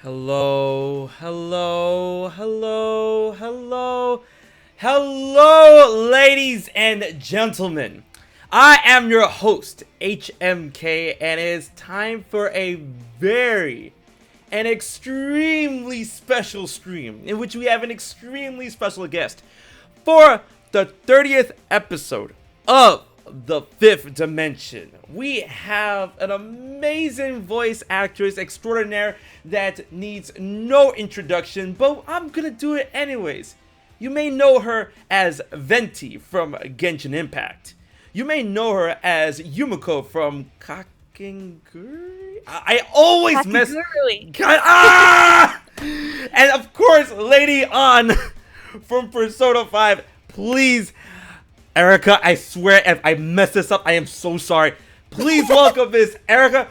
Hello, hello, hello, hello, hello, ladies and gentlemen. I am your host, HMK, and it is time for a an extremely special stream in which we have an extremely special guest for the 30th episode of the 5th Dimension. We have an amazing voice actress extraordinaire that needs no introduction, but I'm gonna do it anyways. You may know her as Ventheguy from Genshin Impact. You may know her as Yumiko from Kakenguri. I always mess. And of course, Lady On from Persona 5. Please, Erika, I swear if I mess this up, I am so sorry. Please welcome Miss Erika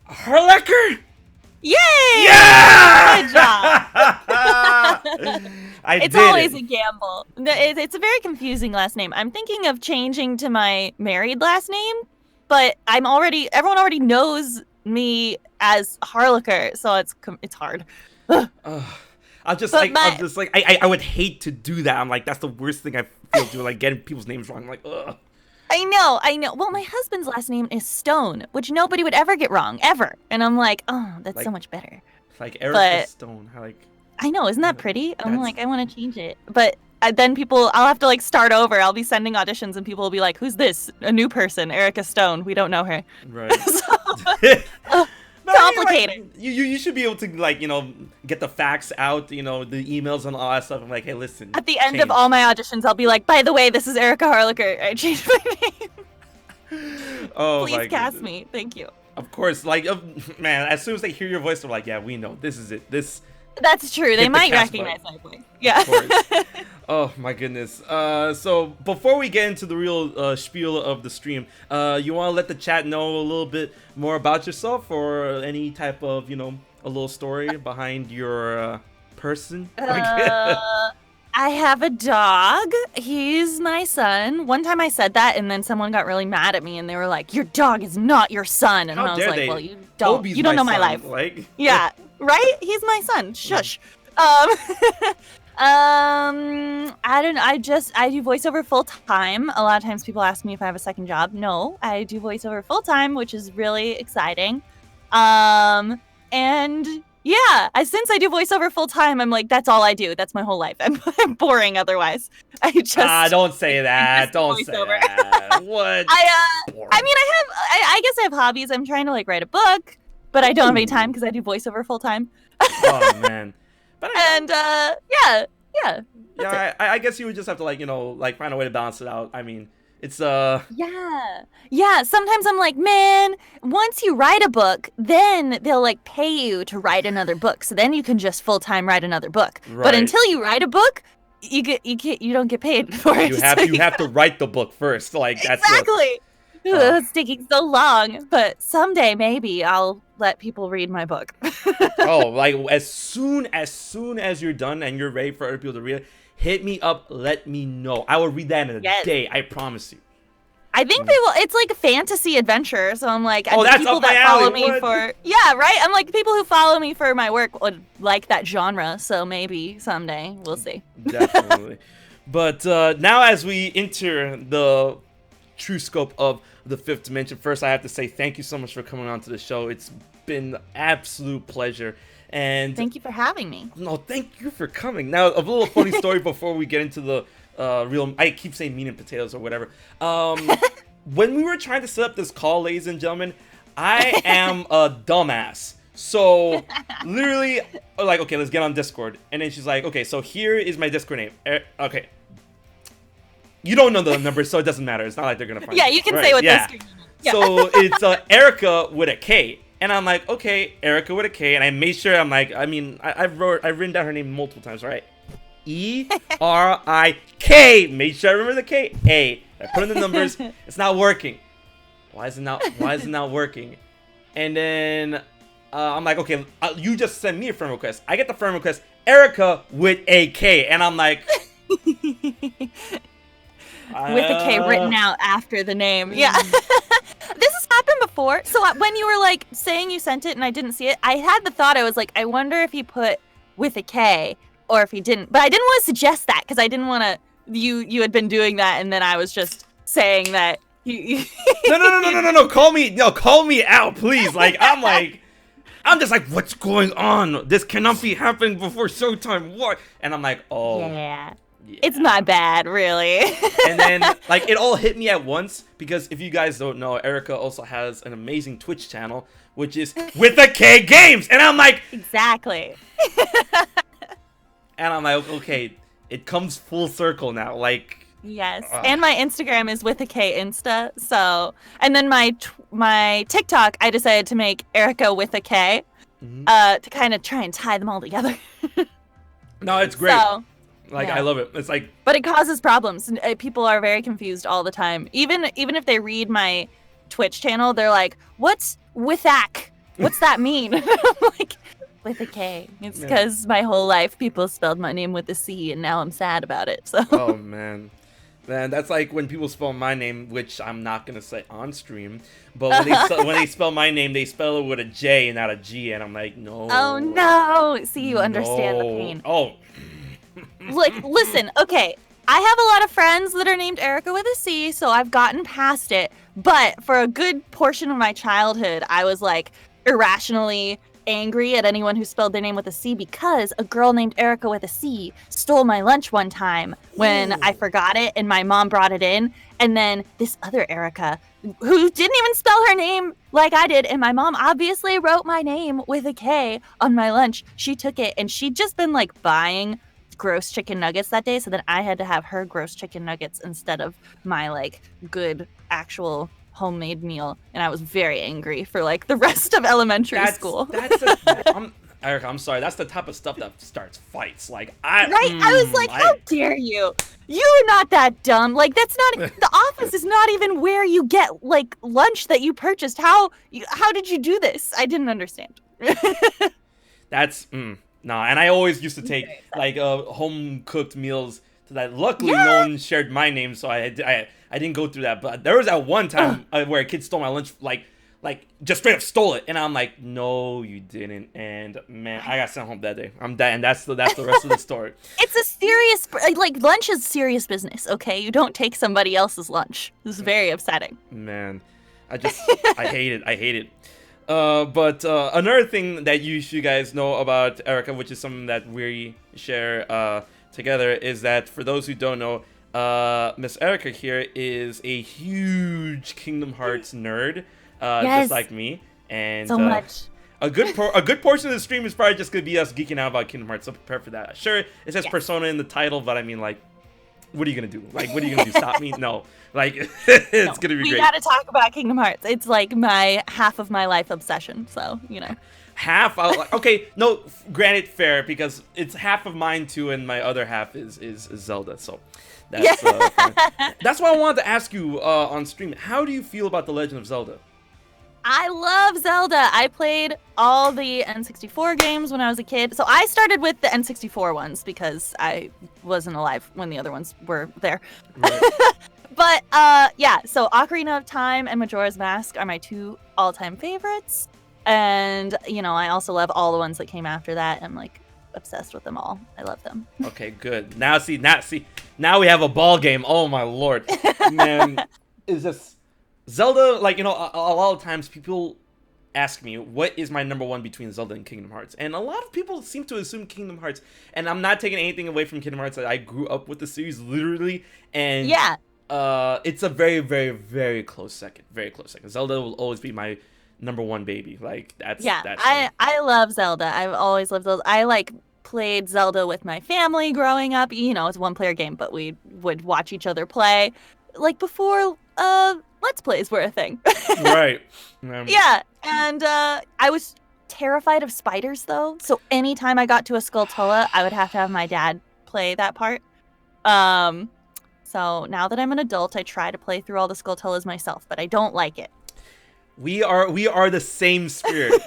Harlacher. Yay! Yeah! Good job. It's always a gamble. It's a very confusing last name. I'm thinking of changing to my married last name, but everyone already knows me as Harlacher, so it's hard. I would hate to do that. I'm like, that's the worst thing I feel doing, like getting people's names wrong. I'm like, ugh. I know. Well, my husband's last name is Stone, which nobody would ever get wrong, ever. And I'm like, oh, that's so much better. Like Erika Stone. I know, isn't that pretty? I'm like, I want to change it. But then I'll have to start over. I'll be sending auditions and people will be like, who's this? A new person, Erika Stone. We don't know her. Right. Complicated. You should be able to get the facts out, the emails and all that stuff. I'm like, hey, listen. At the end of all my auditions, I'll be like, by the way, this is Erika Harlacher. I changed my name. Oh, please cast me. Thank you. Of course, man, as soon as they hear your voice, they're like, yeah, we know this is it. That's true. They might recognize my voice. Yeah. Of course. Oh my goodness. So before we get into the real spiel of the stream, you want to let the chat know a little bit more about yourself, or any type of a little story behind your person? I have a dog. He's my son. One time I said that, and then someone got really mad at me, and they were like, "Your dog is not your son." And I was like, "Well, you don't know my life." Yeah, right? He's my son. Shush. I don't know. I do voiceover full time. A lot of times people ask me if I have a second job. No, I do voiceover full time, which is really exciting. And yeah, since I do voiceover full time, I'm like, that's all I do. That's my whole life. I'm boring otherwise. Don't say that. Don't say that. What? I guess I have hobbies. I'm trying to write a book, but I don't have any time because I do voiceover full time. Oh man. But yeah. I guess you would just have to find a way to balance it out. I mean, it's yeah. Sometimes I'm like, man, once you write a book, then they'll pay you to write another book. So then you can just full time write another book. Right. But until you write a book, you don't get paid for it. You have to write the book first. That's exactly. It's taking so long, but someday maybe I'll let people read my book. As soon as you're done and you're ready for other people to read it, hit me up, let me know. I will read that in a day, I promise you. I think they will. It's like a fantasy adventure, so I'm like, that's people up my that follow alley. Me for right. I'm like, people who follow me for my work would like that genre, so maybe someday we'll see. Definitely. But now, as we enter the true scope of the 5th Dimension, first I have to say thank you so much for coming on to the show. It's been an absolute pleasure. And thank you for having me. No, thank you for coming. Now, a little funny story before we get into the real. I keep saying meat and potatoes or whatever. When we were trying to set up this call, ladies and gentlemen, I am a dumbass. So literally, okay, let's get on Discord, and then she's like, okay, so here is my Discord name. Okay. You don't know the number, so it doesn't matter. It's not like they're gonna find. Yeah, you can say what this. Yeah. So it's Erika with a K, and I'm like, okay, Erika with a K, and I made sure I've written down her name multiple times, right? Erika. Made sure I remember the K. A. I put in the numbers. It's not working. Why is it not working? And then I'm like, okay, you just send me a friend request. I get the friend request, Erika with a K, and I'm like. with a K written out after the name. Yeah. This has happened before. So when you were like saying you sent it and I didn't see it, I had the thought, I was like, I wonder if he put with a K or if he didn't. But I didn't want to suggest that because I didn't want to, you had been doing that and then I was just saying that. No. Call me out, please. I'm just like, what's going on? This cannot be happening before showtime. What? And I'm like, oh. Yeah. It's not bad, really. And then, like, it all hit me at once because if you guys don't know, Erika also has an amazing Twitch channel, which is With a K Games. And I'm like, exactly. And I'm like, okay, it comes full circle now. Like, yes. And my Instagram is With a K Insta. So, and then my TikTok, I decided to make Erika with a K, to kind of try and tie them all together. No, it's great. So, like, yeah. I love it. It's like, but it causes problems. People are very confused all the time. Even if they read my Twitch channel, they're like, "What's Withak? What's that mean?" I'm like, with a K. It's because my whole life people spelled my name with a C, and now I'm sad about it. So. Oh man, that's like when people spell my name, which I'm not gonna say on stream, but when they spell my name, they spell it with a J and not a G, and I'm like, no. Oh no! See, you understand the pain. Oh. Like, listen, okay, I have a lot of friends that are named Erika with a C, so I've gotten past it, but for a good portion of my childhood, I was, like, irrationally angry at anyone who spelled their name with a C because a girl named Erika with a C stole my lunch one time when I forgot it and my mom brought it in, and then this other Erika, who didn't even spell her name like I did, and my mom obviously wrote my name with a K on my lunch, she took it, and she'd just been, like, buying gross chicken nuggets that day, so then I had to have her gross chicken nuggets instead of my like good actual homemade meal, and I was very angry for like the rest of elementary school. Erika, I'm sorry, that's the type of stuff that starts fights. Like I was like, how dare you? You're not that dumb. Like that's not the office is not even where you get like lunch that you purchased. How did you do this? I didn't understand. That's Nah, and I always used to take like home cooked meals that luckily no one shared my name, so I didn't go through that. But there was that one time where a kid stole my lunch, like just straight up stole it, and I'm like, no, you didn't. And man, I got sent home that day. I'm dead, and that's the rest of the story. It's a serious like lunch is serious business. Okay, you don't take somebody else's lunch. This is very upsetting. Man, I hate it. But another thing that you guys know about Erika, which is something that we share together, is that for those who don't know, Miss Erika here is a huge Kingdom Hearts nerd, just like me, and so much. A good portion of the stream is probably just gonna be us geeking out about Kingdom Hearts. So prepare for that. Sure, it says Persona in the title, but I mean, like, what are you gonna do? Like, what are you gonna do? Stop me? No. Like, it's gonna be great. We gotta talk about Kingdom Hearts. It's like my half of my life obsession. So half. Okay, no. Granted, fair, because it's half of mine too, and my other half is Zelda. So that's that's why I wanted to ask you on stream. How do you feel about The Legend of Zelda? I love Zelda. I played all the N64 games when I was a kid. So I started with the N64 ones because I wasn't alive when the other ones were there. Right. But so Ocarina of Time and Majora's Mask are my two all-time favorites. And, I also love all the ones that came after that. I'm like obsessed with them all. I love them. Okay, good. Now we have a ball game. Oh my lord. Man, is this Zelda, like, a lot of times people ask me, what is my number one between Zelda and Kingdom Hearts? And a lot of people seem to assume Kingdom Hearts. And I'm not taking anything away from Kingdom Hearts. I grew up with the series, literally. And it's a very, very, very close second. Very close second. Zelda will always be my number one baby. Like, that's I love Zelda. I've always loved Zelda. I, played Zelda with my family growing up. It's a one-player game, but we would watch each other play. Before Let's Plays were a thing. Right. Yeah, and I was terrified of spiders, though. So anytime I got to a Skulltula, I would have to have my dad play that part. So now that I'm an adult, I try to play through all the Skulltulas myself, but I don't like it. We are the same spirit.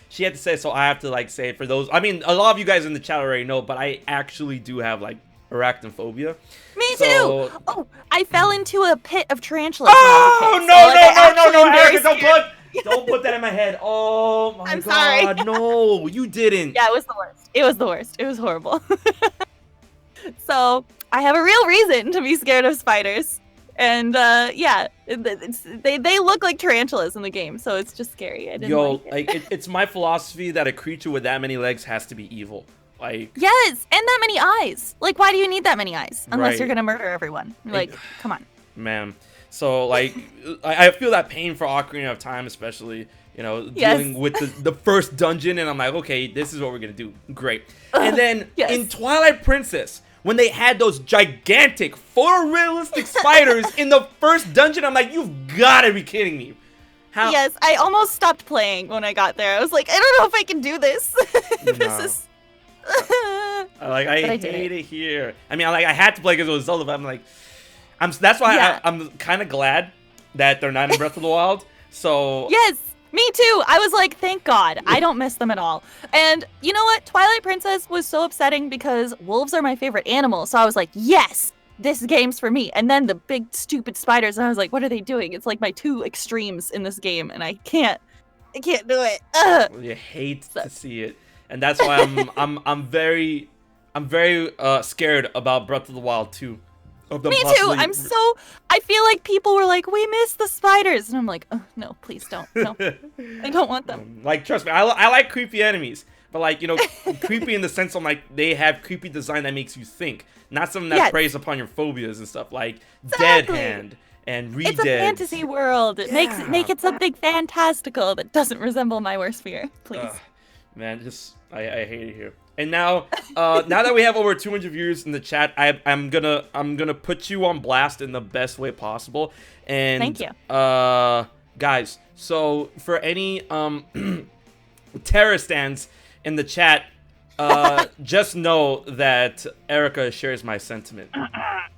She had to say, so I have to say it for those. I mean, a lot of you guys in the chat already know, but I actually do have arachnophobia. Me too. Oh, I fell into a pit of tarantulas. Oh no, Erika, don't put that in my head. Oh my God, sorry. No, you didn't. Yeah, it was the worst. It was horrible. So I have a real reason to be scared of spiders. And yeah, they look like tarantulas in the game, so it's just scary. I didn't like it. It's my philosophy that a creature with that many legs has to be evil. Like, yes, and that many eyes. Like, why do you need that many eyes unless you're gonna murder everyone? Like, come on, man. So like, I feel that pain for Ocarina of Time, especially. You know, dealing with the first dungeon, and I'm like, okay, this is what we're gonna do. Great. And then in Twilight Princess, when they had those gigantic photorealistic spiders in the first dungeon, I'm like, you've gotta be kidding me. How? Yes, I almost stopped playing when I got there. I was like, I don't know if I can do this. This is. I hate it here. I mean, I had to play because it was Zelda, but I'm like, that's why I'm kind of glad that they're not in Breath of the Wild. So yes. Me too. I was like, thank God. I don't miss them at all. And you know what? Twilight Princess was so upsetting because wolves are my favorite animal. So I was like, yes, this game's for me. And then the big stupid spiders, and I was like, what are they doing? It's like my two extremes in this game, and I can't do it. Well, you hate to see it, and that's why I'm very scared about Breath of the Wild 2. Me too. I feel like people were like, we miss the spiders. And I'm like, oh, no, please don't. No, I don't want them. Like, trust me, I like creepy enemies. But like, you know, creepy in the sense of like, they have creepy design that makes you think. Not something that preys upon your phobias and stuff. Like Dead Hand and Re-Dead. It's a fantasy world. Make it something fantastical that doesn't resemble my worst fear. Please. Man, I hate it here. And now, now that we have over 200 viewers in the chat, I'm gonna put you on blast in the best way possible. And thank you, guys. So for any Terra stands in the chat, just know that Erika shares my sentiment.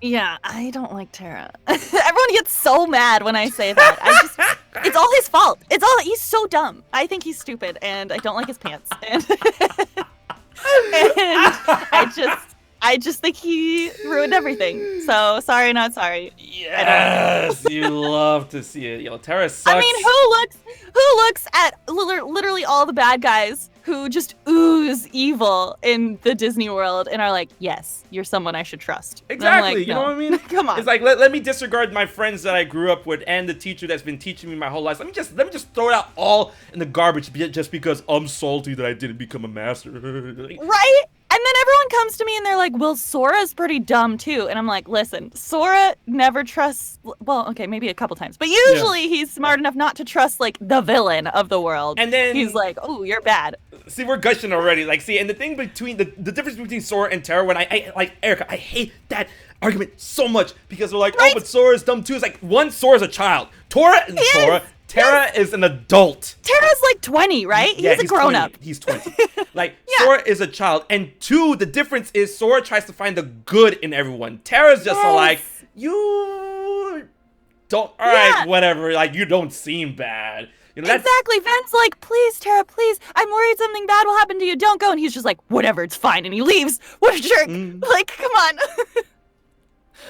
Yeah, I don't like Terra. Everyone gets so mad when I say that. It's all his fault. He's so dumb. I think he's stupid, and I don't like his pants. And I just think he ruined everything. So sorry, not sorry. Yes, you love to see it. Yo, Terra sucks. I mean, who looks at literally all the bad guys who just ooze evil in the Disney world and are like, yes, you're someone I should trust. Exactly. Like, you know what I mean? Come on. It's like, let me disregard my friends that I grew up with and the teacher that's been teaching me my whole life. Let me just throw it out all in the garbage just because I'm salty that I didn't become a master. Right? And then everyone comes to me and they're like, well, Sora's pretty dumb too. And I'm like, listen, Sora never trusts, well, okay, maybe a couple times, but usually he's smart enough not to trust like the villain of the world. And then he's like, oh, you're bad. See, we're gushing already. Like, see, and the thing between the difference between Sora and Terra, when I like Erika, I hate that argument so much because they're like, oh, but Sora's dumb too. It's like, one, Sora's a child. Terra is an adult. Terra's like 20, right? Yeah, he's a grown-up. He's 20. Like, Sora is a child. And two, the difference is Sora tries to find the good in everyone. Terra's just like, you don't, all right, whatever. Like, you don't seem bad. You know, exactly. Van's like, please, Terra, please. I'm worried something bad will happen to you. Don't go. And he's just like, whatever, it's fine. And he leaves. What a jerk. Like, come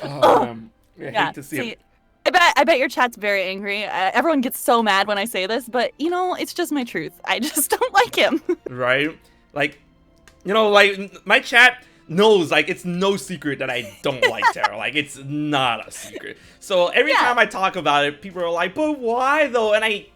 on. I hate to see it. I bet your chat's very angry. Everyone gets so mad when I say this, but, you know, it's just my truth. I just don't like him. Right? Like, you know, like, my chat knows, like, it's no secret that I don't like Terra. Like, it's not a secret. So every time I talk about it, people are like, but why, though? And I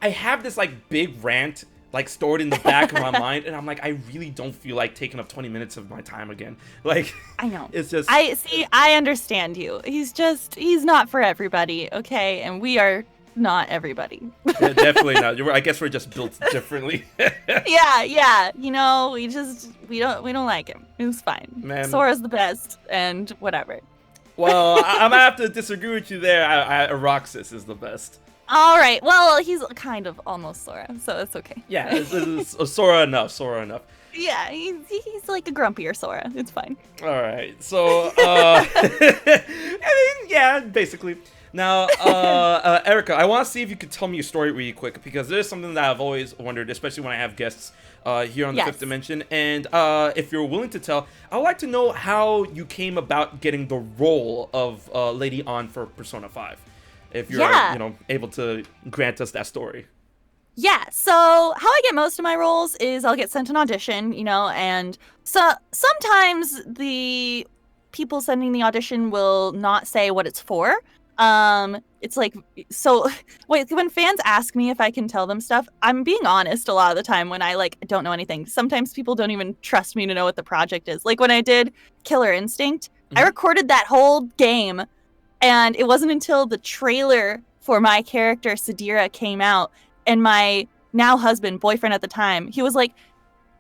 have this, like, big rant, like, stored in the back of my mind, and I'm like, I really don't feel like taking up 20 minutes of my time again. Like, I know. It's just... I understand you. He's not for everybody, okay? And we are not everybody. Yeah, definitely not. I guess we're just built differently. Yeah. You know, we don't like him. It's fine. Man. Sora's the best, and whatever. Well, I'm gonna have to disagree with you there. Roxas is the best. All right. Well, he's kind of almost Sora, so it's okay. Yeah, it's Sora enough. Yeah, he's like a grumpier Sora. It's fine. All right. So, I mean, yeah, basically. Now, Erika, I want to see if you could tell me your story really quick, because there's something that I've always wondered, especially when I have guests here on the Fifth Dimension. And if you're willing to tell, I would like to know how you came about getting the role of Lady On for Persona 5. If you're, able to grant us that story. Yeah, so how I get most of my roles is I'll get sent an audition, and so sometimes the people sending the audition will not say what it's for. It's like, so when fans ask me if I can tell them stuff, I'm being honest a lot of the time when I don't know anything. Sometimes people don't even trust me to know what the project is. Like when I did Killer Instinct, I recorded that whole game, and it wasn't until the trailer for my character Sadira came out, and my now husband, boyfriend at the time, he was like,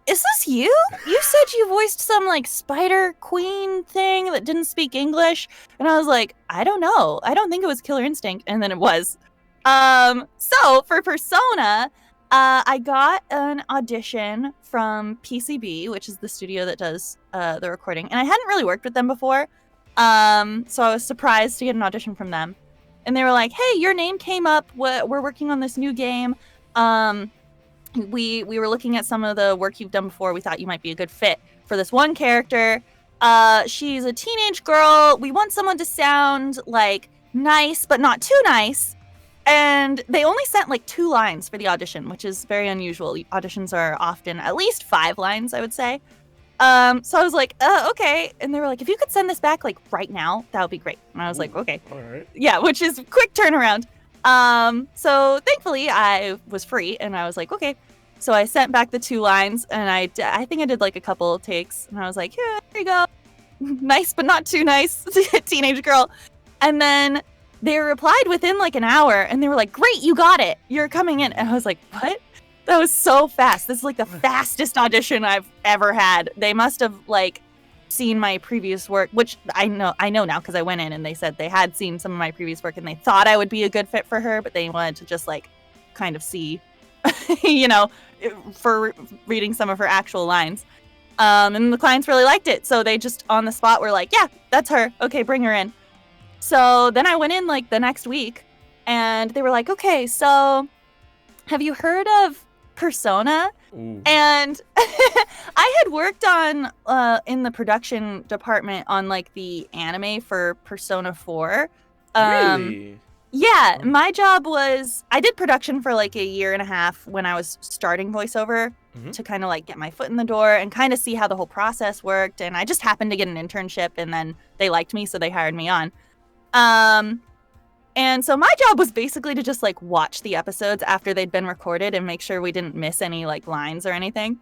"Is this you? You said you voiced some spider queen thing that didn't speak English." And I was like, "I don't know. I don't think it was Killer Instinct." And then it was. So for Persona, I got an audition from PCB, which is the studio that does the recording. And I hadn't really worked with them before. So I was surprised to get an audition from them. And they were like, "Hey, your name came up. We're working on this new game. We were looking at some of the work you've done before. We thought you might be a good fit for this one character. She's a teenage girl. We want someone to sound nice, but not too nice." And they only sent 2 lines for the audition, which is very unusual. Auditions are often at least 5 lines, I would say. So I was like, okay. And they were like, "If you could send this back right now, that would be great." And I was like, okay. All right. Yeah, which is quick turnaround. So thankfully I was free, and I was like, okay. So I sent back the 2 lines, and I think I did a couple of takes, and I was like, "Yeah, there you go. Nice, but not too nice teenage girl." And then they replied within an hour, and they were like, "Great, you got it. You're coming in." And I was like, "What?" That was so fast. This is the fastest audition I've ever had. They must have seen my previous work, which I know now because I went in and they said they had seen some of my previous work and they thought I would be a good fit for her, but they wanted to just kind of see, for reading some of her actual lines. And the clients really liked it. So they just on the spot were like, "Yeah, that's her. Okay, bring her in." So then I went in the next week, and they were like, "Okay, so have you heard of Persona?" Ooh. And I had worked on in the production department on the anime for Persona 4. Really? Yeah, my job was I did production for a year and a half when I was starting voiceover to kind of get my foot in the door and kind of see how the whole process worked. And I just happened to get an internship, and then they liked me, so they hired me on. And so my job was basically to just watch the episodes after they'd been recorded and make sure we didn't miss any lines or anything.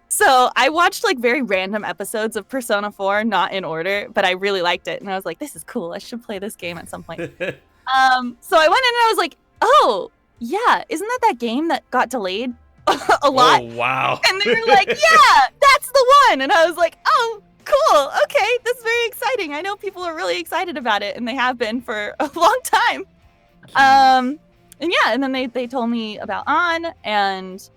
So I watched very random episodes of Persona 4, not in order, but I really liked it. And I was like, "This is cool. I should play this game at some point." So I went in and I was like, "Oh, yeah, isn't that game that got delayed a lot?" Oh, wow. And they were like, "Yeah, that's the one." And I was like, "Oh, cool. Okay, that's very exciting. I know people are really excited about it, and they have been for a long time." And yeah, and then they told me about On, and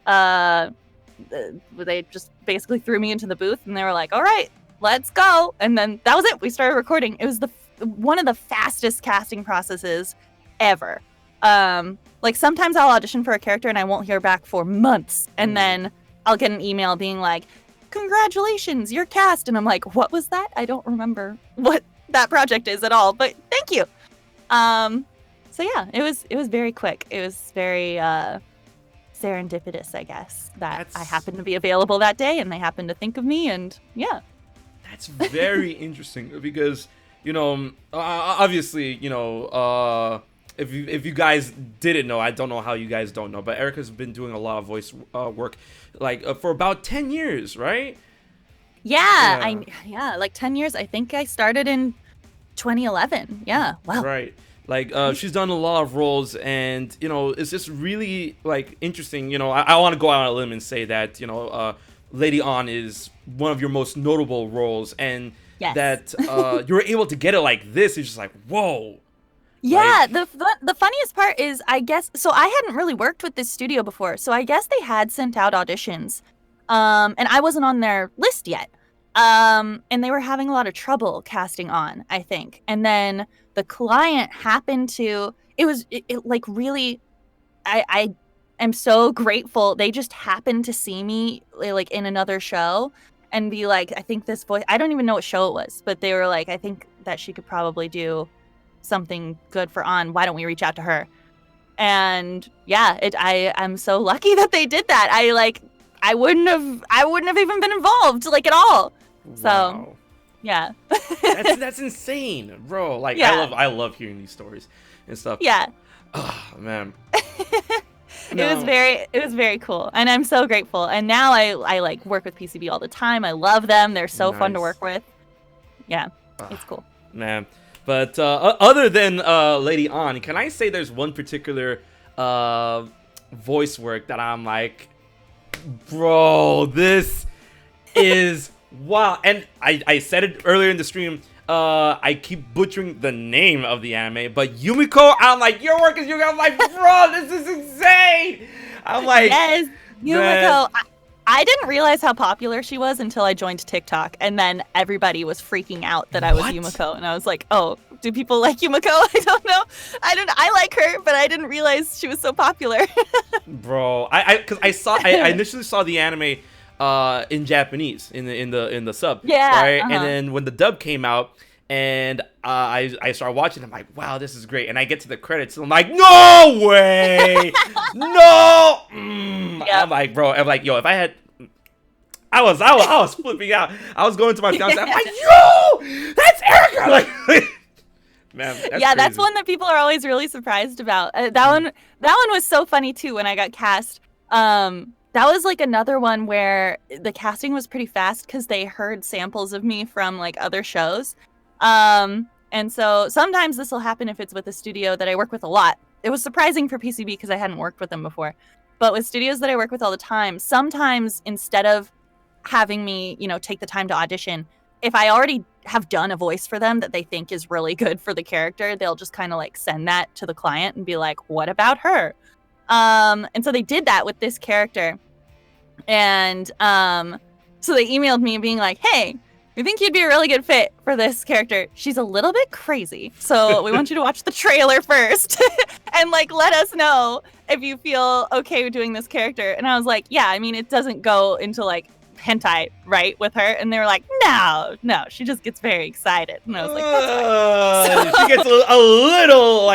they just basically threw me into the booth, and they were like, "All right, let's go." And then that was it. We started recording. It was one of the fastest casting processes ever. Sometimes I'll audition for a character and I won't hear back for months, and then I'll get an email being like, "Congratulations, you're cast." And I'm like, "What was that? I don't remember what that project is at all, but thank you." So yeah, it was very quick. It was very serendipitous, I guess, that I happened to be available that day and they happened to think of me, and yeah. That's very interesting because, obviously, if you guys didn't know, I don't know how you guys don't know, but Erika's been doing a lot of voice work for about 10 years, right? Yeah. 10 years. I think I started in 2011. Yeah. Wow. Right. She's done a lot of roles, and it's just really interesting. I want to go out on a limb and say that Lady On is one of your most notable roles, and that you were able to get it like this. It's just whoa. Yeah, the funniest part is, I guess, so I hadn't really worked with this studio before, so I guess they had sent out auditions, and I wasn't on their list yet. And they were having a lot of trouble casting on, I think. And then the client happened to, it like really, I am so grateful. They just happened to see me like in another show and be like, I think this voice, I don't even know what show it was, but they were like, I think that she could probably do something good for On. Why don't we reach out to her? And yeah, I'm so lucky that they did that. I wouldn't have even been involved like at all. Wow. So yeah. that's insane, bro. Like yeah. I love hearing these stories and stuff. Yeah. Oh man. No. It was very cool, and I'm so grateful. And now I like work with PCB all the time. I love them. They're so fun to work with. Yeah, it's cool. Man. But other than Lady On, can I say there's one particular voice work that I'm like, bro, this is wow. And I said it earlier in the stream. I keep butchering the name of the anime, but Yumiko, I'm like, your work is Yumiko. I'm like, bro, this is insane. I'm like, yes, Yumiko. I didn't realize how popular she was until I joined TikTok, and then everybody was freaking out that I was Yumiko, and I was like, oh, do people like Yumiko? I don't know. I like her, but I didn't realize she was so popular. Bro, because I initially saw the anime in Japanese in the sub, right? And then when the dub came out and I started watching, I'm like, wow, this is great. And I get to the credits and I'm like, no way, no. I'm like, bro, I'm like, yo, if I had, I was flipping out. I was going to my fiance. I'm like, yo, that's Erika. Like, man, that's one that people are always really surprised about. That one was so funny too when I got cast. That was like another one where the casting was pretty fast because they heard samples of me from like other shows. And so sometimes this will happen if it's with a studio that I work with a lot. It was surprising for PCB because I hadn't worked with them before. But with studios that I work with all the time, sometimes instead of having me, take the time to audition, if I already have done a voice for them that they think is really good for the character, they'll just kind of like send that to the client and be like, what about her? And so they did that with this character. And so they emailed me being like, hey, we think you'd be a really good fit for this character. She's a little bit crazy. So we want you to watch the trailer first and like let us know if you feel okay with doing this character. And I was like, yeah, I mean, it doesn't go into like hentai, right, with her? And they were like, no, she just gets very excited. And I was like, that's she gets a little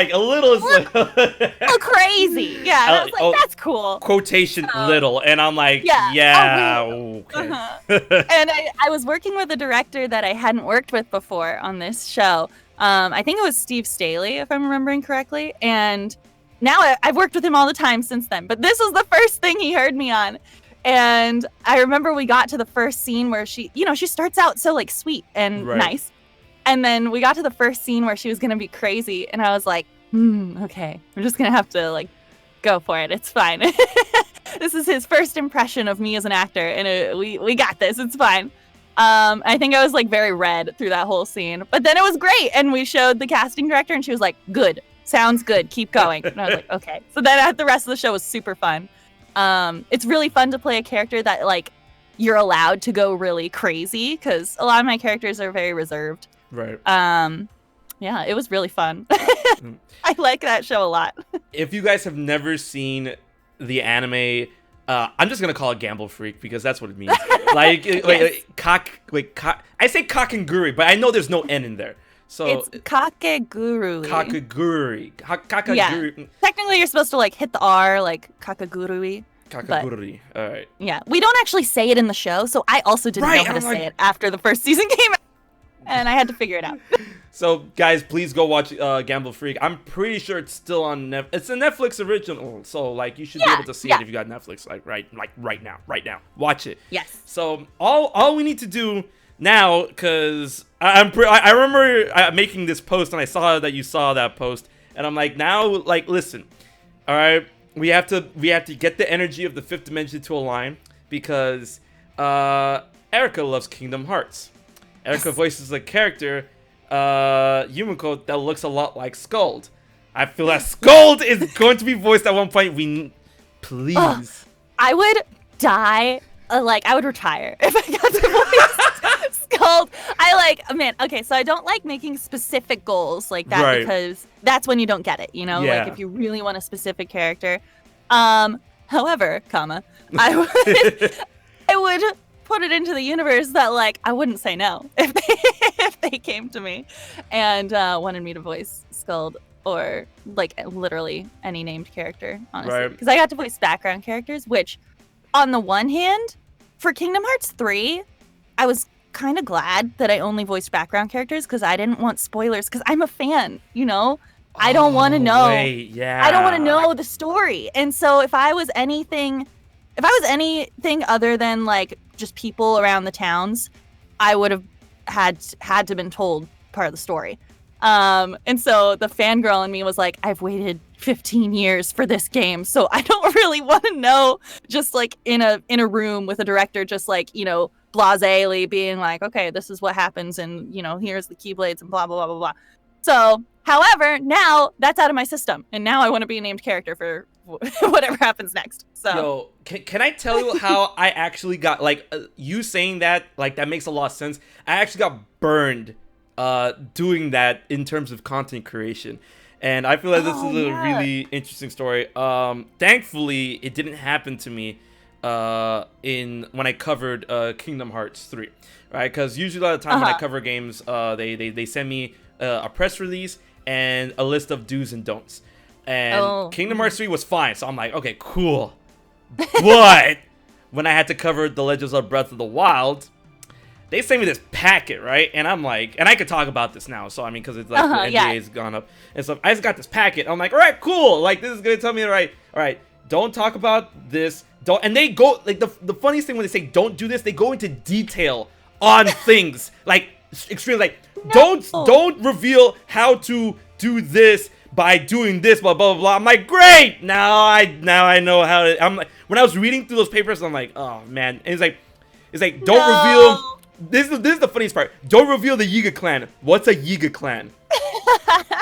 crazy. Yeah, and I was like, that's cool. Quotation little. And I'm like, yeah okay. And I was working with a director that I hadn't worked with before on this show. I think it was Steve Staley, if I'm remembering correctly. And now I've worked with him all the time since then. But this was the first thing he heard me on. And I remember we got to the first scene where she starts out so like sweet and nice. And then we got to the first scene where she was going to be crazy. And I was like, okay, we're just going to have to like go for it. It's fine. This is his first impression of me as an actor. And we got this. It's fine. I think I was like very red through that whole scene. But then it was great. And we showed the casting director and she was like, good. Sounds good. Keep going. And I was like, okay. So then the rest of the show was super fun. It's really fun to play a character that like you're allowed to go really crazy because a lot of my characters are very reserved. Right. Yeah, it was really fun. I like that show a lot. If you guys have never seen the anime, I'm just gonna call it Gamble Freak because that's what it means. Like, yes. I say Kakenguri, but I know there's no N in there. So it's Kakegurui. Kakegurui. Yeah. Technically, you're supposed to like hit the R, like Kakegurui. Kakegurui. All right. Yeah, we don't actually say it in the show, so I also didn't know how to say it after the first season came out, and I had to figure it out. So, guys, please go watch Gamble Freak. I'm pretty sure it's still on Netflix. It's a Netflix original, so like you should be able to see it if you got Netflix. Like right now, watch it. Yes. So all we need to do now, because I remember making this post and I saw that you saw that post, and I'm like, now, like, listen, all right, we have to get the energy of the fifth dimension to align because Erika loves Kingdom Hearts. Erika voices a character, Yumiko, that looks a lot like Skuld. I feel that Skuld is going to be voiced at one point. Please. I would die. I would retire if I got to voice called, okay, so I don't like making specific goals like that because that's when you don't get it, like if you really want a specific character. However, I would put it into the universe that like I wouldn't say no if they came to me and wanted me to voice Skuld or like literally any named character, honestly, because I got to voice background characters, which on the one hand, for Kingdom Hearts 3, I was kind of glad that I only voiced background characters because I didn't want spoilers because I'm a fan, I don't want to know. I don't want to know the story. And so if I was anything other than like just people around the towns, I would have had to been told part of the story. And so the fangirl in me was like, I've waited 15 years for this game, so I don't really want to know, just like in a room with a director, just like, blasely being like, okay, this is what happens, and here's the Keyblades and blah blah blah blah blah. So, however, now that's out of my system, and now I want to be a named character for whatever happens next. So, yo, can I tell you how I actually got, like, you saying that, like, that makes a lot of sense. I actually got burned doing that in terms of content creation, and I feel like this is a really interesting story. Thankfully, it didn't happen to me when I covered Kingdom Hearts 3, right? Because usually a lot of the time when I cover games, they send me a press release and a list of do's and don'ts. And Kingdom Hearts 3 was fine, so I'm like, okay, cool. But when I had to cover The Legends of Breath of the Wild, they sent me this packet, right? And I'm like, and I could talk about this now, so I mean, because it's like the NDA has gone up. And so I just got this packet. I'm like, all right, cool. Like, this is going to tell me, all right, don't talk about this. Don't. And they go, like, the funniest thing when they say don't do this, they go into detail on things. Like, extremely, like, don't reveal how to do this by doing this, blah, blah, blah, blah. I'm like, great! Now I know how to, I'm like, when I was reading through those papers, I'm like, oh, man. And it's like, don't reveal. This is the funniest part. Don't reveal the Yiga clan. What's a Yiga clan?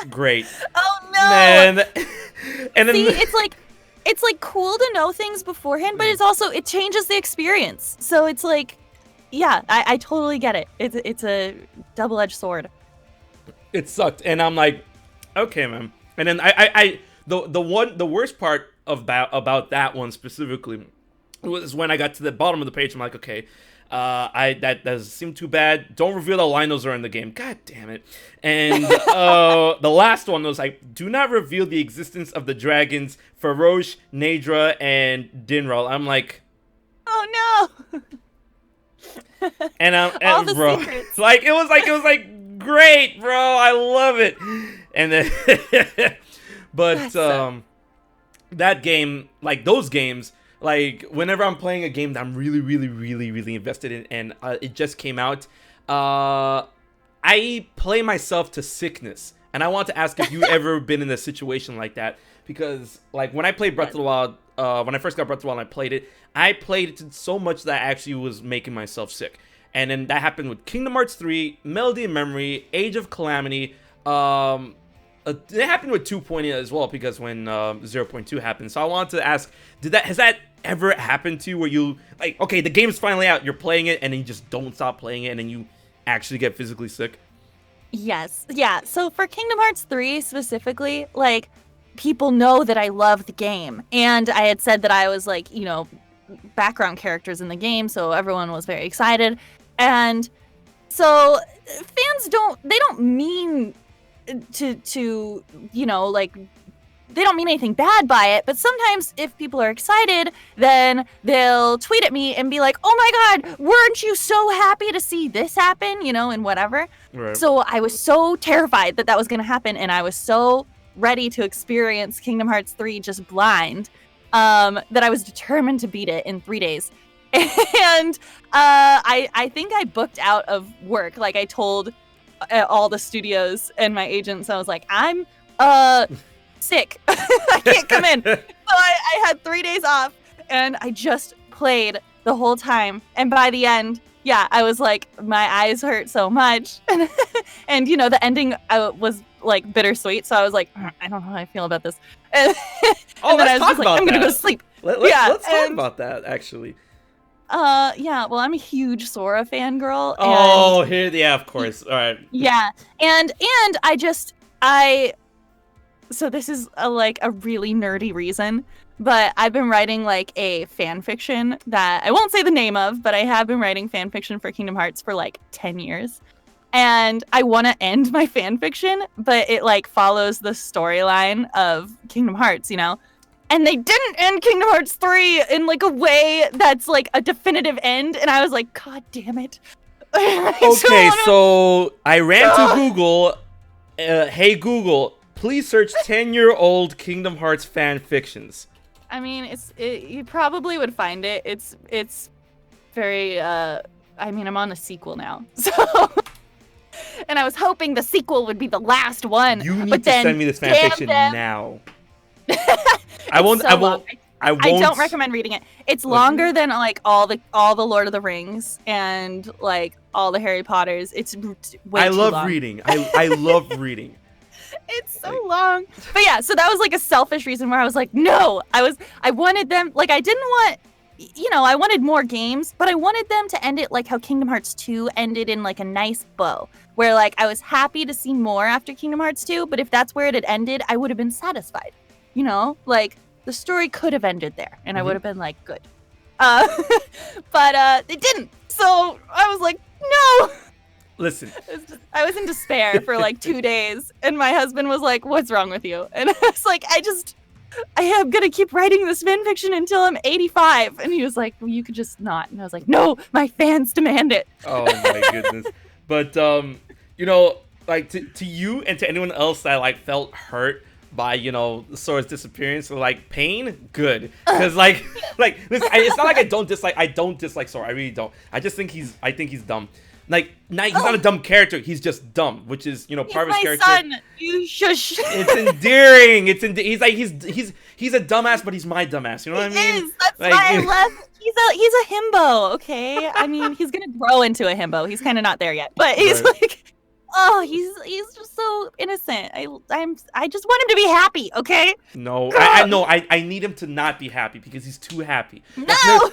Great. Oh no. Man. And then it's like cool to know things beforehand, but it changes the experience. So it's like, yeah, I totally get it. It's a double-edged sword. It sucked, and I'm like, okay, man. And then the worst part about that one specifically was when I got to the bottom of the page. I'm like, okay. That doesn't seem too bad. Don't reveal the Linos are in the game. God damn it. And the last one was like, do not reveal the existence of the dragons Farosh, Nadra, and Dinral. I'm like, oh no. And all the bro, secrets. like it was like great, bro. I love it. And then but that game, like those games, like, whenever I'm playing a game that I'm really, really, really, really invested in, and it just came out, I play myself to sickness. And I want to ask if you ever been in a situation like that. Because, like, when I played Breath of the Wild, when I first got Breath of the Wild and I played it so much that I actually was making myself sick. And then that happened with Kingdom Hearts 3, Melody and Memory, Age of Calamity. It happened with 2.0 as well, because when 0.2 happened. So I wanted to ask, has that ever happened to you where you, like, okay, the game's finally out, you're playing it, and then you just don't stop playing it, and then you actually get physically sick? Yes. Yeah. So for Kingdom Hearts 3 specifically, like, people know that I love the game. And I had said that I was, like, background characters in the game, so everyone was very excited. And so fans don't mean to like, they don't mean anything bad by it, but sometimes if people are excited, then they'll tweet at me and be like, oh my god, weren't you so happy to see this happen, and whatever. Right. So I was so terrified that was going to happen, and I was so ready to experience Kingdom Hearts 3 just blind, that I was determined to beat it in 3 days. And I think I booked out of work. Like, I told all the studios and my agents, I was like, I'm sick. I can't come in. So I had 3 days off, and I just played the whole time. And by the end, yeah, I was like, my eyes hurt so much. And the ending was like bittersweet. So I was like, I don't know how I feel about this. And then I was just like, I'm gonna go to sleep. Let's talk about that, actually. Yeah, well, I'm a huge Sora fangirl. Oh, yeah, of course. All right. Yeah, and so this is a really nerdy reason, but I've been writing like a fan fiction that I won't say the name of, but I have been writing fan fiction for Kingdom Hearts for like 10 years. And I want to end my fan fiction, but it like follows the storyline of Kingdom Hearts, you know? And they didn't end Kingdom Hearts 3 in like a way that's like a definitive end, and I was like, God damn it. Okay, so I ran to Google. Hey Google, please search 10-year-old Kingdom Hearts fan fictions. I mean, you probably would find it. It's very I mean, I'm on the sequel now. So and I was hoping the sequel would be the last one. You need to send me this fan fiction now. I won't. I don't recommend reading it. It's longer than like all the Lord of the Rings and like all the Harry Potters. It's way too long. Reading. I love reading. It's so long. But yeah, so that was like a selfish reason where I was like, no. I wanted them, like, I didn't want, you know, I wanted more games, but I wanted them to end it like how Kingdom Hearts 2 ended, in like a nice bow, where like I was happy to see more after Kingdom Hearts 2, but if that's where it had ended, I would have been satisfied. You know, like the story could have ended there and I would have been like, good. But it didn't. So I was like, no. Listen, I was in despair for like 2 days, and my husband was like, what's wrong with you? And I was like, I am gonna keep writing this fan fiction until I'm 85. And he was like, well, you could just not. And I was like, no, my fans demand it. Oh my goodness. But you know, like to you and to anyone else that like felt hurt by, you know, Sora's disappearance, or like pain, good, because like listen, it's not like I don't dislike Sora. I really don't. I think he's dumb. Like, he's not a dumb character. He's just dumb, which is, you know, part of his character. Son. You shush. It's endearing. He's like he's a dumbass, but he's my dumbass. You know what I mean? That's like, why I love. He's a himbo. Okay, I mean, he's gonna grow into a himbo. He's kind of not there yet, but he's like, oh, he's just so innocent. I just want him to be happy. Okay. No, I need him to not be happy because he's too happy.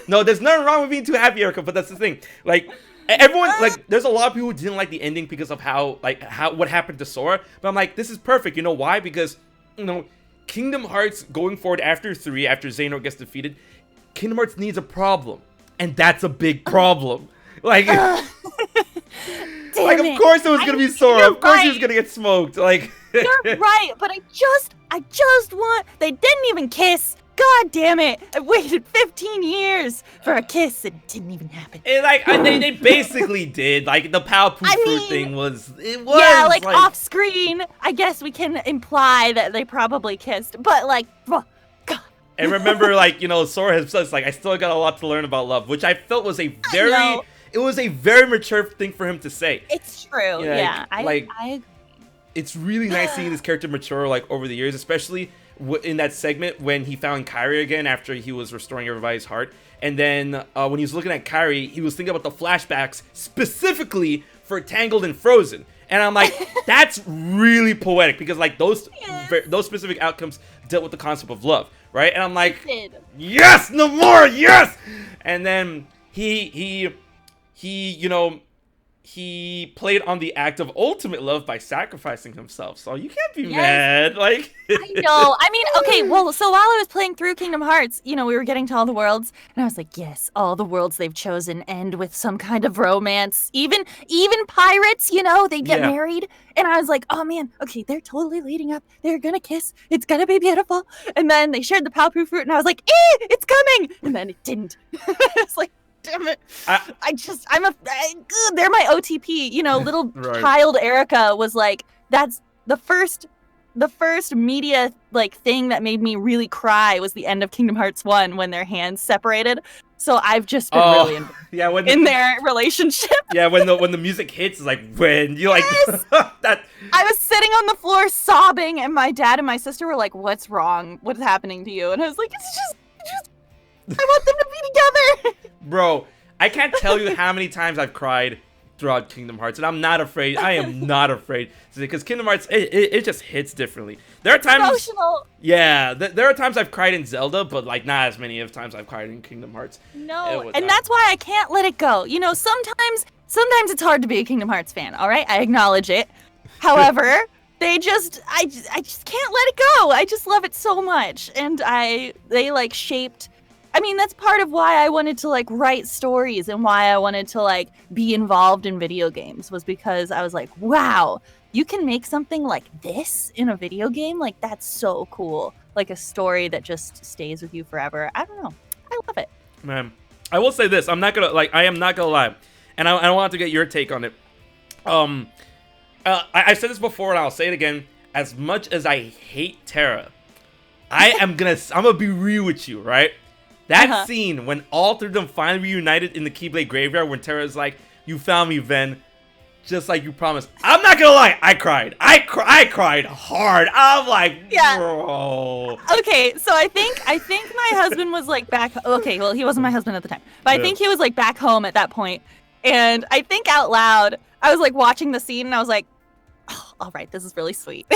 No, there's nothing wrong with being too happy, Erika. But that's the thing. Like. Everyone, like, there's a lot of people who didn't like the ending because of what happened to Sora. But I'm like, this is perfect. You know why? Because, you know, Kingdom Hearts going forward after 3, after Xehanort gets defeated, Kingdom Hearts needs a problem. And that's a big problem. Like, of course it was going to be Sora. Of course he was going to get smoked. Like, you're right. But I just want, they didn't even kiss. God damn it! I waited 15 years for a kiss. It didn't even happen. And like they basically did. Like the Palpoo fruit thing was. Yeah, like off screen. I guess we can imply that they probably kissed, but like, God. And remember, like, you know, Sora has says like, I still got a lot to learn about love, which I felt was a very mature thing for him to say. It's true. Yeah, I agree. It's really nice seeing this character mature like over the years, especially in that segment when he found Kyrie again after he was restoring everybody's heart. And then when he was looking at Kyrie, he was thinking about the flashbacks specifically for Tangled and Frozen. And I'm like, that's really poetic because like those specific outcomes dealt with the concept of love, right? And I'm like, yes, no more, yes. And then he you know, he played on the act of ultimate love by sacrificing himself. So you can't be mad. Like, I know. I mean, okay, well, so while I was playing through Kingdom Hearts, you know, we were getting to all the worlds, and I was like, yes, all the worlds they've chosen end with some kind of romance. Even pirates, you know, they get married. And I was like, oh man, okay, they're totally leading up. They're gonna kiss. It's gonna be beautiful. And then they shared the Palpoo fruit, and I was like, it's coming. And then it didn't. It's like, damn it. They're my OTP. You know, little child Erika was like, that's the first media like thing that made me really cry was the end of Kingdom Hearts 1 when their hands separated. So I've just been really in their relationship. Yeah, when the music hits, it's like when you like that. I was sitting on the floor sobbing, and my dad and my sister were like, "What's wrong? What's happening to you?" And I was like, "It's just I want them to be together." Bro, I can't tell you how many times I've cried throughout Kingdom Hearts, and I'm not afraid. I am not afraid because Kingdom Hearts it just hits differently. There are times, emotional. Yeah, there are times I've cried in Zelda, but like not as many of times I've cried in Kingdom Hearts. No, and that's why I can't let it go. You know, sometimes it's hard to be a Kingdom Hearts fan. All right, I acknowledge it. However, I just can't let it go. I just love it so much, and they like shaped. I mean, that's part of why I wanted to like write stories and why I wanted to like be involved in video games, was because I was like, wow, you can make something like this in a video game? Like, that's so cool. Like a story that just stays with you forever. I don't know. I love it. Man, I will say this. I am not gonna lie. And I want to get your take on it. I said this before and I'll say it again. As much as I hate Terra, I'm gonna be real with you, right? That scene when all three of them finally reunited in the Keyblade graveyard, when Terra's like, "You found me, Ven, just like you promised." I'm not gonna lie, I cried. I cried hard. I'm like, bro. Okay, so I think my husband was like back. Okay, well, he wasn't my husband at the time, but I think he was like back home at that point. And I think out loud, I was like watching the scene, and I was like, oh, all right, this is really sweet.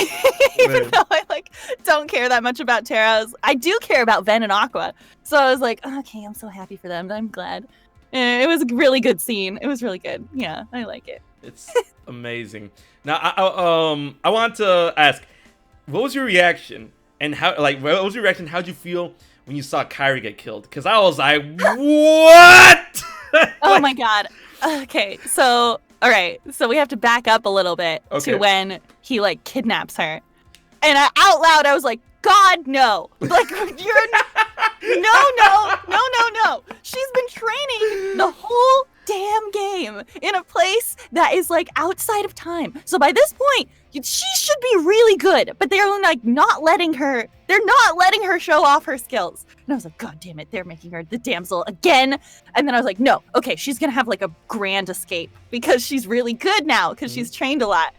Even though I like don't care that much about Terra, I do care about Ven and Aqua. So I was like, okay, I'm so happy for them. I'm glad. And it was a really good scene. It was really good. Yeah, I like it. It's amazing. Now, I want to ask, what was your reaction? And what was your reaction? How'd you feel when you saw Kyrie get killed? Because I was like, what? Oh my god. Okay, so all right, so we have to back up a little bit to when he like kidnaps her, and out loud I was like, God, no! Like you're no. She's been training the whole damn game in a place that is like outside of time. So by this point, she should be really good, but they're like not letting her. They're not letting her show off her skills. And I was like, God damn it, they're making her the damsel again. And then I was like, no, okay, she's gonna have like a grand escape because she's really good now because she's trained a lot.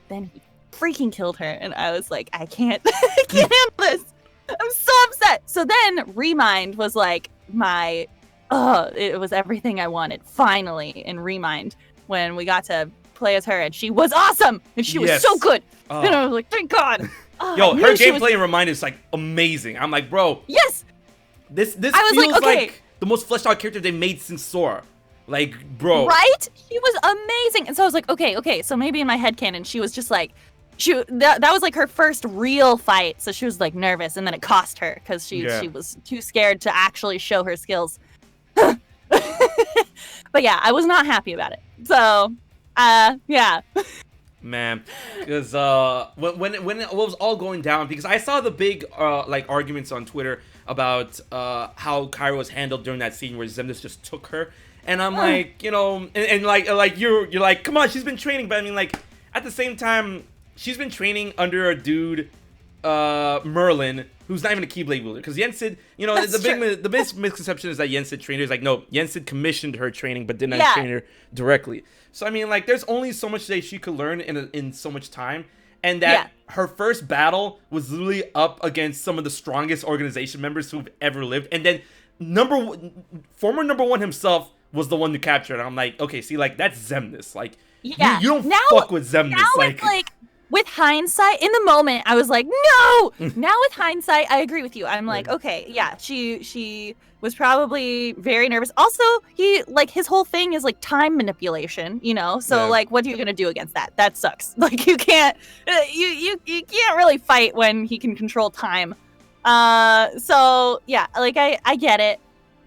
Then he freaking killed her, and I was like, I can't handle this. I'm so upset. So then Remind was like it was everything I wanted finally in Remind when we got to play as her, and she was awesome, and she was so good. And I was like, thank God. Yo, her gameplay in Remind is like amazing. I'm like, bro. Yes. This feels like the most fleshed out character they made since Sora. Like, bro. Right? She was amazing. And so I was like, okay. So maybe in my headcanon, she was just like, that was like her first real fight. So she was like nervous, and then it cost her because she was too scared to actually show her skills. But yeah, I was not happy about it. So, yeah. Man, because when it was all going down, because I saw the big like arguments on Twitter about how Kyrie was handled during that scene where Xemnas just took her, and I'm like, you know, and like you're like, come on, she's been training, but I mean, like at the same time, she's been training under a dude, Merlin, who's not even a Keyblade wielder. Because Yensid, you know, the big misconception is that Yensid trained her. It's like, no, Yensid commissioned her training, but did not train her directly. So I mean, like, there's only so much that she could learn in so much time, and that her first battle was literally up against some of the strongest organization members who've ever lived, and then former number one himself was the one who captured her. I'm like, okay, see, like, that's Xemnas. Like, you don't fuck with Xemnas. Now like with hindsight, in the moment, I was like, no! Now with hindsight, I agree with you. I'm like, okay, yeah, she was probably very nervous. Also, his whole thing is like time manipulation, you know? So like, what are you gonna do against that? That sucks. Like, you can't really fight when he can control time. So yeah, like I get it,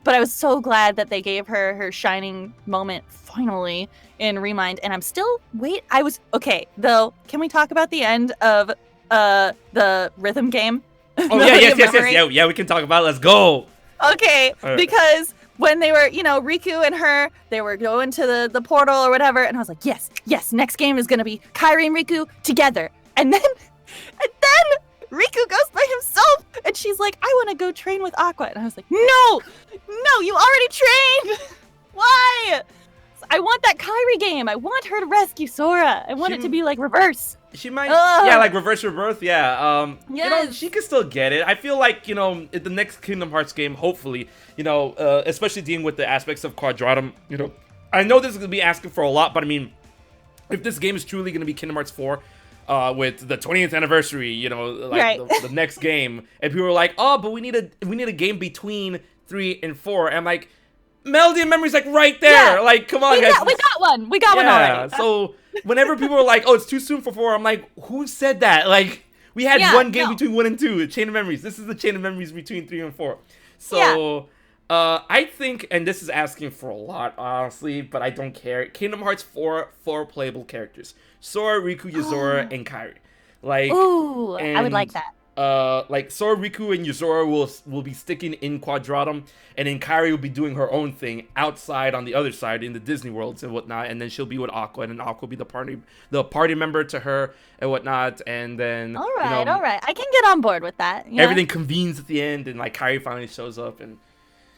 but I was so glad that they gave her her shining moment finally in Remind, and I'm still okay, though. Can we talk about the end of the rhythm game? Oh yes. Yeah, we can talk about it. Let's go. Okay, because when they were, you know, Raikou and her, they were going to the portal or whatever, and I was like, yes, next game is gonna be Kyrie and Raikou together. And then Raikou goes by himself, and she's like, I want to go train with Aqua. And I was like, no, you already trained. Why? I want that Kyrie game. I want her to rescue Sora. I want it to be like reverse. She might, like reverse rebirth. Yeah. You know, she could still get it. I feel like, you know, the next Kingdom Hearts game, hopefully, you know, especially dealing with the aspects of Quadratum, you know, I know this is gonna be asking for a lot, but I mean, if this game is truly gonna be Kingdom Hearts 4, with the 20th anniversary, you know, like the next game, and people are like, oh, but we need a game between 3 and 4, and I'm like, Melody and Memory's like right there. Yeah, like, come on, guys. We got one. We got one already. So whenever people are like, oh, it's too soon for 4, I'm like, who said that? Like, we had one game between 1 and 2, Chain of Memories. This is the Chain of Memories between 3 and 4. So I think, and this is asking for a lot, honestly, but I don't care. Kingdom Hearts 4 playable characters: Sora, Raikou, Yozora, and Kyrie. Like, ooh, I would like that. Like Sora, Raikou, and Yozora will be sticking in Quadratum, and then Kyrie will be doing her own thing outside on the other side in the Disney worlds and whatnot, and then she'll be with Aqua, and then Aqua will be the party member to her and whatnot, and then all right, I can get on board with that. Yeah. Everything convenes at the end, and like Kyrie finally shows up, and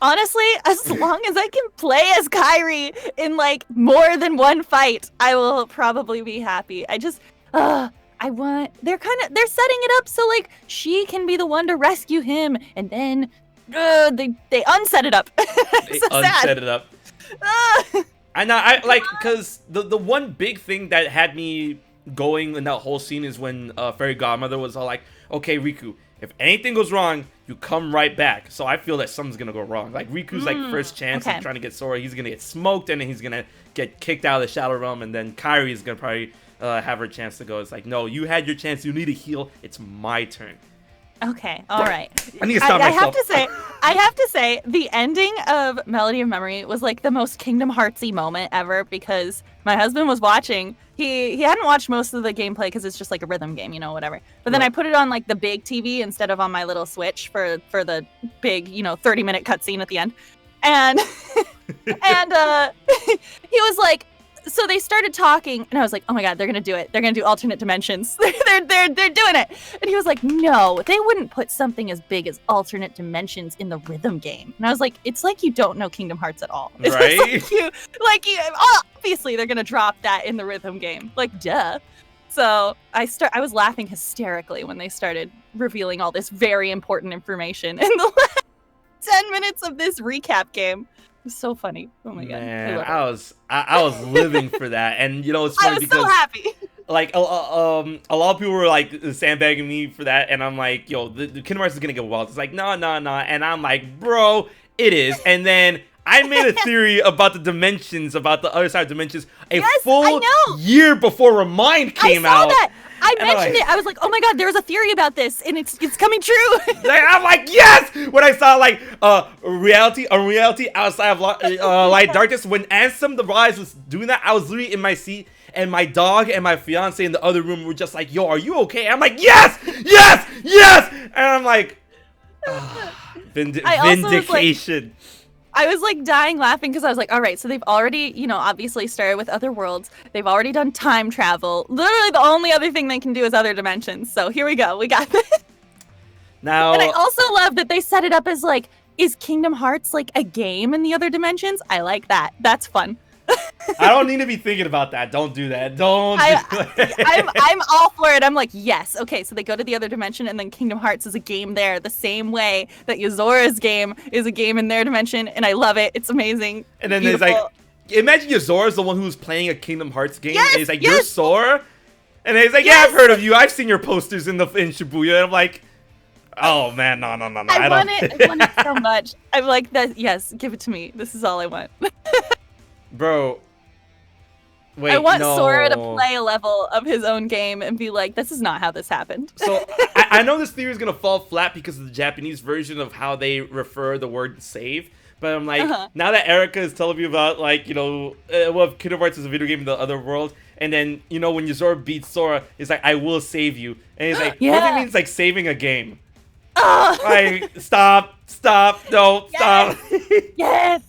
honestly, as long as I can play as Kyrie in like more than one fight, I will probably be happy. I just they're setting it up so like she can be the one to rescue him, and then they unset it up. They so unset it up. I like, because the one big thing that had me going in that whole scene is when Fairy Godmother was all like, okay, Raikou, if anything goes wrong, you come right back. So I feel that something's gonna go wrong. Like, Riku's like first chance of trying to get Sora, he's gonna get smoked, and then he's gonna get kicked out of the Shadow Realm, and then Kyrie's gonna probably have her chance to go. It's like, no, you had your chance, you need to heal, it's my turn. Okay, all right. I need to stop myself. I have to say, the ending of Melody of Memory was like the most Kingdom Heartsy moment ever, because my husband was watching. He hadn't watched most of the gameplay because it's just like a rhythm game, you know, whatever. But then I put it on like the big TV instead of on my little Switch for the big, 30-minute cutscene at the end. And he was like, so they started talking, and I was like, oh my god, they're gonna do it. They're gonna do alternate dimensions. they're doing it. And he was like, no, they wouldn't put something as big as alternate dimensions in the rhythm game. And I was like, it's like you don't know Kingdom Hearts at all. Right? Obviously they're gonna drop that in the rhythm game. Like, duh. So I was laughing hysterically when they started revealing all this very important information in the last 10 minutes of this recap game. It was so funny. Oh my god. Man, I was living for that. And it's funny because so happy. Like a lot of people were like sandbagging me for that, and I'm like, yo, the Kingdom Hearts is gonna get wild. It's like, no, and I'm like, bro, it is. And then I made a theory about the dimensions, about the other side of dimensions, full year before Remind came out. I saw that. I mentioned it. I was like, oh my god, there was a theory about this, and it's coming true. I'm like, yes! When I saw like reality outside of Light Darkness, when Ansem the Rise was doing that, I was literally in my seat, and my dog and my fiance in the other room were just like, yo, are you okay? I'm like, yes! And I'm like, vindication. I was like dying laughing because I was like, all right, so they've already, obviously started with other worlds. They've already done time travel. Literally the only other thing they can do is other dimensions. So here we go. We got this. Now, and I also love that they set it up as like, is Kingdom Hearts like a game in the other dimensions? I like that. That's fun. I don't need to be thinking about that. Don't do that. I'm all for it. I'm like, yes. Okay, so they go to the other dimension, and then Kingdom Hearts is a game there, the same way that Yozora's game is a game in their dimension, and I love it. It's amazing. And then there's like, imagine Yozora's the one who's playing a Kingdom Hearts game, and he's like, you're Sora? And he's like, yeah, I've heard of you. I've seen your posters in Shibuya. And I'm like, oh man, no. I want it so much. I'm like, that. Yes, give it to me. This is all I want. Bro, wait, I want Sora to play a level of his own game and be like, this is not how this happened. So, I know this theory is going to fall flat because of the Japanese version of how they refer the word save. But I'm like, now that Erika is telling me about, like, Kingdom Hearts is a video game in the other world. And then, when Yozora beats Sora, it's like, I will save you. And he's like, what do you mean it's like saving a game? Like, stop, no, stop. Yes.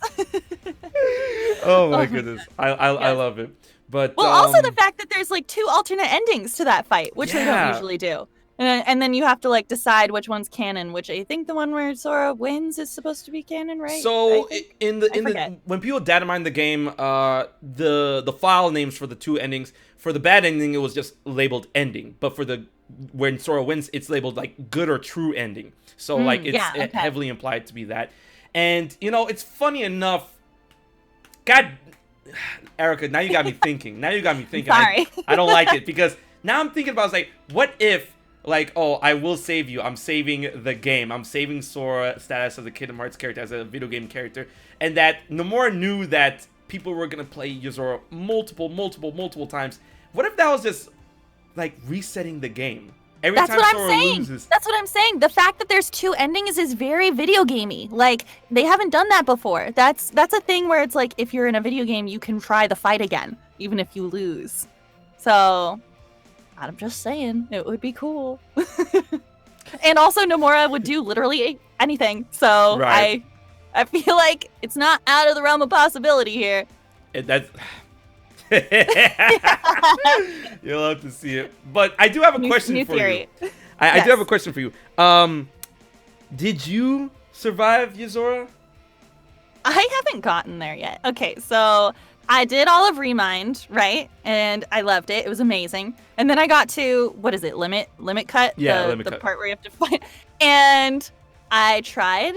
Oh my goodness, I love it. But also the fact that there's like 2 alternate endings to that fight, which they don't usually do, and then you have to like decide which one's canon. Which I think the one where Sora wins is supposed to be canon, right? So when people data mine the game, the file names for the 2 endings, for the bad ending it was just labeled ending, but for when Sora wins, it's labeled like good or true ending. So it's heavily implied to be that. And it's funny enough. God, Erika, now you got me thinking. Sorry. I don't like it because now I'm thinking about like, what if, like, oh, I will save you. I'm saving the game. I'm saving Sora status as a Kingdom Hearts character, as a video game character, and that Nomura knew that people were gonna play Yozora multiple times. What if that was just like resetting the game? That's what I'm saying. That's what I'm saying. The fact that there's 2 endings is very video gamey. Like, they haven't done that before. That's a thing where it's like, if you're in a video game, you can try the fight again, even if you lose. So, I'm just saying, it would be cool. And also, Nomura would do literally anything. So, right. I feel like it's not out of the realm of possibility here. You'll have to see it. But I do have a question for you. I do have a question for you. Did you survive Yozora? I haven't gotten there yet. Okay, so I did all of Remind, right? And I loved it. It was amazing. And then I got to, what is it, Limit Cut? Yeah, Limit Cut. The part where you have to fight. And I tried.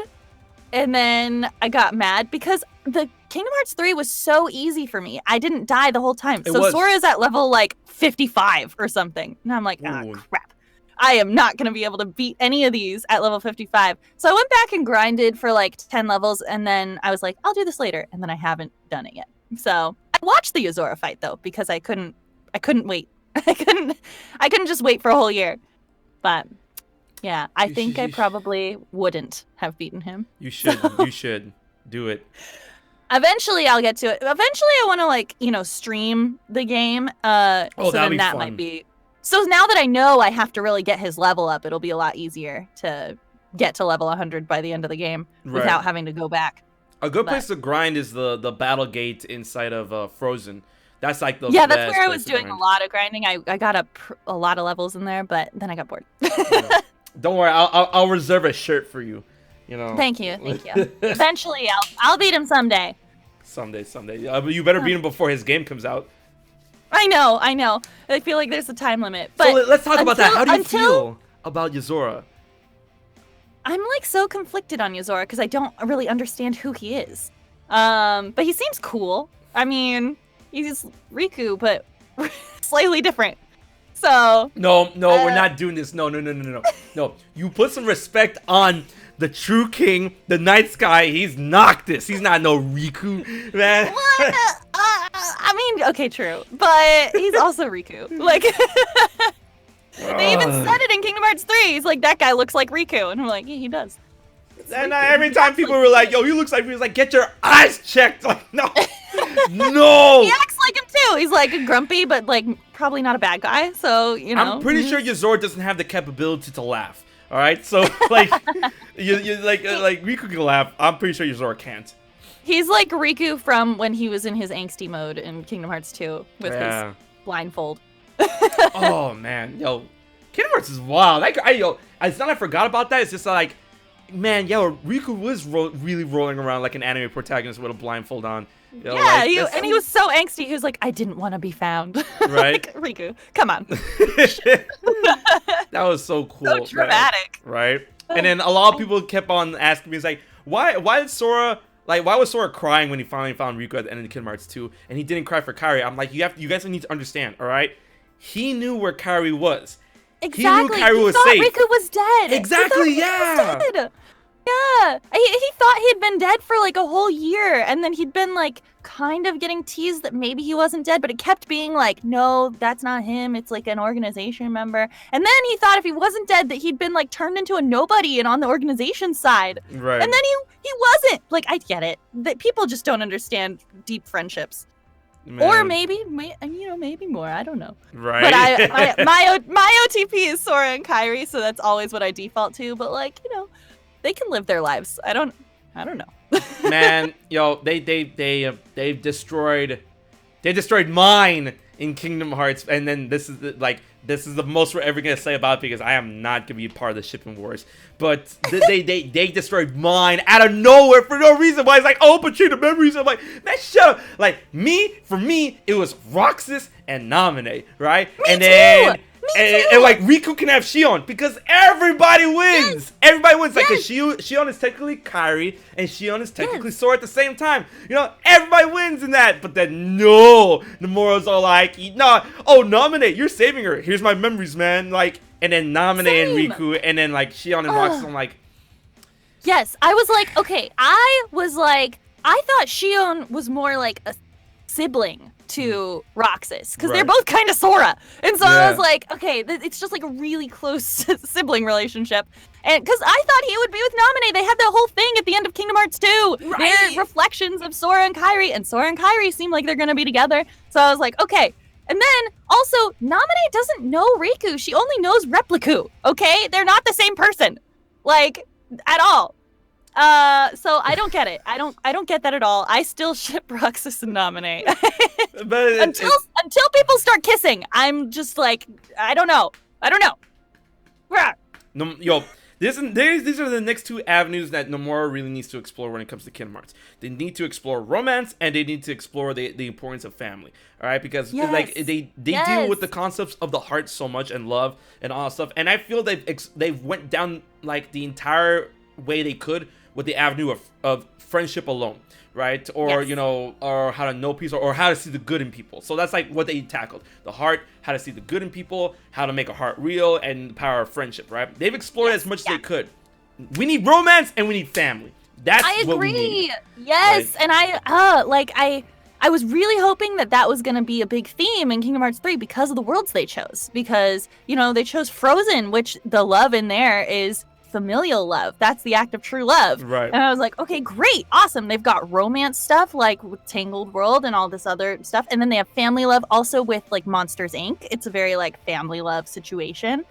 And then I got mad because the Kingdom Hearts 3 was so easy for me. I didn't die the whole time. So Sora's at level like 55 or something. And I'm like, crap. I am not going to be able to beat any of these at level 55. So I went back and grinded for like 10 levels. And then I was like, I'll do this later. And then I haven't done it yet. So I watched the Yozora fight though, because I couldn't wait. I couldn't just wait for a whole year. But yeah, I think I probably wouldn't have beaten him. You should do it. Eventually, I'll get to it. Eventually, I want to like stream the game. So then that might be. So now that I know I have to really get his level up, it'll be a lot easier to get to level 100 by the end of the game without having to go back. A good place to grind is the battle gate inside of Frozen. That's like the that's where I was doing a lot of grinding. I got up a lot of levels in there, but then I got bored. Don't worry, I'll reserve a shirt for you. Thank you. Eventually, I'll beat him someday. Someday. But you better beat him before his game comes out. I know. I feel like there's a time limit. But so let's talk about that. How do you feel about Yozora? I'm like so conflicted on Yozora because I don't really understand who he is. But he seems cool. I mean, he's Raikou, but slightly different. So no, we're not doing this. No. You put some respect on the true king, the night sky. He's Noctis. He's not no Raikou, man. I mean, okay, true, but he's also Raikou. Like, they even said it in Kingdom Hearts 3. He's like, that guy looks like Raikou, and I'm like, yeah, he does. And every time people were like, yo, he looks like, he was like, get your eyes checked. Like, no. He acts like him too. He's like grumpy, but like probably not a bad guy. So I'm pretty sure Yozora doesn't have the capability to laugh. All right, so like, you like Raikou can laugh. I'm pretty sure Yozora can't. He's like Raikou from when he was in his angsty mode in Kingdom Hearts 2 with his blindfold. Oh man, yo, Kingdom Hearts is wild. It's not I forgot about that. It's just like, man, Raikou was really rolling around like an anime protagonist with a blindfold on. And he was so angsty. He was like, I didn't want to be found. Right? Like, Raikou, come on. That was so cool. So dramatic. Right? And then a lot of people kept on asking me, it's like, why was Sora crying when he finally found Raikou at the end of Kingdom Hearts 2, and he didn't cry for Kyrie? I'm like, you guys need to understand, all right? He knew where Kyrie was. Exactly. He knew Kyrie was safe. Raikou was dead. Exactly, Yeah, he thought he had been dead for like a whole year, and then he'd been like kind of getting teased that maybe he wasn't dead, but it kept being like, no, that's not him, it's like an organization member. And then he thought if he wasn't dead that he'd been like turned into a nobody and on the organization side. Right. And then he wasn't. Like, I get it. That people just don't understand deep friendships. Man. Or maybe more. I don't know. Right. But my OTP is Sora and Kyrie, so that's always what I default to. But like, they can live their lives. I don't know. Man, they destroyed mine in Kingdom Hearts, and then this is the most we're ever gonna say about it because I am not gonna be part of the shipping wars. But they destroyed mine out of nowhere for no reason. Why it's like, oh, but the memories. I'm like, man, shut up. Like for me, it was Roxas and Naminé, right? Me And like Raikou can have Xion because everybody wins. Yes. Everybody wins. Like, cause Xion is technically Kyrie and Xion is technically Sora at the same time. You know, everybody wins in that. But then no, Nomura's all like, no, nominate. You're saving her. Here's my memories, man. Like, and then nominate and Raikou, and then like Xion and Roxas. I'm like, yes. I was like, okay. I thought Xion was more like a sibling to Roxas because they're both kind of Sora, and so I was like, okay, it's just like a really close sibling relationship, and because I thought he would be with Naminé. They had that whole thing at the end of Kingdom Hearts 2. They're reflections of Sora and Kyrie seem like they're gonna be together. So I was like, okay. And then also Naminé doesn't know Raikou. She only knows Repliku. Okay, they're not the same person, like at all. So I don't get it. I don't get that at all. I still ship Roxas and Naminé. But until people start kissing, I'm just like, I don't know. No, yo, these are the next two avenues that Nomura really needs to explore when it comes to Kingdom Hearts. They need to explore romance, and they need to explore the importance of family. All right, because like they deal with the concepts of the heart so much and love and all that stuff. And I feel they've went down like the entire way they could with the avenue of friendship alone, right? Or you know, or how to know people, or how to see the good in people. So that's like what they tackled: the heart, how to see the good in people, how to make a heart real, and the power of friendship. Right? They've explored as much as they could. We need romance and we need family. That's what we need. Yes, right? And I was really hoping that was going to be a big theme in Kingdom Hearts 3 because of the worlds they chose. Because, you know, they chose Frozen, which the love in there is familial love. That's the act of true love. Right. And I was like, okay, great, awesome. They've got romance stuff like with Tangled World and all this other stuff. And then they have family love also with like Monsters Inc. It's a very like family love situation.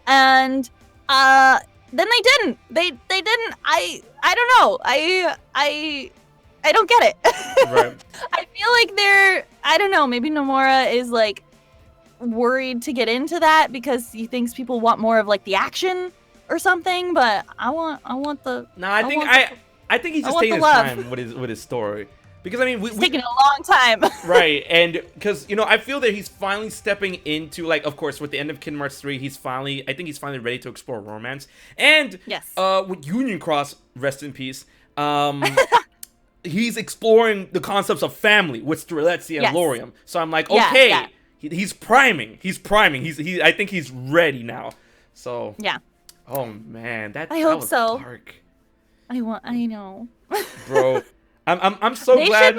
And then they didn't. They didn't. I don't know. I don't get it. Right. I feel like I don't know, maybe Nomura is like worried to get into that because he thinks people want more of like the action or something, but I want the I think he's just taking his time with his story. Because I mean, it's taking a long time. Right, and because you know, I feel that he's finally stepping into like, of course, with the end of Kingdom Hearts 3, I think he's finally ready to explore romance. And with Union Cross, rest in peace, he's exploring the concepts of family with Streletsy and Lauriam. So I'm like, okay, he's priming. I think he's ready now. So oh man, I hope was so. Dark. I know. Bro, I'm so glad.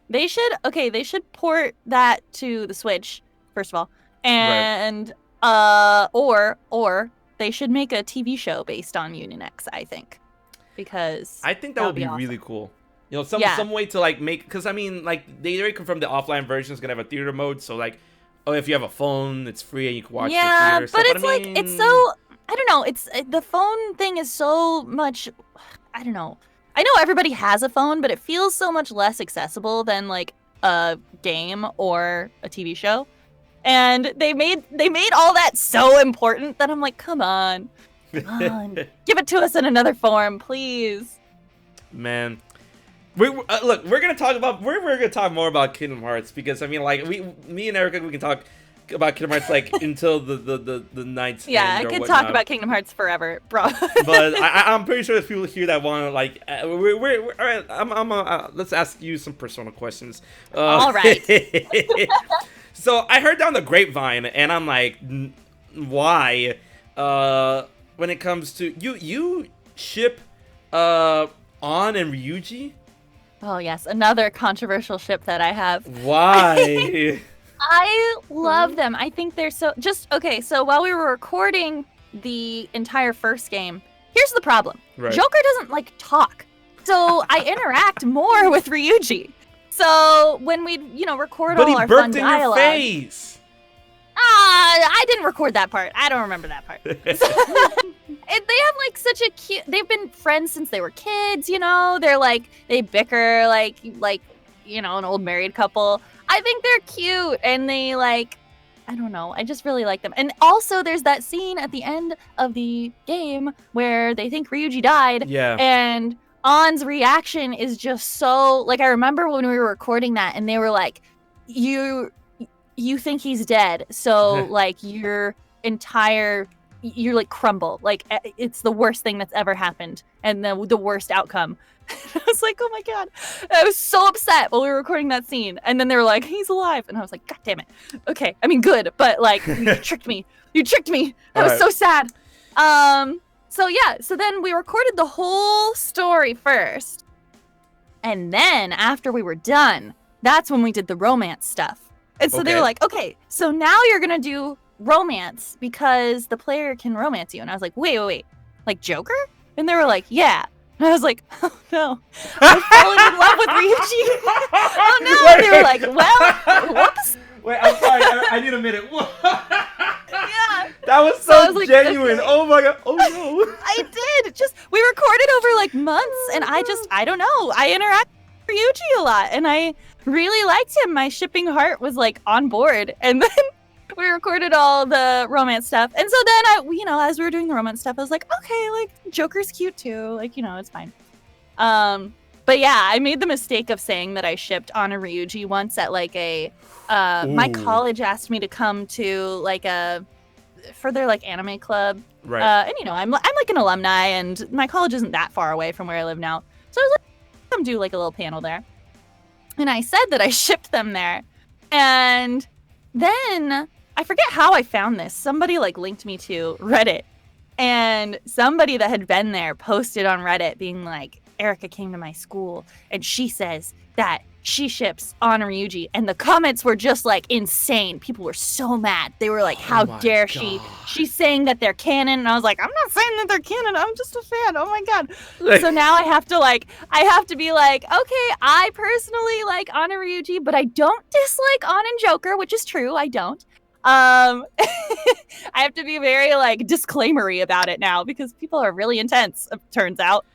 They should port that to the Switch first of all, and or they should make a TV show based on Union X. I think, because I think that would be awesome. Really cool. You know, some way to like make, because I mean, like they already confirmed the offline version is gonna have a theater mode, so like, if you have a phone, it's free and you can watch the theater stuff. But it's like it's so. I don't know. It's the phone thing is so much. I don't know. I know everybody has a phone, but it feels so much less accessible than like a game or a TV show. And they made all that so important that I'm like, come on, give it to us in another form, please. Man, look, we're gonna talk more about Kingdom Hearts because I mean, like me and Erika, we can talk about Kingdom Hearts like until the night's end I could talk about Kingdom Hearts forever, bro. But I'm pretty sure there's people here that want to like we're all right. Let's ask you some personal questions. All right. So I heard down the grapevine, and I'm like, why? When it comes to you ship On and Ryuji? Oh yes, another controversial ship that I have. Why? I love them. I think they're so so while we were recording the entire first game, here's the problem. Right. Joker doesn't like talk. So I interact more with Ryuji. So when we, record all our fun dialogue. But he burped in your face. I didn't record that part. I don't remember that part. They have like such a cute, they've been friends since they were kids, They're like, they bicker like an old married couple. I think they're cute, and they I don't know, I just really like them. And also, there's that scene at the end of the game where they think Ryuji died, and On's reaction is just so, I remember when we were recording that, and they were like, you you think he's dead. So like you're like crumble. Like it's the worst thing that's ever happened and the worst outcome. I was like, oh my God. I was so upset while we were recording that scene. And then they were like, he's alive. And I was like, God damn it. Okay. I mean, good. But like, you tricked me. You tricked me. I was so sad. So yeah. So then we recorded the whole story first. And then after we were done, that's when we did the romance stuff. And so they were like, okay, so now you're going to do romance because the player can romance you. And I was like, wait. Like Joker? And they were like, yeah. And I was like, oh no, I'm falling in love with Ryuji. Oh no. And they were like, well, whoops. Wait, I'm sorry. I need a minute. Yeah. That was so like, genuine. Okay. Oh my God. Oh no. I did. We recorded over like months and I don't know. I interact with Ryuji a lot and I really liked him. My shipping heart was like on board. And then we recorded all the romance stuff. And so then as we were doing the romance stuff, I was like, okay, like Joker's cute too. Like, it's fine. But yeah, I made the mistake of saying that I shipped Anna Ryuji once at like my college asked me to come to like for their like anime club. Right. And I'm like an alumni and my college isn't that far away from where I live now. So I was like, come do like a little panel there. And I said that I shipped them there. And then I forget how I found this. Somebody like linked me to Reddit and somebody that had been there posted on Reddit being like, Erika came to my school and she says that she ships Anna Ryuji. And the comments were just like insane. People were so mad. They were like, how dare she? She's saying that they're canon. And I was like, I'm not saying that they're canon. I'm just a fan. Oh my God. So now I have to be like, okay, I personally like Anna Ryuji, but I don't dislike Anna and Joker, which is true. I don't. I have to be very like disclaimery about it now because people are really intense, it turns out.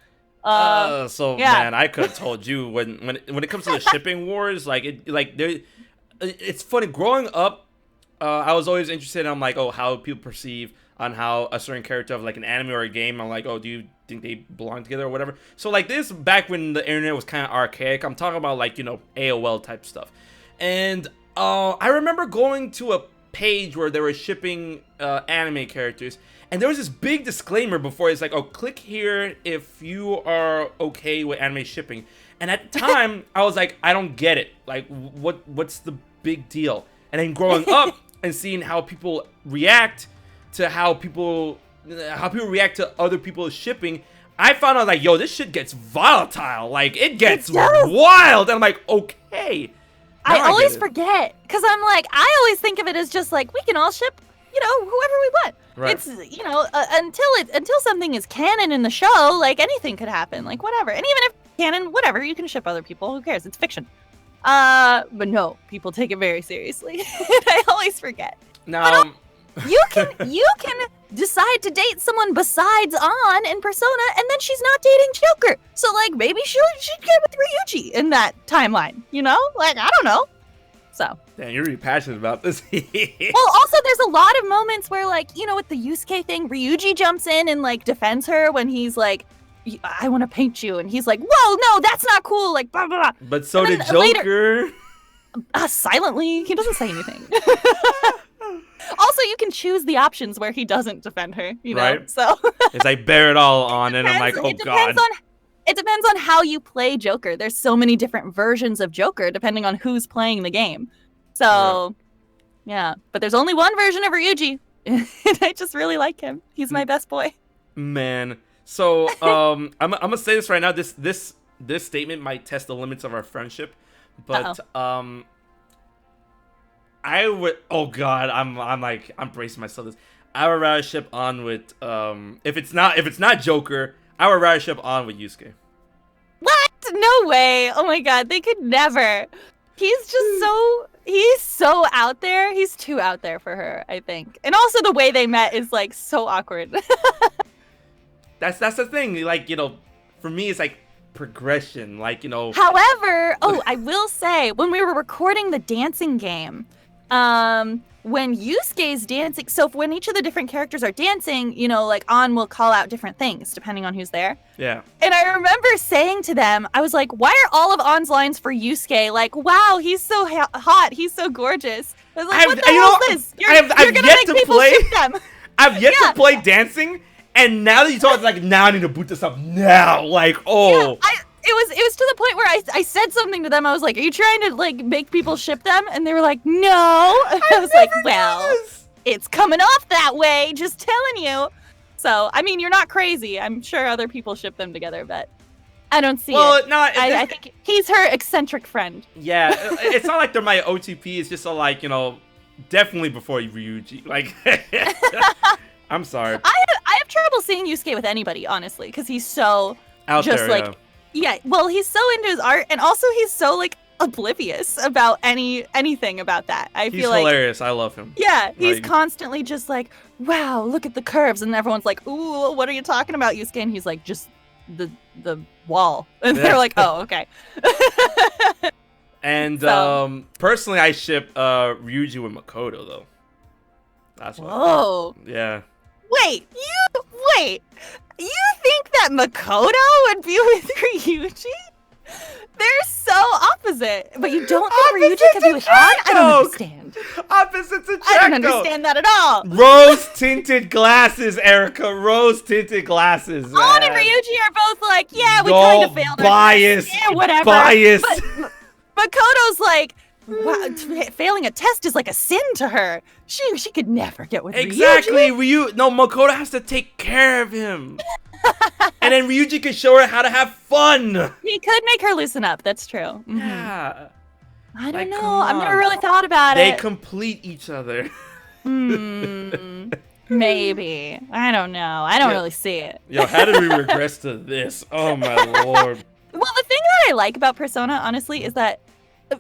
Man, I could have told you when it comes to the shipping wars, it's funny. Growing up, I was always interested in how people perceive on how a certain character of like an anime or a game. I'm like, oh, do you think they belong together or whatever? So like this back when the internet was kind of archaic. I'm talking about like AOL type stuff, and I remember going to a page where they were shipping anime characters. And there was this big disclaimer before. It's like, oh, click here if you are okay with anime shipping. And at the time, I was like, I don't get it. Like, what's the big deal? And then growing up and seeing how people react to how people react to other people's shipping, I found out like, yo, this shit gets volatile. Like, it gets wild. And I'm like, okay. I always forget because I'm like, I always think of it as just like we can all ship, whoever we want. Right. It's until something is canon in the show, like anything could happen, like whatever. And even if canon, whatever, you can ship other people. Who cares? It's fiction. But no, people take it very seriously. I always forget. Now, you can decide to date someone besides An in Persona, and then she's not dating Joker. So like maybe she'd get with Ryuji in that timeline. Like I don't know. So. Damn, you're really passionate about this. Well, also, there's a lot of moments where, like, with the Yusuke thing, Ryuji jumps in and, like, defends her when he's like, I want to paint you. And he's like, whoa, no, that's not cool. Like, blah, blah, blah. But so did Joker. Silently. He doesn't say anything. Also, you can choose the options where he doesn't defend her, Right. So. It's like, bear it all on, and I'm like, oh, God. It depends on how you play Joker. There's so many different versions of Joker depending on who's playing the game. So, yeah. But there's only one version of Ryuji. And I just really like him. He's my best boy. Man. So, I'm going to say this right now. This statement might test the limits of our friendship. But, I would... Oh, God. I'm bracing myself this. I would rather ship on with... If it's not Joker... I would rather ship on with Yusuke. What? No way. Oh my God. They could never. He's just he's so out there. He's too out there for her, I think. And also the way they met is like so awkward. That's the thing. Like, for me, it's like progression. Like, However, I will say when we were recording the dancing game, when Yusuke's dancing, so when each of the different characters are dancing, you know, like An will call out different things depending on who's there. Yeah. And I remember saying to them, I was like, why are all of An's lines for Yusuke like, wow, he's so hot, he's so gorgeous? I was like, what the hell is this? You're gonna make people ship them. I've yet to play dancing, and now that you talk, it's like, now I need to boot this up now. Like, oh. Yeah, it was to the point where I said something to them. I was like, are you trying to like make people ship them? And they were like, no. And I was like, well, it's coming off that way, just telling you. So, I mean, you're not crazy. I'm sure other people ship them together, but I don't see it. No, I think he's her eccentric friend. Yeah, it's not like they're my OTP. It's just like, you know, definitely before Ryuji. Like, I'm sorry. I have trouble seeing Yusuke with anybody, honestly, because he's so out just there, like, yeah. Well, he's so into his art, and also he's so like oblivious about anything about that. I feel like he's hilarious. I love him. Yeah, he's constantly just like, wow, look at the curves, and everyone's like, ooh, what are you talking about, Yusuke? And he's like, just the wall, and they're like, oh, okay. And personally, I ship Ryuji with Makoto though. That's what. Whoa. Yeah. Wait. You think that Makoto would be with Ryuji? They're so opposite. But you don't think Ryuji could be with An? I don't understand. Opposites attract. I don't understand that at all. Rose-tinted glasses, Erika. Rose-tinted glasses. An and Ryuji are both like, yeah, we kind of failed. Biased. Yeah, whatever. Biased. But Makoto's like, wow, failing a test is like a sin to her. She could never get with exactly. Ryuji. No, Makoto has to take care of him. And then Ryuji could show her how to have fun. He could make her loosen up. That's true. Mm-hmm. Yeah. I don't know. I've never really thought about it. They it. complete each other. Maybe. I don't know. I don't really see it. Yo, how did we regress to this? Oh my lord. Well, the thing that I like about Persona, honestly, is that,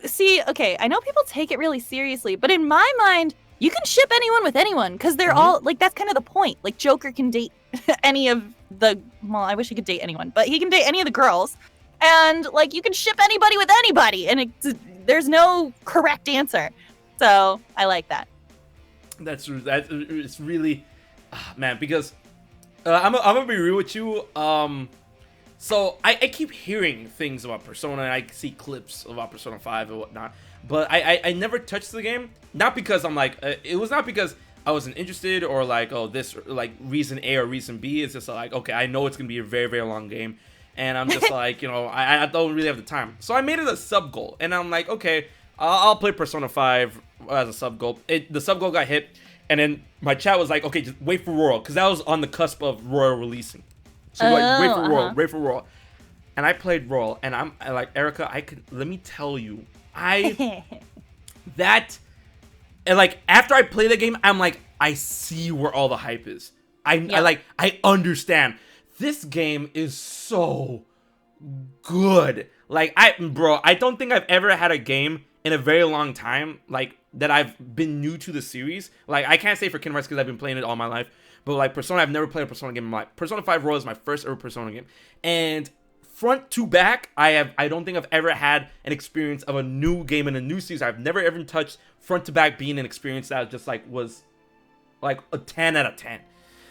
see, okay, I know people take it really seriously, but in my mind, you can ship anyone with anyone, because they're all, like, that's kind of the point. Like, Joker can date any of the, well, I wish he could date anyone, but he can date any of the girls, and, like, you can ship anybody with anybody, and there's no correct answer. So, I like that. It's really, man, because I'm gonna be real with you. So I keep hearing things about Persona, and I see clips about Persona 5 and whatnot, but I never touched the game. Not because I'm like, it was not because I wasn't interested or like, oh, this like reason A or reason B. It's just like, okay, I know it's gonna be a very, very long game, and I'm just like, you know, I don't really have the time. So I made it a sub goal, and I'm like, okay, I'll play Persona 5 as a sub goal. The sub goal got hit, and then my chat was like, okay, just wait for Royal, because that was on the cusp of Royal releasing. So like, wait for Royal. And I played Royal, and I'm like, Erika, let me tell you, and like, after I play the game, I'm like, I see where all the hype is. I understand. This game is so good. Like, I don't think I've ever had a game in a very long time, like, that I've been new to the series. Like, I can't say for Kingdom Hearts because I've been playing it all my life, but like Persona, I've never played a Persona game in my life. Persona 5 Royal is my first ever Persona game, and front to back, I don't think I've ever had an experience of a new game in a new series. I've never ever touched front to back being an experience that just like was like a 10 out of 10.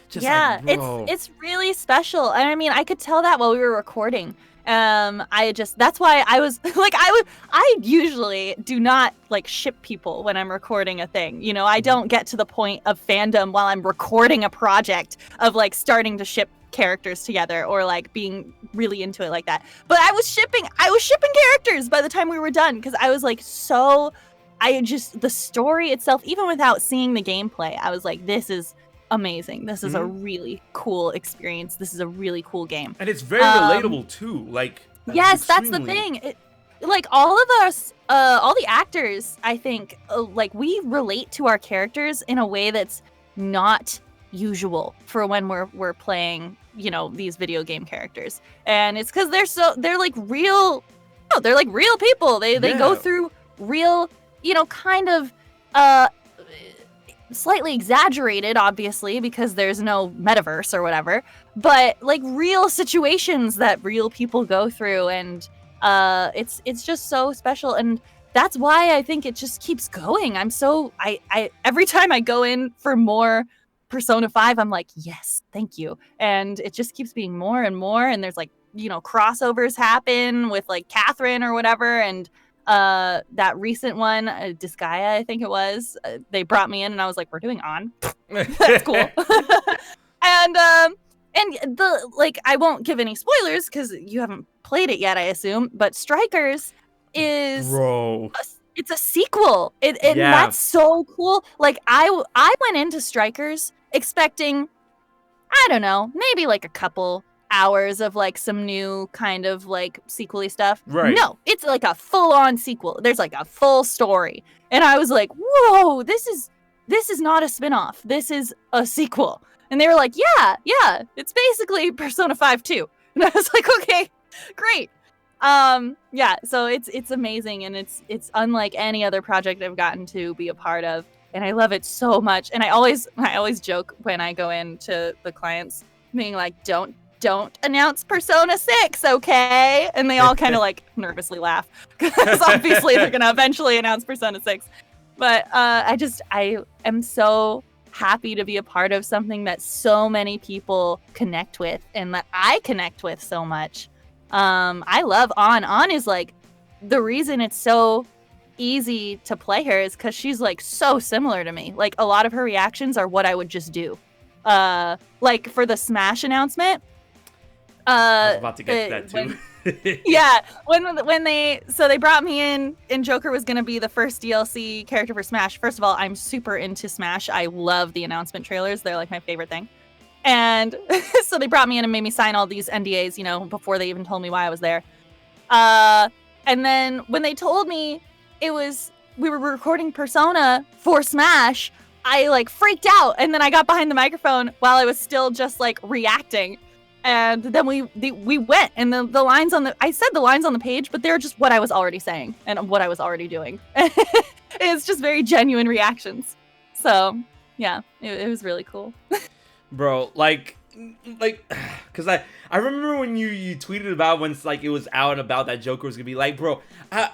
Just yeah, like, bro. It's really special. And I mean, I could tell that while we were recording. That's why I was like, I usually do not like ship people when I'm recording a thing. You know, I don't get to the point of fandom while I'm recording a project of like starting to ship characters together or like being really into it like that. But I was shipping characters by the time we were done, because I was like, the story itself, even without seeing the gameplay, I was like, this is amazing. This is a really cool experience. This is a really cool game. And it's very relatable too. Like, yes, that's the thing. Like all of us, all the actors, I think, like we relate to our characters in a way that's not usual for when we're playing, you know, these video game characters. And it's because they're like real people. They go through real, you know, kind of slightly exaggerated, obviously, because there's no metaverse or whatever, but like real situations that real people go through, and it's just so special. And that's why I think it just keeps going. I every time I go in for more Persona 5, I'm like, yes, thank you. And it just keeps being more and more. And there's like, crossovers happen with like Catherine or whatever. And that recent one, Disgaea, I think it was, they brought me in and I was like, we're doing on. That's cool. And I won't give any spoilers because you haven't played it yet, I assume. But Strikers is it's a sequel. That's so cool. Like I went into Strikers expecting, I don't know, maybe like a couple hours of like some new kind of like sequel-y stuff. Right. No, it's like a full-on sequel. There's like a full story. And I was like, whoa, this is not a spin-off. This is a sequel. And they were like, yeah, it's basically Persona 5 2. And I was like, okay, great. So it's amazing, and it's unlike any other project I've gotten to be a part of, and I love it so much. And I always joke when I go into the clients being like, don't announce Persona 6, okay? And they all kind of like nervously laugh because obviously they're gonna eventually announce Persona 6. But I am so happy to be a part of something that so many people connect with and that I connect with so much. I love On. On is like, the reason it's so easy to play her is because she's like so similar to me. Like a lot of her reactions are what I would just do. Like for the Smash announcement. I was about to get to that too. When they brought me in and Joker was going to be the first DLC character for Smash. First of all, I'm super into Smash. I love the announcement trailers. They're like my favorite thing. And so they brought me in and made me sign all these NDAs, before they even told me why I was there. And then when they told me we were recording Persona for Smash, I like freaked out. And then I got behind the microphone while I was still just like reacting. And then we went, and the lines I said the lines on the page, but they're just what I was already saying and what I was already doing. It's just very genuine reactions. So yeah, it was really cool. Bro, like, cause I remember when you tweeted about when like it was out about that Joker was gonna be like, bro, I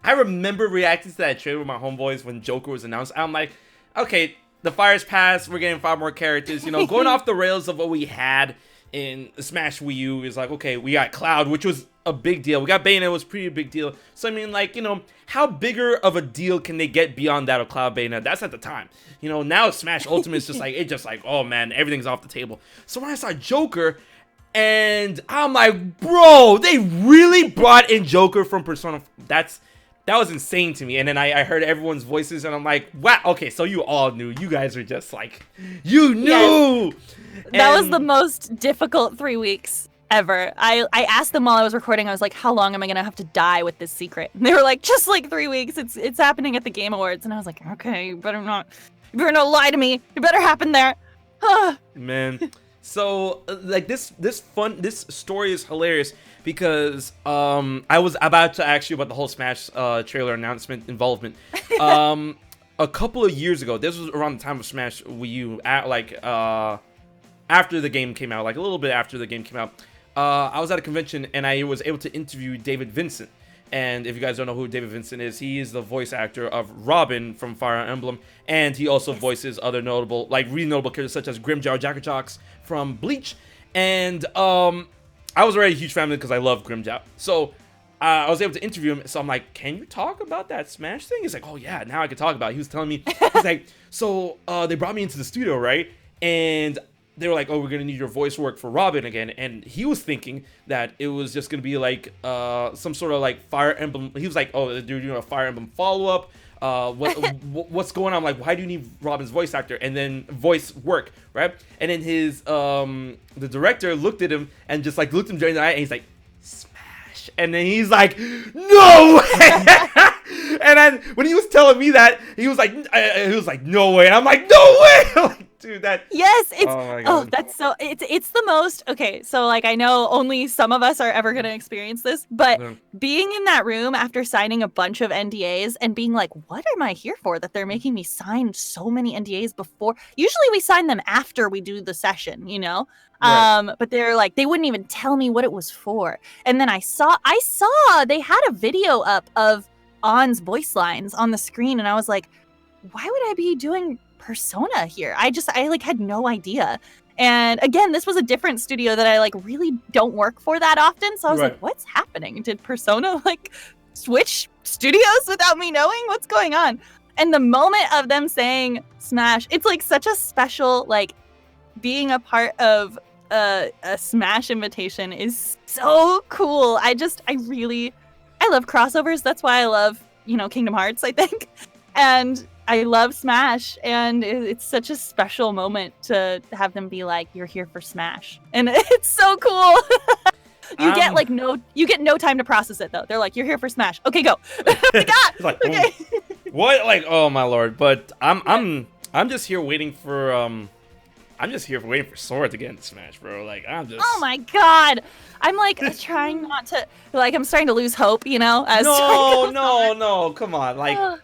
remember reacting to that trailer with my homeboys when Joker was announced. I'm like, okay, the fire's passed, we're getting 5 more characters, going off the rails of what we had in Smash Wii U is like, okay, we got Cloud, which was a big deal. We got Bane, it was pretty big deal. So I mean, like, how bigger of a deal can they get beyond that of Cloud Bane? That's at the time. Now Smash Ultimate is just like, oh man, everything's off the table. So when I saw Joker, and I'm like, bro, they really brought in Joker from Persona. That was insane to me. And then I heard everyone's voices, and I'm like, wow, okay, so you all knew. You guys were just like, you knew! Yes. That was the most difficult 3 weeks ever. I asked them while I was recording, I was like, how long am I going to have to die with this secret? And they were like, just like 3 weeks. It's happening at the Game Awards. And I was like, okay, you better not lie to me. You better happen there. Man. So, like, this story is hilarious because I was about to ask you about the whole Smash trailer announcement involvement. A couple of years ago, this was around the time of Smash Wii U, after the game came out, like a little bit after the game came out. I was at a convention and I was able to interview David Vincent. And if you guys don't know who David Vincent is, he is the voice actor of Robin from Fire Emblem, and he also voices other really notable characters such as Grimmjow Jackajox from Bleach. And I was already a huge fan of him because I love Grimmjow. So I was able to interview him. So I'm like, can you talk about that Smash thing? He's like, oh yeah, now I can talk about it. He was telling me, he's like, so they brought me into the studio, right? And they were like, oh, we're going to need your voice work for Robin again. And he was thinking that it was just going to be like some sort of like Fire Emblem. He was like, oh, they're doing a Fire Emblem follow-up. What's going on? Like, why do you need Robin's voice actor? And then voice work, right? And then his, the director looked at him and just like looked him during the eye and he's like, Smash. And then he's like, no way! And then when he was telling me that, he was like, no way. And I'm like, no way! Like, dude, that. Yes, it's, that's so, it's the most, okay, so like, I know only some of us are ever going to experience this, but being in that room after signing a bunch of NDAs and being like, what am I here for? That they're making me sign so many NDAs before. Usually we sign them after we do the session, you know? Right. But they're like, they wouldn't even tell me what it was for. And then I saw they had a video up of Ann's voice lines on the screen, and I was like, why would I be doing Persona here? I like had no idea. And again, this was a different studio that I like really don't work for that often. So I was like, what's happening? Did Persona like switch studios without me knowing what's going on? And the moment of them saying Smash, it's like such a special, like being a part of a Smash invitation is so cool. I love crossovers. That's why I love, Kingdom Hearts, I think. And I love Smash, and it's such a special moment to have them be like, "You're here for Smash," and it's so cool. You get no time to process it though. They're like, "You're here for Smash." Okay, go. Like, okay. What? Like, oh my lord! But I'm just here waiting for Sora to get into Smash, bro. Like, Oh my god! I'm like trying not to. Like, I'm starting to lose hope. As no, come on, like.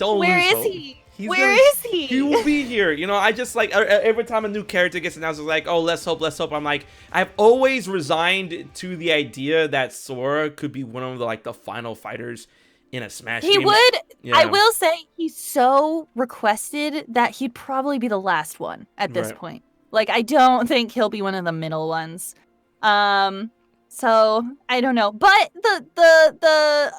Where is he? Where is he? He will be here. I just like every time a new character gets announced, it's like, oh, let's hope. I'm like, I've always resigned to the idea that Sora could be one of the final fighters in a Smash game. He would. Yeah. I will say he's so requested that he'd probably be the last one at this point. Like, I don't think he'll be one of the middle ones. So I don't know, but the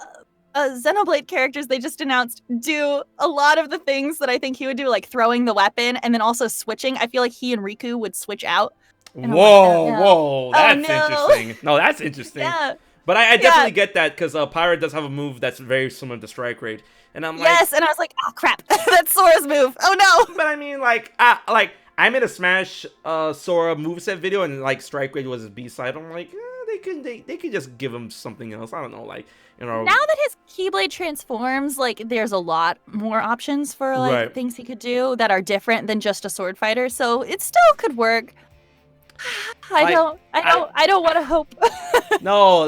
Xenoblade characters they just announced do a lot of the things that I think he would do, like throwing the weapon and then also switching. I feel like he and Raikou would switch out. Whoa, that's interesting. No, that's interesting. Yeah. But I definitely get that because Pyra does have a move that's very similar to Strike Rate. And I'm like... Yes, and I was like, oh crap, that's Sora's move. Oh no! But I mean, I made a Smash Sora moveset video and Strike Rate was his B-side. I'm like, they could just give him something else. I don't know, Now that his Keyblade transforms, there's a lot more options for things he could do that are different than just a sword fighter. So it still could work. I don't want to hope. No,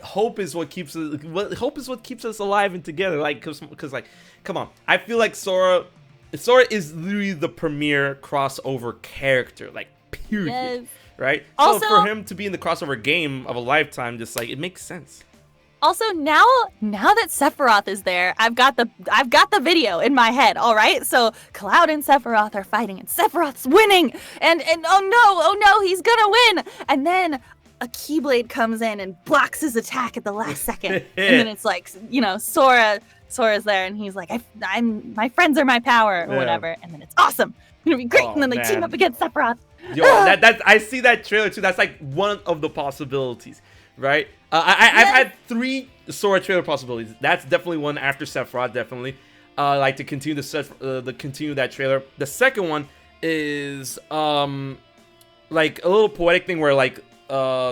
hope is what keeps us. Hope is what keeps us alive and together. Because come on, I feel like Sora is literally the premier crossover character. Period. Yes. Right? Also, so for him to be in the crossover game of a lifetime, just it makes sense. Also, now that Sephiroth is there, I've got the video in my head, all right? So Cloud and Sephiroth are fighting, and Sephiroth's winning, and oh no, he's gonna win! And then a Keyblade comes in and blocks his attack at the last second, and then it's Sora's there, and he's like, I'm my friends are my power, or whatever, and then it's awesome, it's gonna be great, and then they team up against Sephiroth. Yo, I see that trailer too. That's one of the possibilities, right? I've had 3 Sora trailer possibilities. That's definitely one after Sephiroth, definitely. To continue continue that trailer. The second one is a little poetic thing where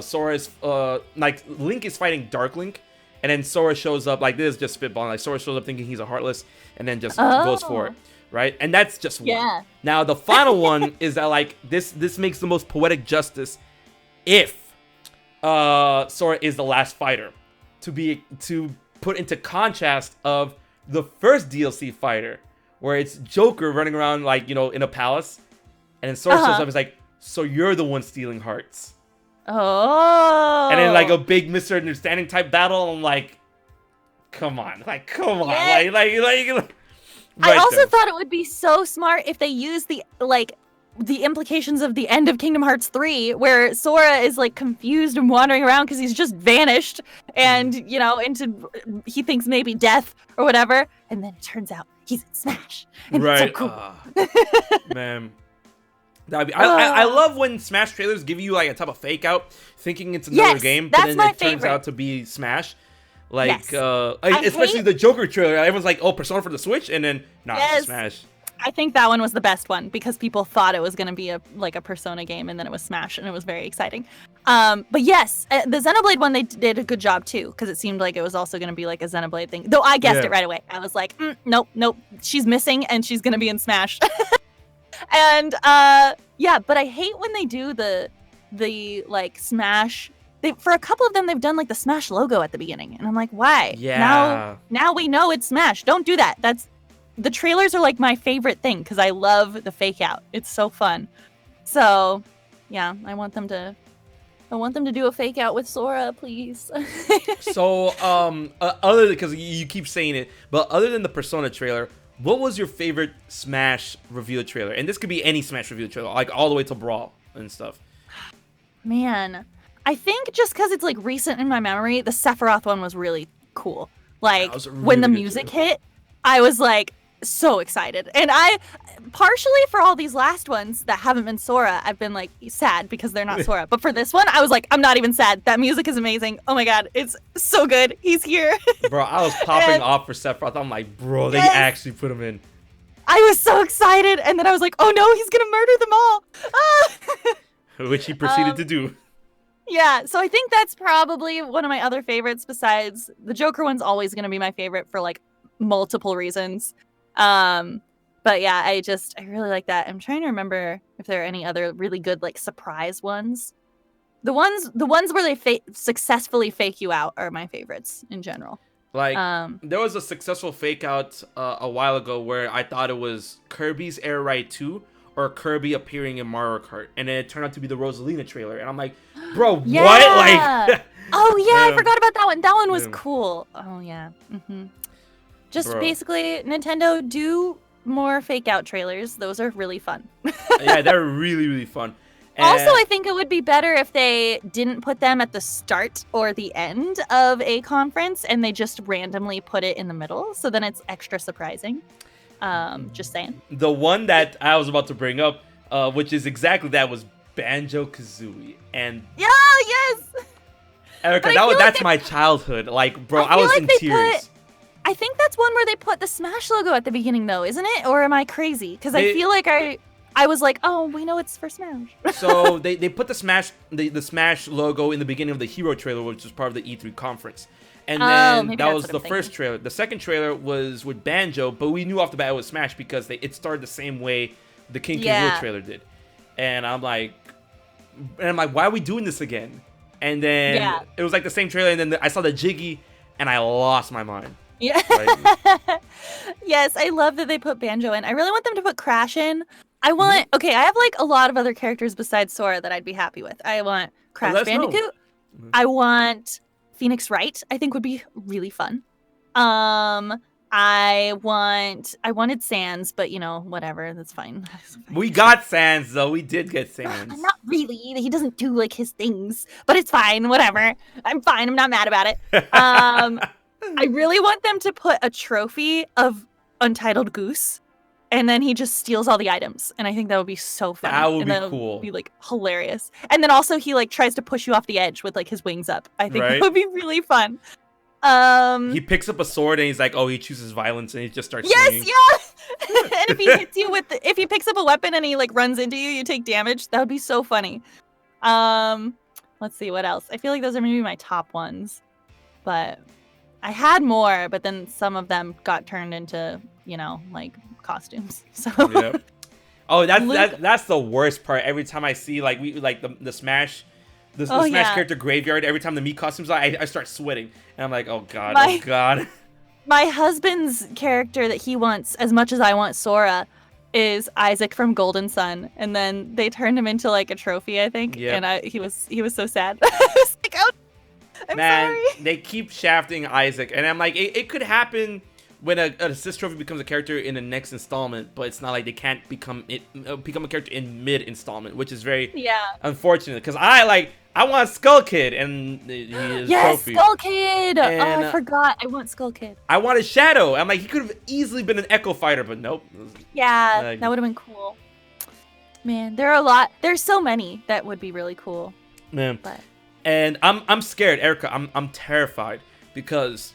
Sora's Link is fighting Dark Link, and then Sora shows up. This is just spitballing. Sora shows up thinking he's a Heartless, and then just goes for it. Right, and that's just one. Yeah. Now the final one is that this makes the most poetic justice if Sora is the last fighter to put into contrast of the first DLC fighter where it's Joker running around in a palace, and then Sora shows up and is like, so you're the one stealing hearts. Oh. And then a big misunderstanding type battle. I'm like, come on, yeah. I also thought it would be so smart if they used the implications of the end of Kingdom Hearts 3, where Sora is confused and wandering around because he's just vanished, and he thinks maybe death or whatever, and then it turns out he's in Smash. And it's so cool. Man. I love when Smash trailers give you a type of fake out, thinking it's another game, but then it turns out to be Smash. Especially the Joker trailer. Everyone's like, "Oh, Persona for the Switch," and then it's Smash. I think that one was the best one because people thought it was going to be a Persona game, and then it was Smash, and it was very exciting. But yes, the Xenoblade one they did a good job too because it seemed like it was also going to be a Xenoblade thing. Though I guessed it right away. I was like, nope, she's missing, and she's going to be in Smash. And but I hate when they do the Smash. For a couple of them, they've done the Smash logo at the beginning, and I'm like, why? Yeah. Now we know it's Smash. Don't do that. The trailers are my favorite thing because I love the fake out. It's so fun. So, yeah, I want them to I want them to do a fake out with Sora, please. So, other because you keep saying it, but other than the Persona trailer, what was your favorite Smash reveal trailer? And this could be any Smash reveal trailer, like all the way to Brawl and stuff. Man, I think just because it's like recent in my memory, the Sephiroth one was really cool. Like when the music hit, I was like so excited. And I, partially for all these last ones that haven't been Sora, I've been like sad because they're not Sora. But for this one, I was like, I'm not even sad. That music is amazing. Oh my god, it's so good. He's here. Bro, I was popping off for Sephiroth. I'm like, bro, they actually put him in. I was so excited. And then I was like, oh no, he's gonna murder them all. Ah! Which he proceeded to do. Yeah, so I think that's probably one of my other favorites besides the Joker one's always going to be my favorite for like multiple reasons. But yeah, I really like that. I'm trying to remember if there are any other really good like surprise ones. The ones where they successfully fake you out are my favorites in general. Like there was a successful fake out a while ago where I thought it was Kirby's Air Ride 2 or Kirby appearing in Mario Kart, and then it turned out to be the Rosalina trailer, and I'm like, bro, what? Like, oh yeah, I forgot about that one. That one was cool. Oh yeah. Just basically, Nintendo, do more fake out trailers. Those are really fun. Yeah, they're really, really fun. And also, I think it would be better if they didn't put them at the start or the end of a conference, and they just randomly put it in the middle, so then it's extra surprising. Just saying. The one that I was about to bring up, which is exactly that, was Banjo-Kazooie. And yeah, yes. Erika, that's my childhood. Like, bro, I was like in tears. I think that's one where they put the Smash logo at the beginning, though, isn't it? Or am I crazy? Because I feel like I was like, oh, we know it's for Smash. So they put the Smash logo in the beginning of the Hero trailer, which was part of the E3 conference. And then that was the first trailer. The second trailer was with Banjo, but we knew off the bat it was Smash because it started the same way the King K. Rool trailer did. And I'm like, why are we doing this again? And then it was like the same trailer, and then I saw the Jiggy, and I lost my mind. Yeah. Right? Yes, I love that they put Banjo in. I really want them to put Crash in. I want, I have like a lot of other characters besides Sora that I'd be happy with. I want Crash Bandicoot. I want Phoenix Wright, I think would be really fun. I wanted Sans, but whatever, that's fine. We got Sans though. We did get Sans. Not really. He doesn't do like his things, but it's fine. Whatever. I'm fine. I'm not mad about it. I really want them to put a trophy of Untitled Goose, and then he just steals all the items, and I think that would be so fun. That would be cool. Would be like hilarious. And then also he like tries to push you off the edge with like his wings up. I think that would be really fun. He picks up a sword and he's like, oh, he chooses violence and he just starts swinging. Yes, and if he hits you if he picks up a weapon and he like runs into you, you take damage. That would be so funny. Let's see what else. I feel like those are maybe my top ones, but I had more, but then some of them got turned into like costumes. So yep. Oh, that's the worst part. Every time I see like the Smash. The Smash character graveyard, every time the Mii costumes are, I start sweating. And I'm like, oh god, oh god. My husband's character that he wants, as much as I want Sora, is Isaac from Golden Sun. And then they turned him into like a trophy, I think. Yep. And he was so sad. I was like, oh, I'm sorry. They keep shafting Isaac. And I'm like, it could happen when an assist trophy becomes a character in the next installment, but it's not like they can't become a character in mid installment, which is very unfortunate. Because I want Skull Kid, and he is trophy. Skull Kid. And I forgot. I want Skull Kid. I wanted Shadow. I'm like, he could have easily been an Echo Fighter, but nope. Yeah, that would have been cool. Man, there are a lot. There's so many that would be really cool. Man, and I'm scared, Erika. I'm terrified because,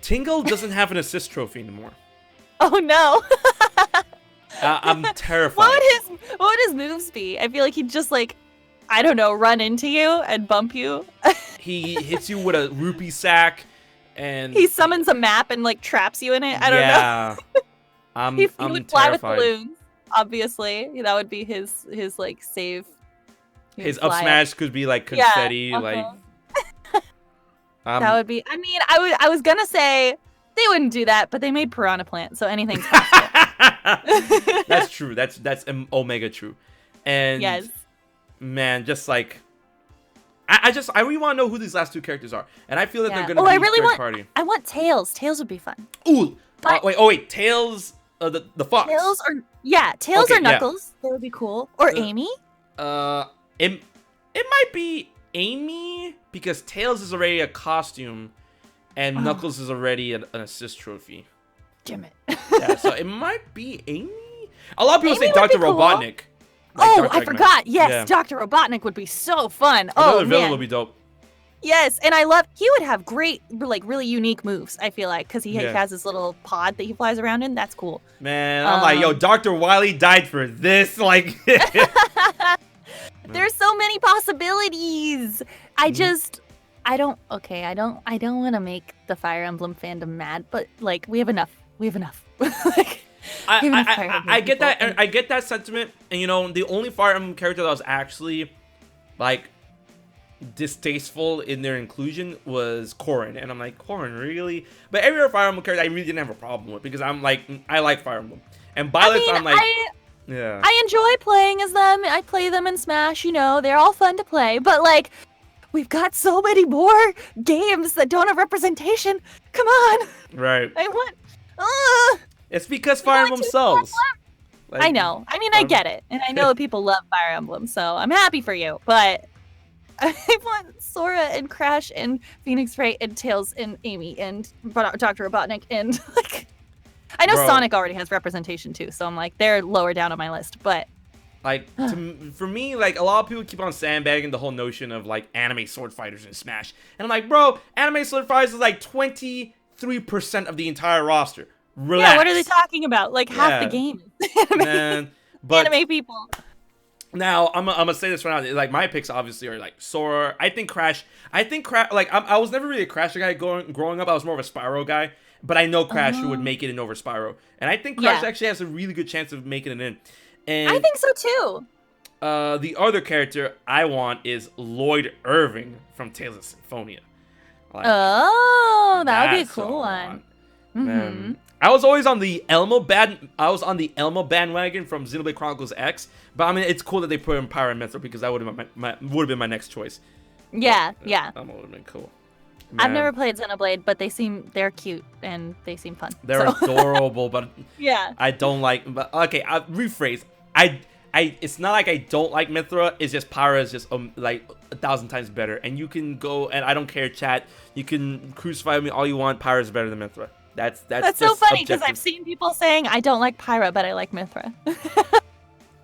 Tingle doesn't have an assist trophy anymore. Oh no. I'm terrified. What would his moves be? I feel like he'd just like, I don't know, run into you and bump you. He hits you with a rupee sack, and he summons a map and like traps you in it. I don't know. He would fly with balloons. Obviously, that would be his like save. His up smash could be like confetti, like. That would be. I mean, I was gonna say they wouldn't do that, but they made Piranha Plant, so anything's possible. That's true. That's omega true. And yes, man, just like I really want to know who these last two characters are, and I feel that they're gonna be I really third party. I want Tails. Tails would be fun. Ooh, wait, Tails, the fox. Tails or Knuckles. That would be cool. Or Amy. It might be Amy because Tails is already a costume, and Knuckles is already an assist trophy. Damn it. Yeah, so it might be Amy. A lot of people say Dr. Robotnik. Like I forgot. Yes, Dr. Robotnik would be so fun. Another villain would be dope. Yes, and he would have great, like, really unique moves, I feel like, because he has this little pod that he flies around in. That's cool. Man, I'm like, yo, Dr. Wily died for this. Like, there's so many possibilities. I don't want to make the Fire Emblem fandom mad, but, like, we have enough. Like, I get that. And I get that sentiment. And, you know, the only Fire Emblem character that was actually, like, distasteful in their inclusion was Corrin, and I'm like, Corrin, really? But every other Fire Emblem character I really didn't have a problem with because I'm like, I like Fire Emblem. And Byleth, I'm like, yeah, I enjoy playing as them. I play them in Smash, you know, they're all fun to play. But like, we've got so many more games that don't have representation. Come on, right? I want. It's because Fire Emblem sells. Like, I know. I mean, I get it, and I know that people love Fire Emblem, so I'm happy for you, but I want Sora and Crash and Phoenix Wright and Tails and Amy and Dr. Robotnik and like I know Sonic already has representation too, so I'm like they're lower down on my list, but like for me, like a lot of people keep on sandbagging the whole notion of like anime sword fighters in Smash, and I'm like, bro, anime sword fighters is like 23% of the entire roster. Relax. Yeah, what are they talking about? Like half the game. Man, but anime people. Now, I'm gonna say this right now. Like, my picks obviously are, like, Sora. I think Crash, like, I was never really a Crash guy growing up. I was more of a Spyro guy. But I know Crash would make it in over Spyro. And I think Crash actually has a really good chance of making it in. And I think so, too. The other character I want is Lloyd Irving from Tales of Symphonia. Like, that would be a cool one. Mm-hmm. I was always on the Elmo bandwagon from Xenoblade Chronicles X, but I mean it's cool that they put in Pyra and Mythra because that would have been my next choice. Yeah. Elmo would have been cool. Man. I've never played Xenoblade, but they're cute and they seem fun. They're adorable, but yeah, I don't like. But okay, I rephrase. It's not like I don't like Mythra. It's just Pyra is just like 1,000 times better, and you can go and I don't care, chat. You can crucify me all you want. Pyra is better than Mythra. That's so funny because I've seen people saying I don't like Pyra, but I like Mythra.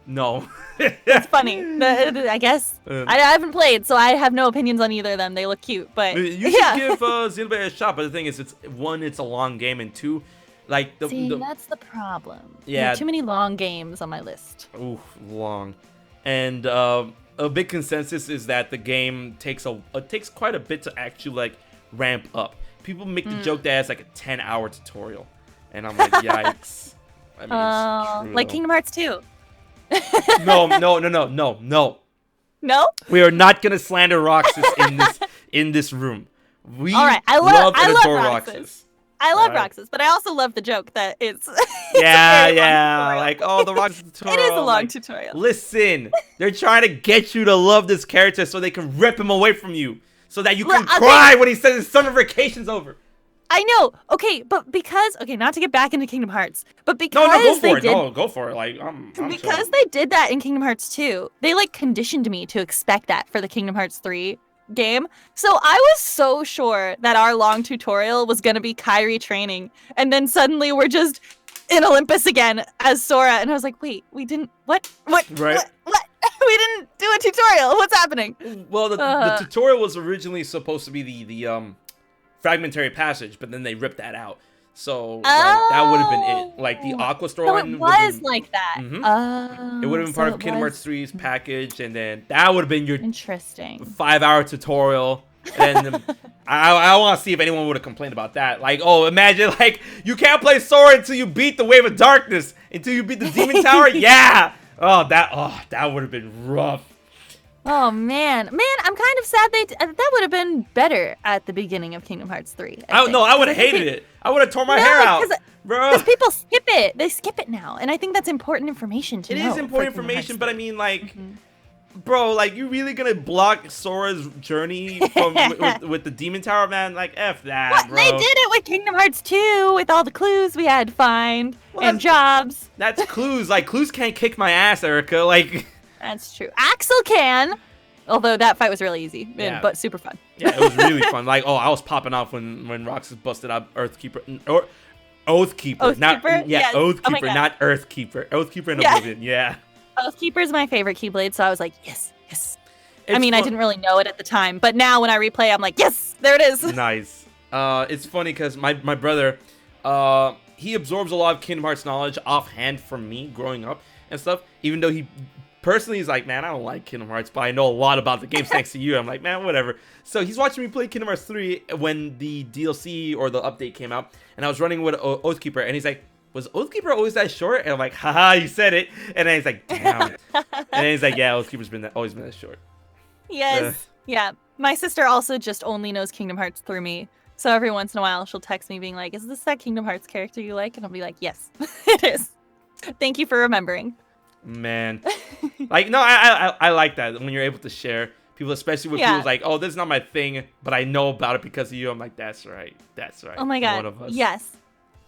No. It's funny. I guess I haven't played, so I have no opinions on either of them. They look cute, but you should give Xenoblade a shot. But the thing is, it's a long game, and two, like that's the problem. Yeah, too many long games on my list. Ooh, long, and a big consensus is that the game takes quite a bit to actually like ramp up. People make the joke that it's like a 10-hour tutorial, and I'm like, yikes. I mean, it's true, like Kingdom Hearts 2. No. No? We are not gonna slander Roxas in this room. We all right, I love Roxas. I love Roxas, but I also love the joke that it's yeah, like the Roxas tutorial. It is a long tutorial. Listen, they're trying to get you to love this character so they can rip him away from you. So that you can cry when he says his summer vacation's over. I know. Okay, but not to get back into Kingdom Hearts, but because go for it. Like, because they did that in Kingdom Hearts 2, they like conditioned me to expect that for the Kingdom Hearts 3 game. So I was so sure that our long tutorial was gonna be Kyrie training, and then suddenly we're just in Olympus again as Sora, and I was like, wait, we didn't what? Right. What? We didn't do a tutorial. What's happening? Well, the tutorial was originally supposed to be the fragmentary passage, but then they ripped that out. So that would have been it. Like the Aqua storyline. So it was like that. Mm-hmm. It would have been part of Kingdom Hearts 3's package, and then that would have been your interesting 5-hour tutorial. And I want to see if anyone would have complained about that. Like, oh, imagine like you can't play Sora until you beat the Wave of Darkness, until you beat the Demon Tower. Yeah. Oh, that would have been rough. Oh man, I'm kind of sad that would have been better at the beginning of Kingdom Hearts 3. I would have hated it. I would have torn my hair out, bro. Because people skip it. They skip it now, and I think that's important information to know. It is important information, but I mean, like, bro, like, you really gonna block Sora's journey from with the Demon Tower, man? Like, F that, bro. They did it with Kingdom Hearts 2, with all the clues we had to find and jobs. That's clues. Like, clues can't kick my ass, Erika. Like. That's true. Axel can, although that fight was really easy, but super fun. Yeah, it was really fun. Like, I was popping off when Roxas busted out Earthkeeper or Oathkeeper, not Oathkeeper, not Earthkeeper. Oathkeeper and Oblivion. Yeah. Oathkeeper is my favorite Keyblade, so I was like, yes. I mean, I didn't really know it at the time, but now when I replay, I'm like, yes, there it is. Nice. It's funny because my brother, he absorbs a lot of Kingdom Hearts knowledge offhand from me growing up and stuff, even though he. Personally, he's like, man, I don't like Kingdom Hearts, but I know a lot about the games thanks to you. I'm like, man, whatever. So he's watching me play Kingdom Hearts 3 when the DLC or the update came out, and I was running with Oathkeeper, and he's like, was Oathkeeper always that short? And I'm like, haha, you said it. And then he's like, damn. And then he's like, yeah, Oathkeeper's always been that short. Yes. Yeah. My sister also just only knows Kingdom Hearts through me. So every once in a while, she'll text me being like, is this that Kingdom Hearts character you like? And I'll be like, yes, it is. Thank you for remembering. Man, like, no, I like that when you're able to share people, especially when people's like, oh, this is not my thing, but I know about it because of you. I'm like, that's right. Oh my god, one of us. Yes.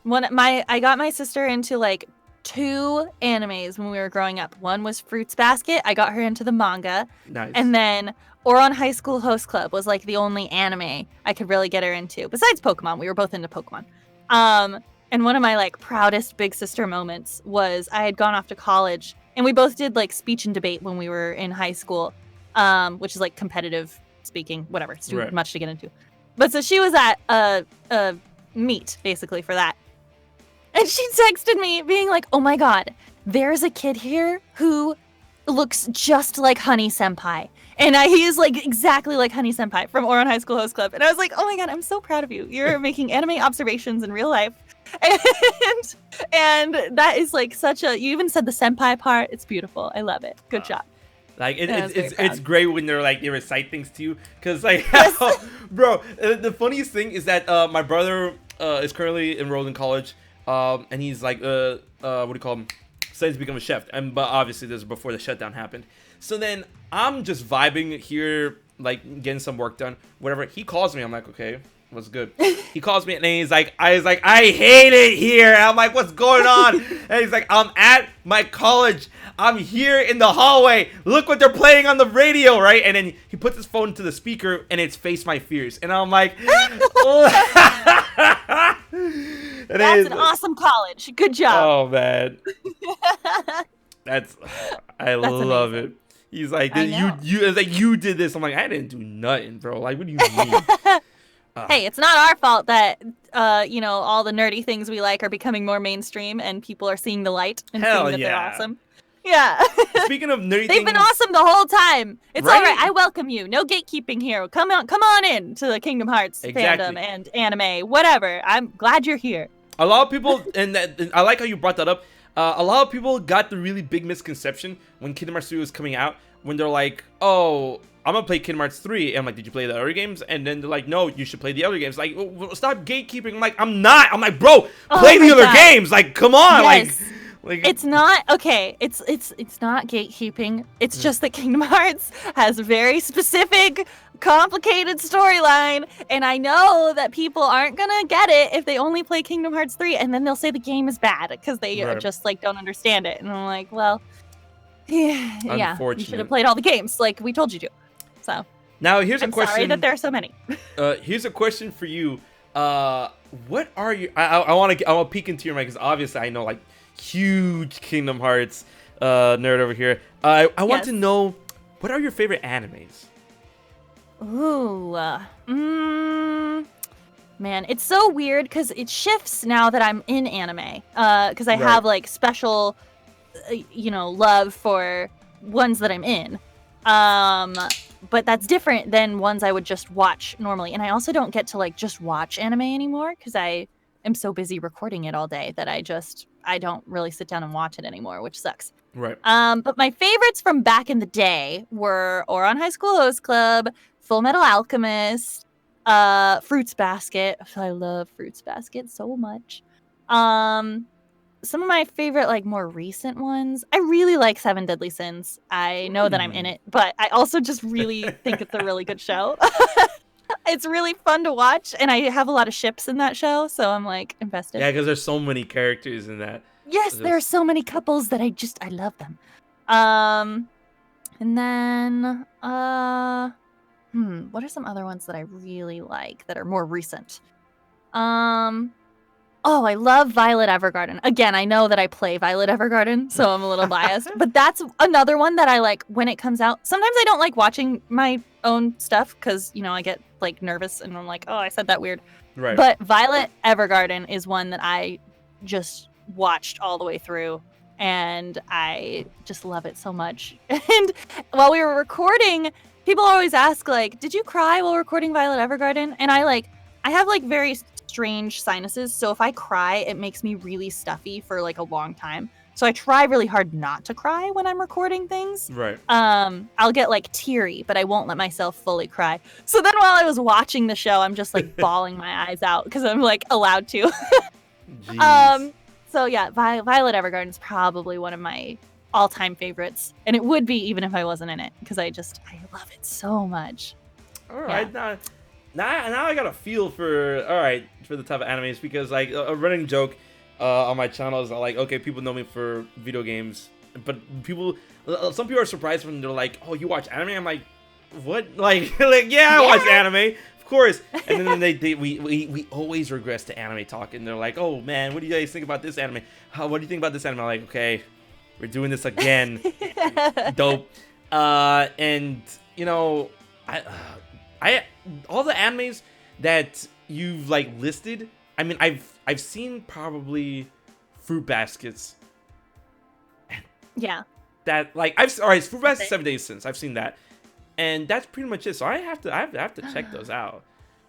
I got my sister into like 2 animes when we were growing up. One was Fruits Basket. I got her into the manga. Nice. And then Ouran High School Host Club was like the only anime I could really get her into. Besides Pokemon, we were both into Pokemon. And one of my like proudest big sister moments was I had gone off to college. And we both did like speech and debate when we were in high school, which is like competitive speaking, whatever. It's too much to get into. But so she was at a meet basically for that. And she texted me being like, oh my god, there's a kid here who looks just like Honey Senpai. And he is like exactly like Honey Senpai from Ouran High School Host Club. And I was like, oh my god, I'm so proud of you. You're making anime observations in real life. And that is like such a, you even said the senpai part. It's beautiful. I love it. Good job. Like it's great when they're like, they recite things to you. Cause like, bro, the funniest thing is that my brother is currently enrolled in college. And he's like, what do you call him? Studying to become a chef. But obviously this is before the shutdown happened. So then I'm just vibing here, like getting some work done, whatever. He calls me. I'm like, okay. What's good? He calls me and he's like, I hate it here. I'm like, what's going on? And he's like, I'm at my college. I'm here in the hallway. Look what they're playing on the radio, right? And then he puts his phone to the speaker and it's Face My Fears. And I'm like, that's an awesome college. Good job. Oh man, I love it. He's like, you did this. I'm like, I didn't do nothing, bro. Like, what do you mean? Hey, it's not our fault that, all the nerdy things we like are becoming more mainstream and people are seeing the light and seeing that they're awesome. Yeah. Speaking of nerdy they've been awesome the whole time. It's all right. I welcome you. No gatekeeping here. Come on in to the Kingdom Hearts fandom and anime, whatever. I'm glad you're here. A lot of people, and I like how you brought that up. A lot of people got the really big misconception when Kingdom Hearts 3 was coming out, when they're like, oh, I'm gonna play Kingdom Hearts 3. And I'm like, did you play the other games? And then they're like, no, you should play the other games. Like, stop gatekeeping. I'm like, I'm not. I'm like, bro, play the other games. Like, come on. Yes. Like it's not okay. It's not gatekeeping. It's just that Kingdom Hearts has a very specific, complicated storyline, and I know that people aren't gonna get it if they only play Kingdom Hearts 3, and then they'll say the game is bad because they just like don't understand it. And I'm like, well, yeah, you should have played all the games like we told you to. So now here's a question. Sorry that there are so many. Here's a question for you. What are you? I want to peek into your mind because obviously I know like huge Kingdom Hearts nerd over here. I want to know, what are your favorite animes? Ooh, man, it's so weird because it shifts now that I'm in anime. Because I have like special, love for ones that I'm in. But that's different than ones I would just watch normally. And I also don't get to like just watch anime anymore because I am so busy recording it all day that I just I don't really sit down and watch it anymore, which sucks. Right. But my favorites from back in the day were Ouran High School Host Club, Full Metal Alchemist, Fruits Basket. I love Fruits Basket so much. Some of my favorite, like, more recent ones. I really like Seven Deadly Sins. I know that I'm in it, but I also just really think it's a really good show. It's really fun to watch, and I have a lot of ships in that show, so I'm, like, invested. Yeah, because there's so many characters in that. Yes, there are so many couples that I love them. And then, what are some other ones that I really like that are more recent? Oh, I love Violet Evergarden. Again, I know that I play Violet Evergarden, so I'm a little biased. But that's another one that I like when it comes out. Sometimes I don't like watching my own stuff because, you know, I get, like, nervous and I'm like, oh, I said that weird. Right. But Violet Evergarden is one that I just watched all the way through, and I just love it so much. And while we were recording, people always ask, like, did you cry while recording Violet Evergarden? And I have, like, very strange sinuses, so if I cry, it makes me really stuffy for, like, a long time. So I try really hard not to cry when I'm recording things. Right. I'll get, like, teary, but I won't let myself fully cry. So then while I was watching the show, I'm just, like, bawling my eyes out because I'm, like, allowed to. Jeez. So yeah, Violet Evergarden is probably one of my all-time favorites, and it would be even if I wasn't in it because I love it so much. All right, now I got a feel for the type of animes, because, like, a running joke on my channel is like, okay, people know me for video games, but some people are surprised when they're like, oh, you watch anime? I'm like, what? Like yeah, I watch anime. Of course. And then we always regress to anime talk, and they're like, oh man, what do you guys think about this anime? What do you think about this anime? I'm like, okay, we're doing this again. Dope. And you know, I all the animes that you've, like, listed, I mean, I've seen probably Fruit Baskets. Yeah. That, like, Fruit Basket 7 Days Since I've seen that. And that's pretty much it. So I have to check those out.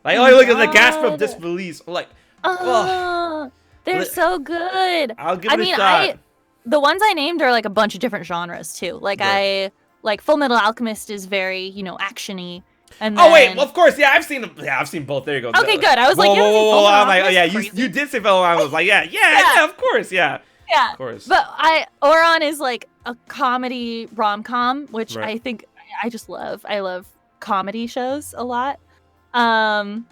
Like, oh, look at the gasp of disbelief. Like, they're so good. I'll give it a shot. The ones I named are, like, a bunch of different genres too. Like, right. Like Full Metal Alchemist is very, you know, actiony. And then... Oh wait, well, of course, yeah, I've seen them. Yeah, I've seen both. There you go. Okay, good. I was like, I'm like, oh yeah, you did say Full Metal. I was like, yeah, of course, yeah. Yeah, of course. But Ouran is like a comedy rom-com, which I think I just love. I love comedy shows a lot. And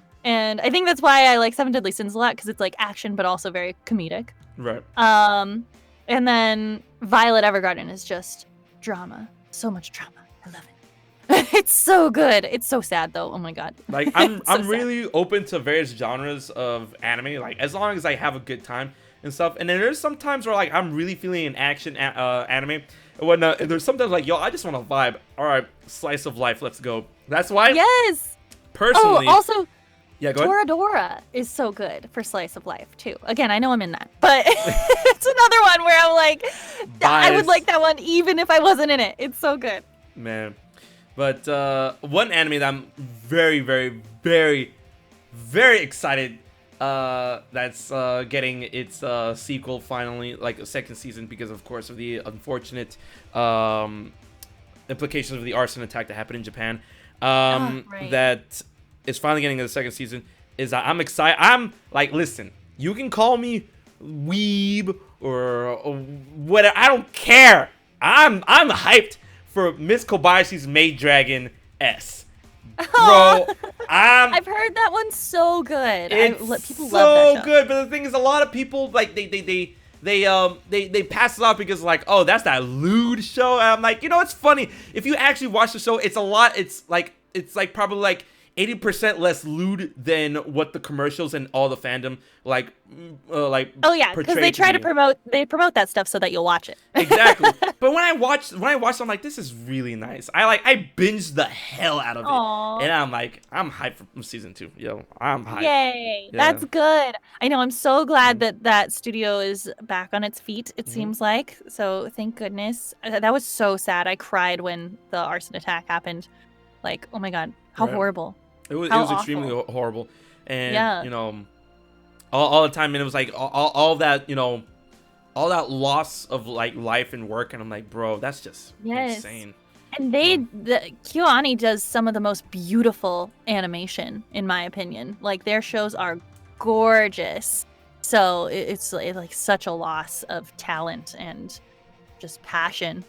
I think that's why I like Seven Deadly Sins a lot, because it's like action but also very comedic. Right. And then Violet Evergarden is just drama. So much drama. I love it. It's so good. It's so sad though. Oh my god. Like I'm really open to various genres of anime, like as long as I have a good time and stuff. And then there's some times where, like, I'm really feeling an action anime. And when there's sometimes like, yo, I just want to vibe. All right, slice of life, let's go. That's why. Yes. Personally. Oh, also. Yeah, go ahead. Toradora is so good for slice of life too. Again, I know I'm in that, but it's another one where I'm like, I would like that one even if I wasn't in it. It's so good. Man. But one anime that I'm very, very, very, very excited that's getting its sequel finally, like a second season, because of course of the unfortunate implications of the arson attack that happened in Japan. That is finally getting a second season. Is that I'm excited. I'm like, listen, you can call me weeb or whatever. I don't care. I'm hyped for Miss Kobayashi's Maid Dragon S. Bro, I've heard that one's so good. People love that show. Good, but the thing is, a lot of people like they pass it off because, like, oh, that's that lewd show. And I'm like, you know, it's funny if you actually watch the show. It's a lot. It's like probably like 80% less lewd than what the commercials and all the fandom like. Oh yeah, because they try to promote that stuff so that you'll watch it. Exactly. But when I watched, I'm like, this is really nice. I binged the hell out of it, and I'm like, I'm hyped for season 2. Yo, I'm hyped. Yay, yeah. That's good. I know. I'm so glad that studio is back on its feet. It seems like so. Thank goodness. That was so sad. I cried when the arson attack happened. Like, oh my god, how horrible. It was extremely horrible, and you know, all the time, and it was like all that, you know, all that loss of like life and work, and I'm like, bro, that's just insane. And KyoAni does some of the most beautiful animation, in my opinion. Like, their shows are gorgeous. So it's like such a loss of talent and just passion.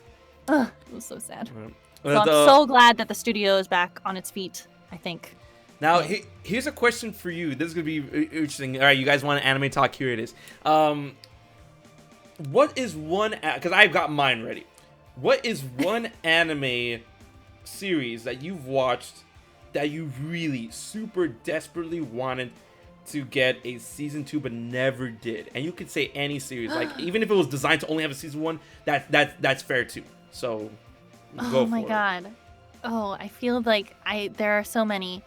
Ugh, it was so sad. So I'm so glad that the studio is back on its feet, I think. Now, here's a question for you. This is going to be interesting. All right, you guys want an anime talk? Here it is. What is one... Because I've got mine ready. What is one anime series that you've watched that you really super desperately wanted to get a season 2 but never did? And you could say any series, like even if it was designed to only have a season 1, that's fair too. So go for it. Oh my god. Oh, I feel like there are so many.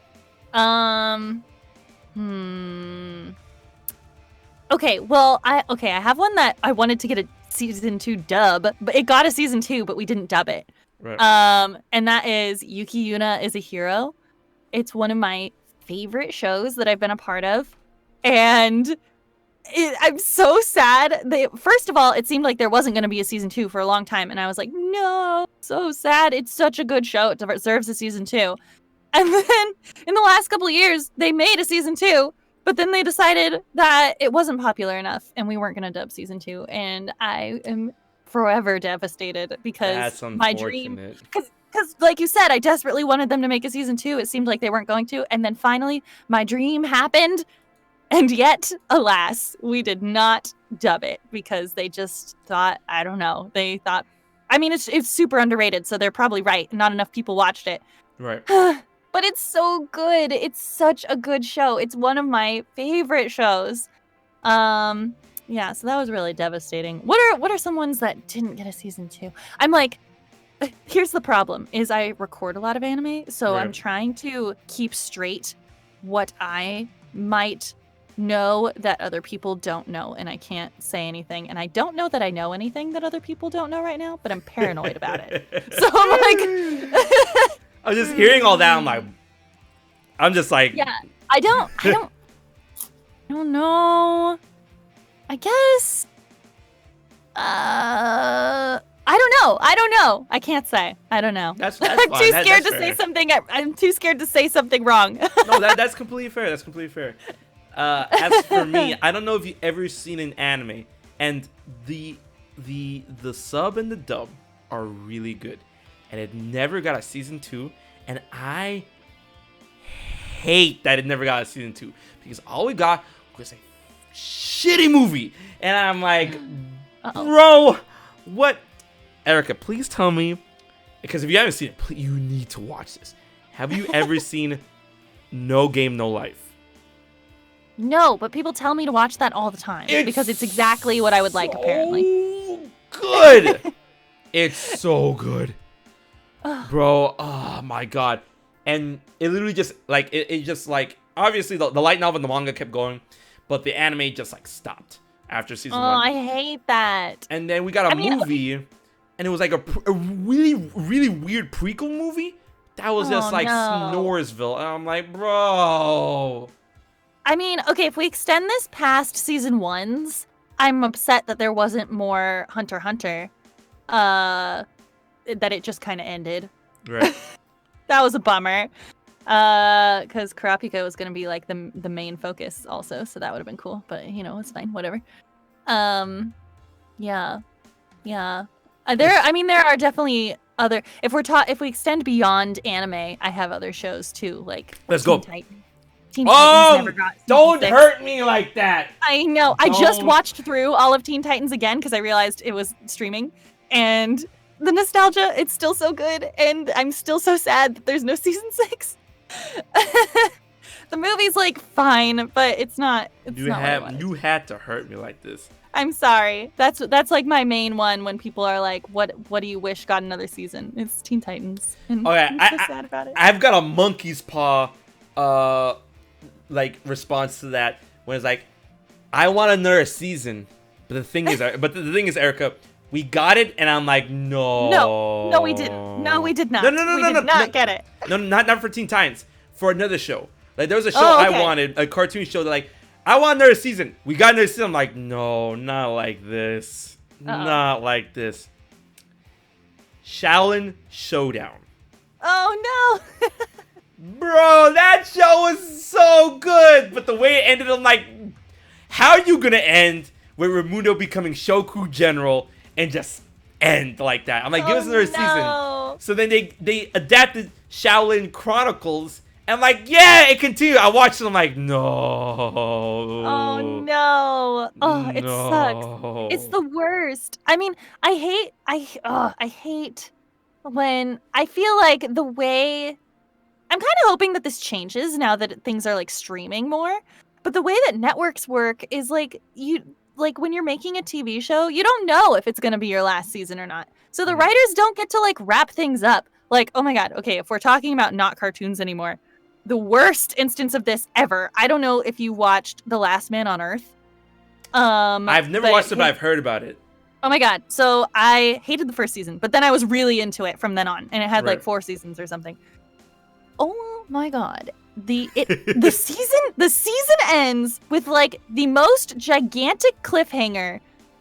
Okay, well, I have one that I wanted to get a season 2 dub, but it got a season 2, but we didn't dub it. Right. And that is Yuki Yuna is a Hero. It's one of my favorite shows that I've been a part of, and I'm so sad. First of all, it seemed like there wasn't going to be a season 2 for a long time, and I was like, no, so sad. It's such a good show. It deserves a season 2. And then in the last couple of years, they made a season 2. But then they decided that it wasn't popular enough, and we weren't going to dub season 2. And I am forever devastated because my dream, because like you said, I desperately wanted them to make a season 2. It seemed like they weren't going to, and then finally, my dream happened. And yet, alas, we did not dub it because they just thought, I don't know, they thought, I mean, it's super underrated, so they're probably right. Not enough people watched it. Right. But it's so good. It's such a good show. It's one of my favorite shows. Yeah, so that was really devastating. What are some ones that didn't get a season 2? I'm like, here's the problem, is I record a lot of anime, so right. I'm trying to keep straight what I might know that other people don't know, and I can't say anything. And I don't know that I know anything that other people don't know right now, but I'm paranoid about it. So I'm like... I'm just hearing all that. I'm just like, yeah. I don't know. I guess. I don't know. I can't say. I don't know. That's I'm fine. too scared to say something. I'm too scared to say something wrong. No, that's completely fair. That's completely fair. As for me, I don't know if you've ever seen an anime, and the sub and the dub are really good. And it never got a season 2, and I hate that it never got a season 2 because all we got was a shitty movie, and I'm like, bro, what? Erika, please tell me, because if you haven't seen it, please, you need to watch this. Have you ever seen No Game No Life? No, but people tell me to watch that all the time because it's exactly what I would like. Apparently, good. It's so good. Bro, oh my god. And it literally just like it just like obviously the light novel and the manga kept going, but the anime just like stopped after season 1. Oh, I hate that. And then we got a movie, and it was like a really really weird prequel movie that was just like Snoresville, and I'm like, bro. I mean, okay, if we extend this past season 1s, I'm upset that there wasn't more Hunter x Hunter. That it just kind of ended. Right. That was a bummer. Because Kurapika was going to be like the main focus also, so that would have been cool. But you know, it's fine, whatever. Yeah. There are definitely other. If we extend beyond anime, I have other shows too. Like let's go. Teen Titans never got don't 6. hurt me like that. I know. I just watched through all of Teen Titans again because I realized it was streaming, and the nostalgia, it's still so good, and I'm still so sad that there's no season 6. The movie's like fine, but it's not. You had to hurt me like this. I'm sorry. That's like my main one when people are like, "What do you wish got another season?" It's Teen Titans. And I'm so sad about it. I've got a monkey's paw, like response to that when it's like, I want another season, but the thing is, Erika. We got it, and I'm like, no, we didn't. No, we did not. No, we did not get it. No, not for Teen Titans. For another show. Like there was a show I wanted, a cartoon show that like I want another season. We got another season. I'm like, no, not like this. Not like this. Shaolin Showdown. Oh no. Bro, that show was so good. But the way it ended, I'm like, how are you going to end with Raimundo becoming Shoku General and just end like that? I'm like, give us another season. So then they adapted Shaolin Chronicles. And I'm like, yeah, it continued. I watched it. I'm like, no. Oh, no. Oh, it sucks. It's the worst. I mean, I hate when I feel like the way... I'm kind of hoping that this changes now that things are, like, streaming more. But the way that networks work is, like, when you're making a TV show, you don't know if it's going to be your last season or not. So the writers don't get to, like, wrap things up. Like, oh my God, okay, if we're talking about not cartoons anymore... The worst instance of this ever. I don't know if you watched The Last Man on Earth. I've never watched it, but I've heard about it. Oh my God. So I hated the first season, but then I was really into it from then on. And it had like 4 seasons or something. Oh my God. The season ends with like the most gigantic cliffhanger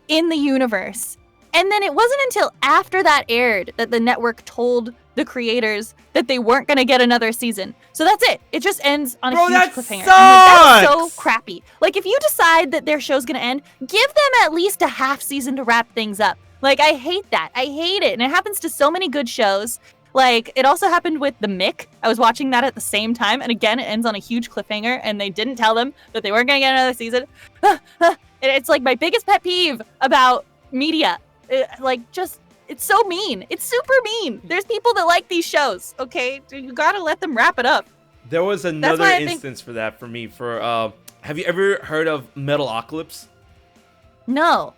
in the universe. And then it wasn't until after that aired that the network told the creators that they weren't going to get another season. So that's it. It just ends on a huge cliffhanger. That's so crappy. Like, if you decide that their show's going to end, give them at least a half season to wrap things up. Like, I hate that. I hate it. And it happens to so many good shows. Like, it also happened with The Mick. I was watching that at the same time. And again, it ends on a huge cliffhanger. And they didn't tell them that they weren't going to get another season. It's like my biggest pet peeve about media. It's so mean. It's super mean. There's people that like these shows, okay? You gotta let them wrap it up. There was another instance for that for me. Have you ever heard of Metalocalypse? No.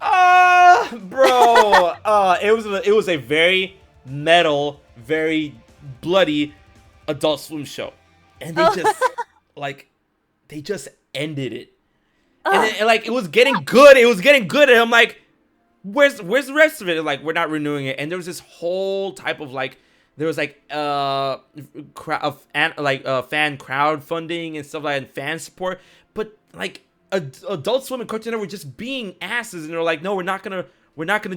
Bro. It was a very metal, very bloody Adult Swim show. And they just ended it. And it was getting good. It was getting good. And I'm like, Where's the rest of it? Like, we're not renewing it. And there was this whole type of fan crowdfunding and stuff like that, and fan support. But like Adult Swim and Cartoon Network were just being asses, and they're like, no, we're not gonna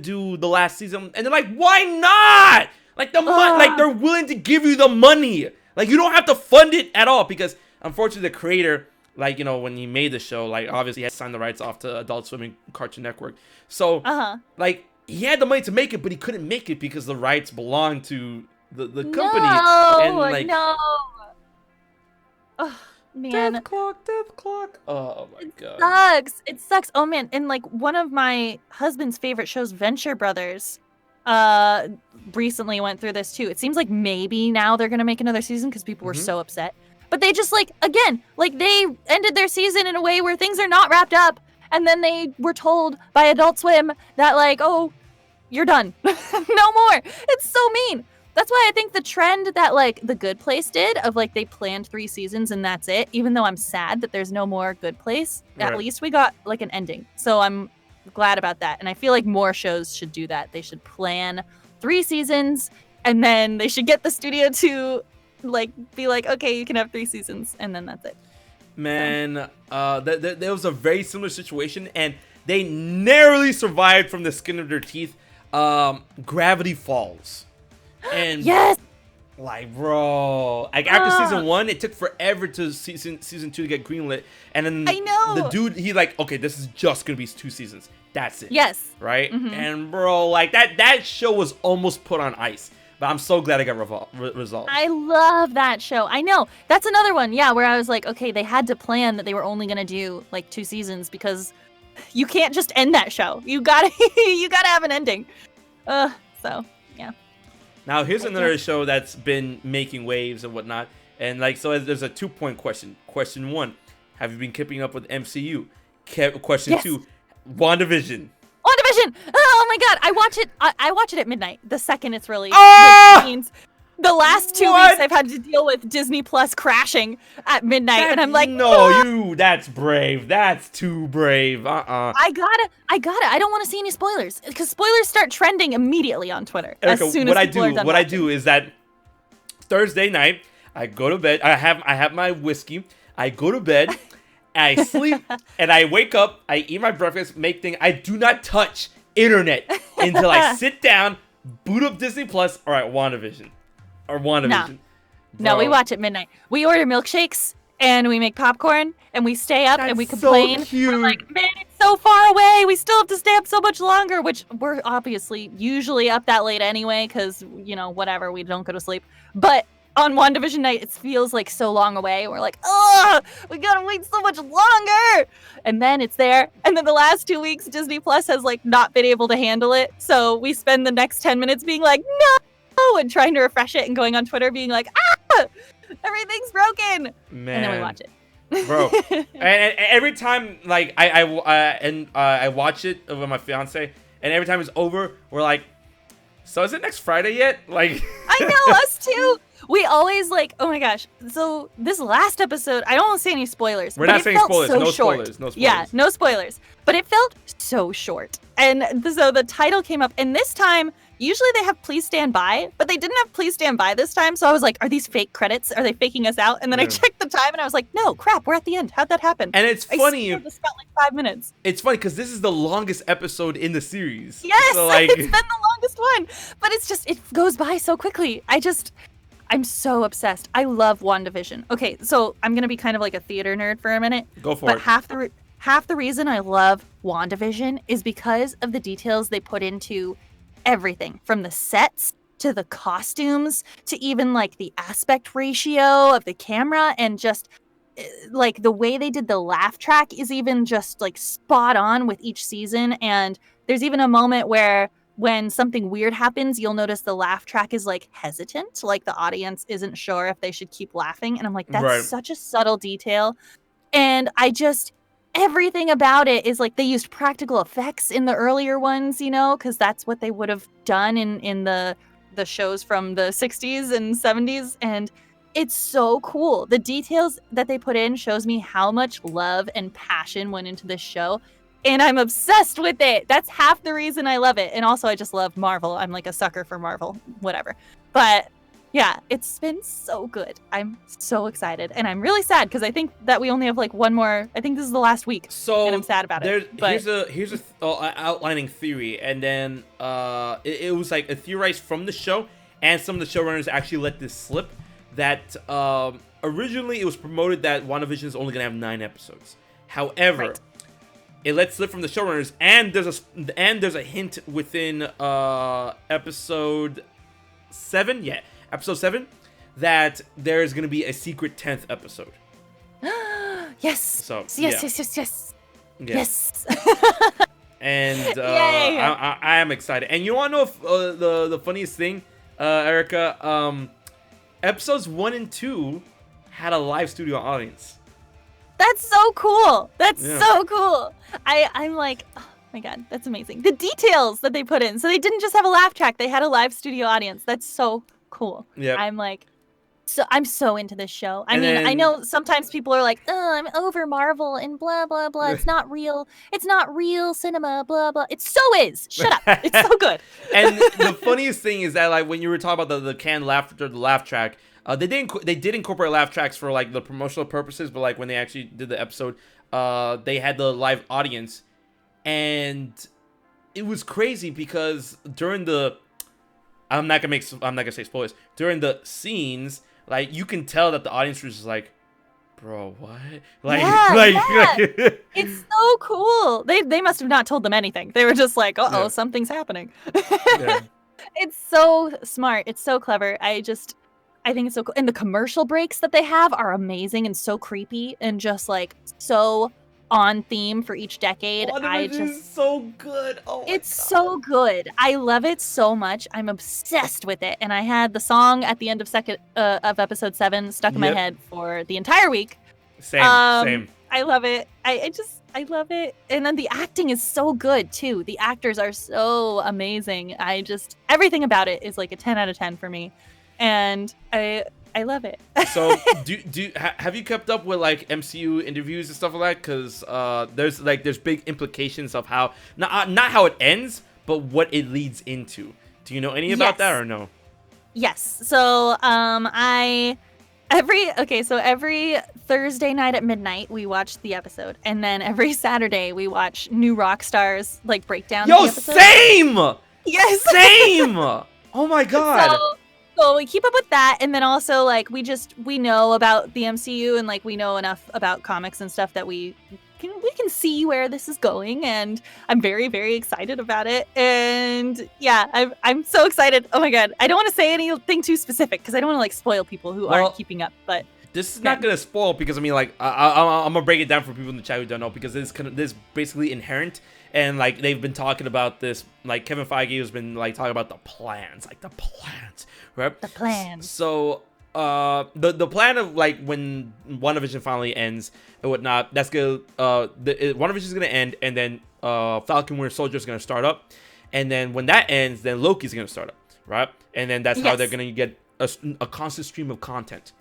do the last season. And they're like, why not? Like like they're willing to give you the money. Like, you don't have to fund it at all, because unfortunately the creator, like, you know, when he made the show, like, obviously he had to sign the rights off to Adult Swim and Cartoon Network. So, like, he had the money to make it, but he couldn't make it because the rights belonged to the company. No. Oh, man. Death clock. Oh, my God. It sucks. Oh, man. And, like, one of my husband's favorite shows, Venture Brothers, recently went through this, too. It seems like maybe now they're going to make another season because people were so upset. But they just, like, again, like, they ended their season in a way where things are not wrapped up. And then they were told by Adult Swim that, like, oh, you're done. No more. It's so mean. That's why I think the trend that, like, The Good Place did of, like, they planned 3 seasons and that's it. Even though I'm sad that there's no more Good Place, at least we got, like, an ending. So I'm glad about that. And I feel like more shows should do that. They should plan 3 seasons and then they should get the studio to... like, be like, okay, you can have 3 seasons, and then that's it. Man, there was a very similar situation, and they narrowly survived from the skin of their teeth. Gravity Falls. And yes! Like, bro, like, after season 1, it took forever to season 2 to get greenlit. And then I know. The dude, he like, okay, this is just gonna be 2 seasons. That's it. Yes. Right? And bro, like, that show was almost put on ice. But I'm so glad it got resolved. I love that show. I know. That's another one, yeah, where I was like, okay, they had to plan that they were only going to do, like, 2 seasons because you can't just end that show. You gotta have an ending. So, yeah. Now, here's another show that's been making waves and whatnot. And, like, so there's a 2-point question. Question 1, have you been keeping up with MCU? Question 2, WandaVision. WandaVision! Oh my God, I watch it at midnight the second it's released. Which means the last 2 weeks I've had to deal with Disney Plus crashing at midnight, and I'm like, that's brave. That's too brave. I got it. I don't want to see any spoilers because spoilers start trending immediately on Twitter. Erika, as soon as people are done what I do is that Thursday night I go to bed. I have my whiskey. I go to bed. I sleep, and I wake up, I eat my breakfast, make things. I do not touch internet until I sit down, boot up Disney Plus, or WandaVision. No, we watch at midnight. We order milkshakes, and we make popcorn, and we stay up, and we complain. So cute. We're like, man, it's so far away. We still have to stay up so much longer, which we're obviously usually up that late anyway, because, whatever, we don't go to sleep. But on WandaVision night, it feels like so long away. We're like, oh, we gotta wait so much longer. And then it's there. And then the last 2 weeks, Disney Plus has not been able to handle it. So we spend the next 10 minutes being like, no, and trying to refresh it and going on Twitter being like, everything's broken. Man. And then we watch it. Bro. and every time I watch it with my fiance, and every time it's over, we're like, so is it next Friday yet? I know, us too. We always oh my gosh. So this last episode, I don't want to say any spoilers. We're not saying spoilers. So no short. Spoilers. No spoilers. Yeah, no spoilers. But it felt so short. And so the title came up. And this time, usually they have Please Stand By. But they didn't have Please Stand By this time. So I was like, are these fake credits? Are they faking us out? And then I checked the time and I was like, no, crap, we're at the end. How'd that happen? And it's funny. This felt like 5 minutes. It's funny because this is the longest episode in the series. Yes, so, it's been the longest one. But it's just, it goes by so quickly. I'm so obsessed. I love WandaVision. Okay, so I'm going to be kind of like a theater nerd for a minute. Go for it. But half the reason I love WandaVision is because of the details they put into everything. From the sets, to the costumes, to even the aspect ratio of the camera. And just the way they did the laugh track is even just spot on with each season. And there's even a moment where when something weird happens, you'll notice the laugh track is hesitant, the audience isn't sure if they should keep laughing. And I'm like, that's such a subtle detail. And everything about it is they used practical effects in the earlier ones, because that's what they would have done in the shows from the 60s and 70s. And it's so cool. The details that they put in shows me how much love and passion went into this show. And I'm obsessed with it. That's half the reason I love it. And also, I just love Marvel. I'm a sucker for Marvel, whatever. But yeah, it's been so good. I'm so excited. And I'm really sad because I think that we only have one more. I think this is the last week. So and I'm sad about it. But here's a outlining theory. And then it was a theorized from the show. And some of the showrunners actually let this slip. That originally it was promoted that WandaVision is only going to have 9 episodes. However... It lets slip from the showrunners, and there's a hint within episode 7, episode 7, that there's gonna be a secret 10th episode. Yes. So yes. Yes. And I am excited. And you wanna know if, the funniest thing, Erika? Episodes 1 and 2 had a live studio audience. That's so cool. That's so cool. I'm like, oh my God, that's amazing. The details that they put in. So they didn't just have a laugh track. They had a live studio audience. That's so cool. Yeah. I'm so into this show. I know sometimes people are like, oh, I'm over Marvel and blah, blah, blah. It's not real. It's not real cinema, blah, blah. It so is. Shut up. It's so good. And the funniest thing is that when you were talking about the canned laughter, the laugh track, they did incorporate laugh tracks for the promotional purposes, but when they actually did the episode, they had the live audience, and it was crazy because during the I'm not gonna say spoilers, during the scenes, you can tell that the audience was just like, bro, what? It's so cool. They must have not told them anything. They were just like, something's happening. It's so smart. It's so clever. I think it's so cool. And the commercial breaks that they have are amazing and so creepy and just so on theme for each decade. It's so good. Oh, it's so good. I love it so much. I'm obsessed with it. And I had the song at the end of episode 7 stuck in my head for the entire week. Same. I love it. I love it. And then the acting is so good too. The actors are so amazing. Everything about it is a 10 out of 10 for me. And I love it. So, have you kept up with MCU interviews and stuff like that? Because there's big implications of how not how it ends, but what it leads into. Do you know any about that or no? Yes. So every Thursday night at midnight, we watch the episode. And then every Saturday, we watch New Rockstars, like, breakdown of the episode. Same! Yes! Same! Oh my god. So we keep up with that, and then also, like, we know about the MCU, and, like, we know enough about comics and stuff that we can see where this is going, and I'm very, very excited about it. And yeah, I'm so excited. Oh my god, I don't want to say anything too specific because I don't want to like spoil people who aren't keeping up. But this is not gonna spoil because I mean, like, I'm gonna break it down for people in the chat who don't know, because this is basically inherent, and like they've been talking about this. Like Kevin Feige has been like talking about the plans, right? The plans. So the plan of like when WandaVision finally ends and whatnot, that's gonna WandaVision is gonna end, and then Falcon Winter Soldier is gonna start up, and then when that ends, then Loki's gonna start up, right? And then that's how they're gonna get a constant stream of content.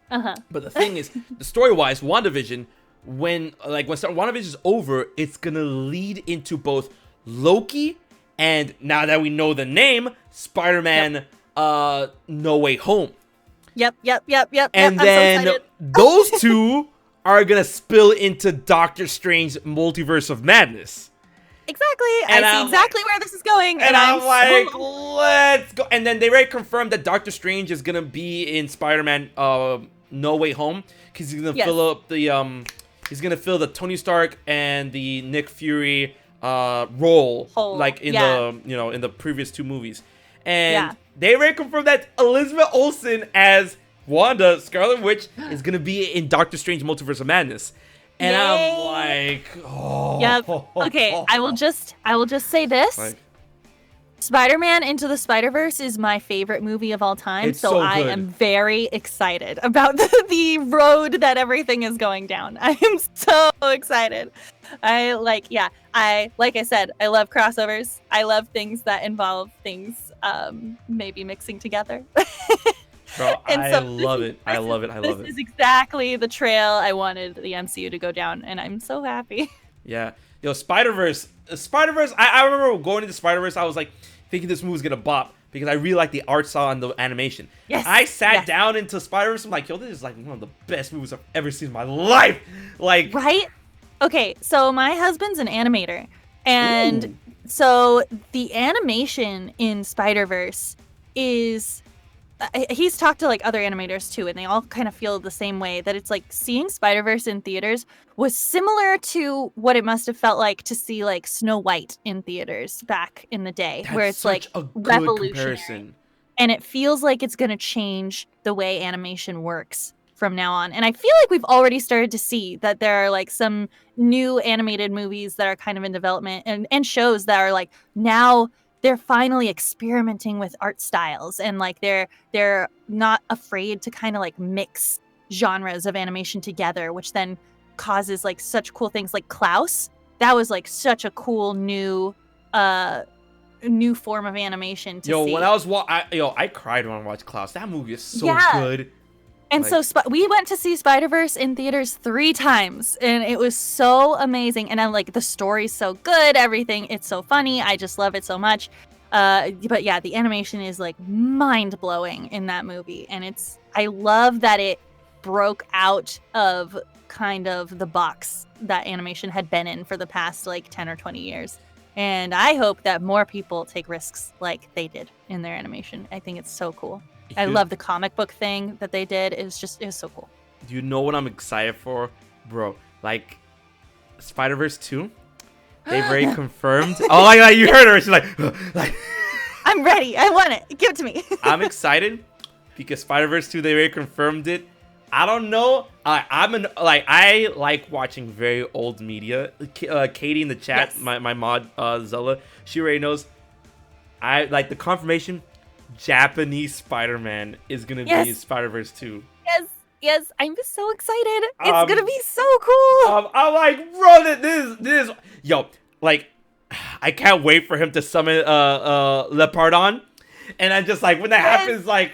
But the thing is, the story-wise, WandaVision, when WandaVision is over, it's gonna lead into both Loki and, now that we know the name, Spider-Man No Way Home. Yep. And then those two are gonna spill into Doctor Strange Multiverse of Madness. Exactly. And I see exactly where this is going. And I'm like, let's go. And then they already confirmed that Doctor Strange is gonna be in Spider-Man No Way Home, because he's gonna fill up the he's gonna fill the Tony Stark and the Nick Fury role, like in the in the previous two movies. And they already confirmed that Elizabeth Olsen as Wanda, Scarlet Witch, is gonna be in Doctor Strange Multiverse of Madness. And I'm like, okay, I will just say this. Like, Spider-Man Into the Spider-Verse is my favorite movie of all time, so I am very excited about the road that everything is going down. I am so excited. Like I said, I love crossovers. I love things that involve things maybe mixing together. Bro, I love it. This is exactly the trail I wanted the MCU to go down, and I'm so happy. Yeah. Yo, Spider-Verse, I remember going into Spider-Verse, I was like thinking this movie was gonna bop because I really like the art style and the animation. Yes. I sat down into Spider-Verse, I'm like, yo, this is like one of the best movies I've ever seen in my life. Like, right? Okay, so my husband's an animator, and so the animation in Spider-Verse is... he's talked to like other animators too, and they all kind of feel the same way, that it's like seeing Spider-Verse in theaters was similar to what it must have felt like to see like Snow White in theaters back in the day. That's where it's like a revolutionary comparison. And it feels like it's going to change the way animation works from now on. And I feel like we've already started to see that there are like some new animated movies that are kind of in development, and shows that are like now they're finally experimenting with art styles, and like they're not afraid to kind of like mix genres of animation together, which then causes like such cool things like Klaus. That was like such a cool new form of animation to see. When I was I cried when I watched Klaus. That movie is so good. And like, so we went to see Spider-Verse in theaters 3 times, and it was so amazing. And then like the story's so good, everything, it's so funny. I just love it so much. But yeah, the animation is like mind-blowing in that movie, and I love that it broke out of kind of the box that animation had been in for the past like 10 or 20 years. And I hope that more people take risks like they did in their animation. I think it's so cool. I love the comic book thing that they did. It was so cool. Do you know what I'm excited for? Bro, like Spider-Verse 2, they've already confirmed. Oh my god, you heard her. She's like I'm ready. I want it. Give it to me. I'm excited because Spider-Verse 2, they already confirmed it. I don't know. I like watching very old media. Katie in the chat, my mod Zella, she already knows. I like the confirmation. Japanese Spider-Man is gonna be in Spider-Verse 2. Yes, I'm so excited. It's gonna be so cool. I'm like, bro, this yo, like, I can't wait for him to summon Leopardon, and I'm just like, when that happens, like,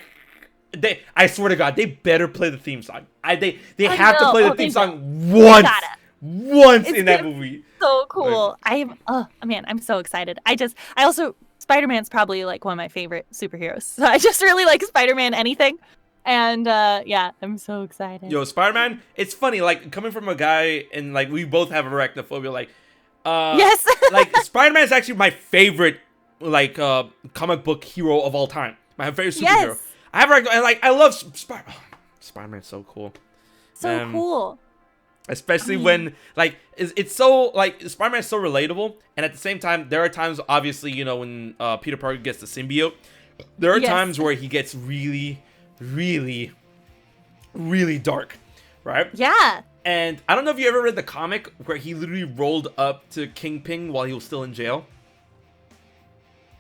I swear to God, they better play the theme song. They have to play the theme song once in that movie. So cool. I'm so excited. Spider-Man's probably like one of my favorite superheroes. So I just really like Spider-Man anything. And yeah, I'm so excited. Yo, Spider-Man, it's funny, like, coming from a guy, and, like, we both have arachnophobia, like, yes! like, Spider-Man is actually my favorite, like, comic book hero of all time. My favorite superhero. Yes. I have I love Spider-Man. Spider-Man's so cool. So cool. Especially when, like, it's so, like, Spider-Man is so relatable, and at the same time, there are times, obviously, you know, when Peter Parker gets the symbiote, there are times where he gets really, really, really dark, right? Yeah. And I don't know if you ever read the comic where he literally rolled up to Kingpin while he was still in jail.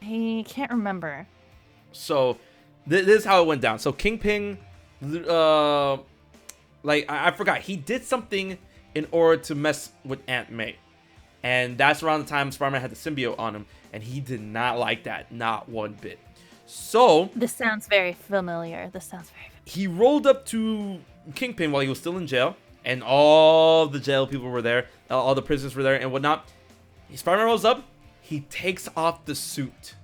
I can't remember. So, this is how it went down. So, Kingpin, like, I forgot. He did something in order to mess with Aunt May. And that's around the time Spider-Man had the symbiote on him. And he did not like that. Not one bit. So... This sounds very familiar. He rolled up to Kingpin while he was still in jail. And all the jail people were there. All the prisoners were there and whatnot. Spider-Man rolls up. He takes off the suit.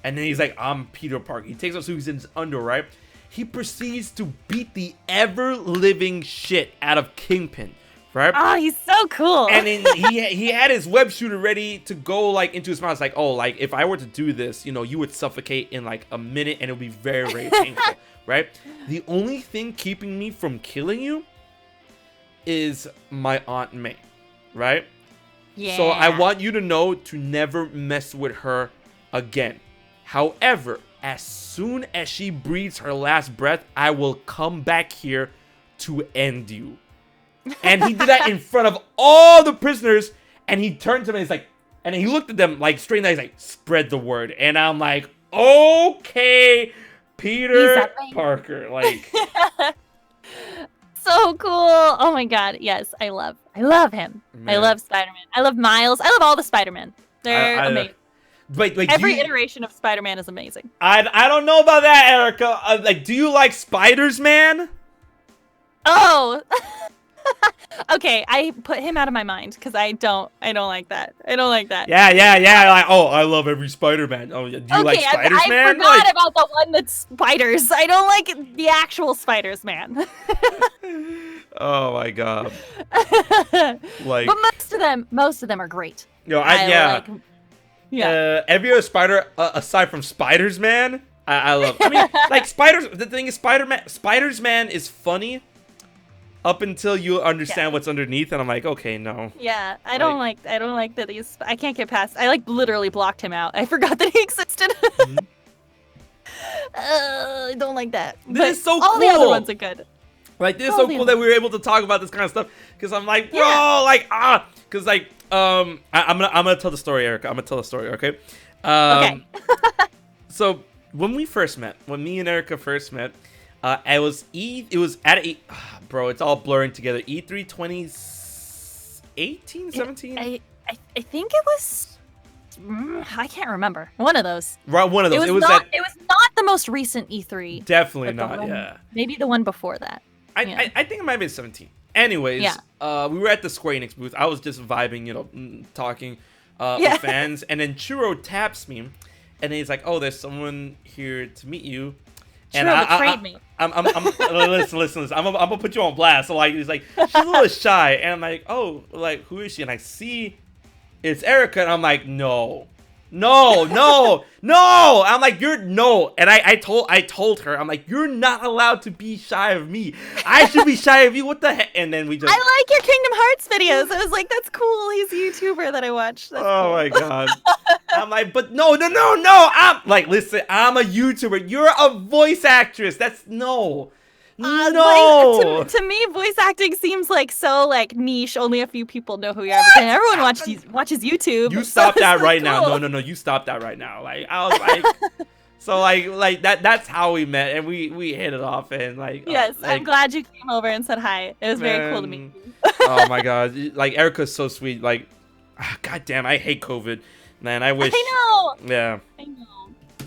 And then he's like, I'm Peter Parker. He takes off the suit. He's in his underwear, right? He proceeds to beat the ever-living shit out of Kingpin, right? Oh, he's so cool. And then he had his web shooter ready to go, like, into his mouth. It's like, oh, like, if I were to do this, you know, you would suffocate in, like, a minute, and it would be very, very painful, right? The only thing keeping me from killing you is my Aunt May, right? Yeah. So I want you to know to never mess with her again. However, as soon as she breathes her last breath, I will come back here to end you. And he did that in front of all the prisoners. And he turned to me and he's like, and he looked at them like straight in the eyes, like, spread the word. And I'm like, okay, Peter Parker. Like, so cool. Oh my God. Yes, I love him. Man. I love Spider-Man. I love Miles. I love all the Spider-Man. They're amazing. Wait, every iteration of Spider-Man is amazing. I don't know about that, Erica. Like, do you like Spiders-Man? Oh, okay. I put him out of my mind because I don't like that. I don't like that. Yeah. Like, oh, I love every Spider-Man. Oh, do you like Spiders-Man? I forgot about the one that's spiders. I don't like the actual Spiders-Man. Oh my God. Like, but most of them are great. Yo, every other spider aside from Spiders-Man, I love. I mean, like, the thing is, Spiders-Man is funny up until you understand what's underneath, and I'm like, okay, no. Yeah, I don't like that he's. I can't get past. I like literally blocked him out. I forgot that he existed. Mm-hmm. I don't like that. This is so cool. All the other ones are good. Like, this is so cool that we were able to talk about this kind of stuff, because I'm like, bro, like, because like. I'm gonna tell the story, Erica. I'm gonna tell the story, okay? Okay. So when me and Erica first met, it was at bro, it's all blurring together. E3 2018, 17? I think it was. I can't remember. One of those. Right, one of those. It was not the most recent E3. Definitely not. Yeah. Maybe the one before that. I think it might have been 17. Anyways, we were at the Square Enix booth. I was just vibing, you know, talking with fans. And then Churro taps me, and then he's like, oh, there's someone here to meet you. And Churro betrayed me. Listen. I'm gonna put you on blast. So, like, he's like, she's a little shy. And I'm like, oh, like, who is she? And I see it's Erica. And I'm like, no. I'm like, and I told her, I'm like, you're not allowed to be shy of me. I should be shy of you. What the heck? And then we just. I like your Kingdom Hearts videos. I was like, that's cool. He's a YouTuber that I watched. That's cool. My God. I'm like, but no. I'm like, listen, I'm a YouTuber. You're a voice actress. That's no. To me, voice acting seems like so like niche. Only a few people know who you are. But then everyone watches YouTube. You stop that right now. No. You stop that right now. Like, I was like, so like that. That's how we met, and we hit it off, and like. Yes, I'm glad you came over and said hi. It was very cool to meet you. Oh my God, like Erica's so sweet. Like, God damn, I hate COVID, man. I wish. I know. Yeah.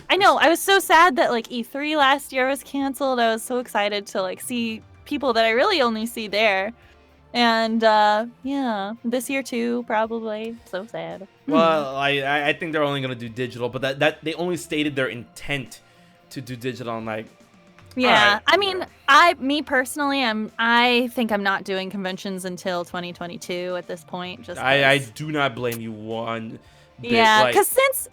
I know. I was so sad that like E3 last year was canceled. I was so excited to like see people that I really only see there. And this year too, probably. So sad. Well, I think they're only gonna do digital, but that they only stated their intent to do digital. And like, Yeah, I mean, me personally, I think I'm not doing conventions until 2022 at this point. Just I do not blame you one bit. Yeah, because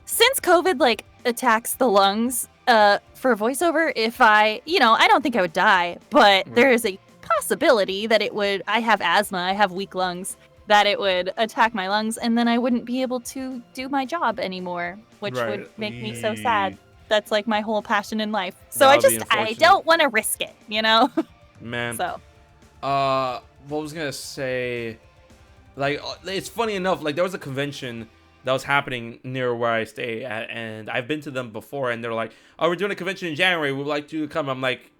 since COVID like attacks the lungs, for voiceover, if I don't think I would die, but there is a possibility that it would. I have asthma, I have weak lungs, that it would attack my lungs, and then I wouldn't be able to do my job anymore, which would make me so sad. That's like my whole passion in life. So I don't want to risk it, Man. So. What was gonna say? Like, it's funny enough. Like, there was a convention that was happening near where I stay at, and I've been to them before, and they're like, "Oh, we're doing a convention in January. We'd like you to come." I'm like,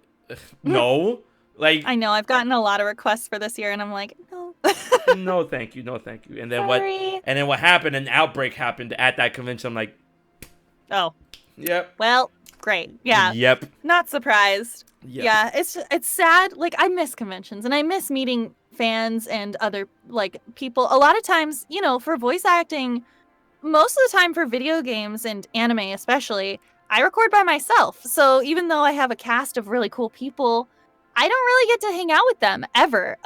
"No." Like, I know I've gotten a lot of requests for this year, and I'm like, no. No, thank you, no, thank you. And then Sorry. what happened? An outbreak happened at that convention. I'm like, oh. Yep. Well, great. Yeah. Yep. Not surprised. Yep. Yeah, it's sad. Like, I miss conventions, and I miss meeting fans and other people. A lot of times, for voice acting, most of the time for video games and anime especially, I record by myself. So even though I have a cast of really cool people, I don't really get to hang out with them ever.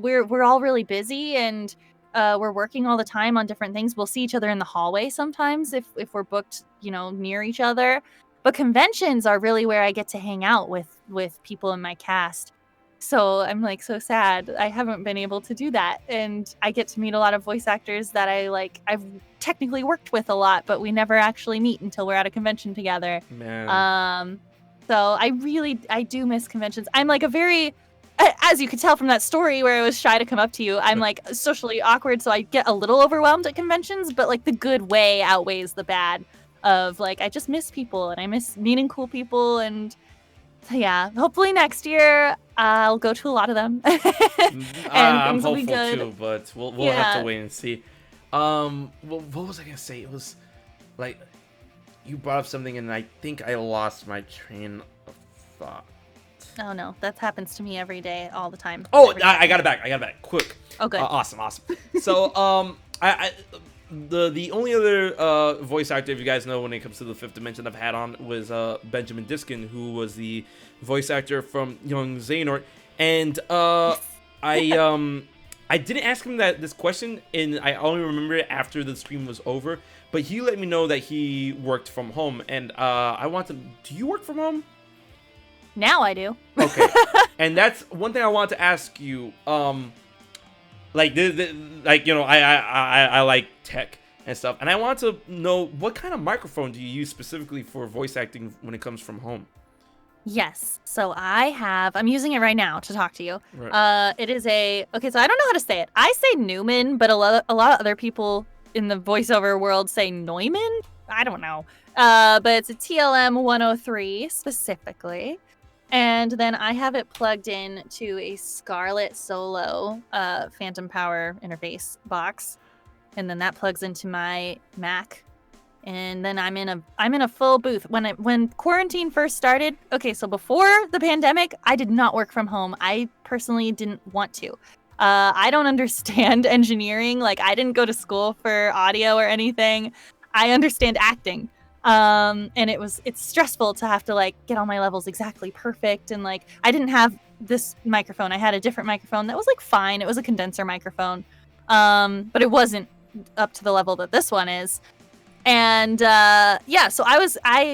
We're all really busy, and we're working all the time on different things. We'll see each other in the hallway sometimes if we're booked, near each other. But conventions are really where I get to hang out with people in my cast. So I'm like so sad I haven't been able to do that. And I get to meet a lot of voice actors that I've technically worked with a lot, but we never actually meet until we're at a convention together. Man. So I do miss conventions. I'm like as you could tell from that story where I was shy to come up to you, I'm like socially awkward, so I get a little overwhelmed at conventions, but like the good way outweighs the bad of like, I just miss people and I miss meeting cool people. And yeah, hopefully next year I'll go to a lot of them. And I'm things will be hopeful good. too, but we'll have to wait and see. What was I gonna say? It was like, you brought up something and I think I lost my train of thought. Oh no, that happens to me every day, all the time. Oh, I got it back. Quick. Oh, good. Awesome. So, the only other voice actor, if you guys know, when it comes to the Fifth Dimension, I've had on was Benjamin Diskin, who was the voice actor from Young Xehanort, and I didn't ask him this question, and I only remember it after the stream was over. But he let me know that he worked from home, and I want to. Do you work from home? Now I do. Okay, and that's one thing I want to ask you. I like tech and stuff, and I want to know what kind of microphone do you use specifically for voice acting when it comes from home? Yes, so I'm using it right now to talk to you. Right. It is so I don't know how to say it. I say Newman, but a lot of other people in the voiceover world say Neumann. I don't know. But it's a TLM 103 specifically. And then I have it plugged in to a Scarlett Solo Phantom Power interface box. And then that plugs into my Mac. And then I'm in a full booth. When quarantine first started, so before the pandemic, I did not work from home. I personally didn't want to. I don't understand engineering. Like, I didn't go to school for audio or anything. I understand acting. And it's stressful to have to like get all my levels exactly perfect. And like, I didn't have this microphone. I had a different microphone that was like fine. It was a condenser microphone. But it wasn't up to the level that this one is. And so I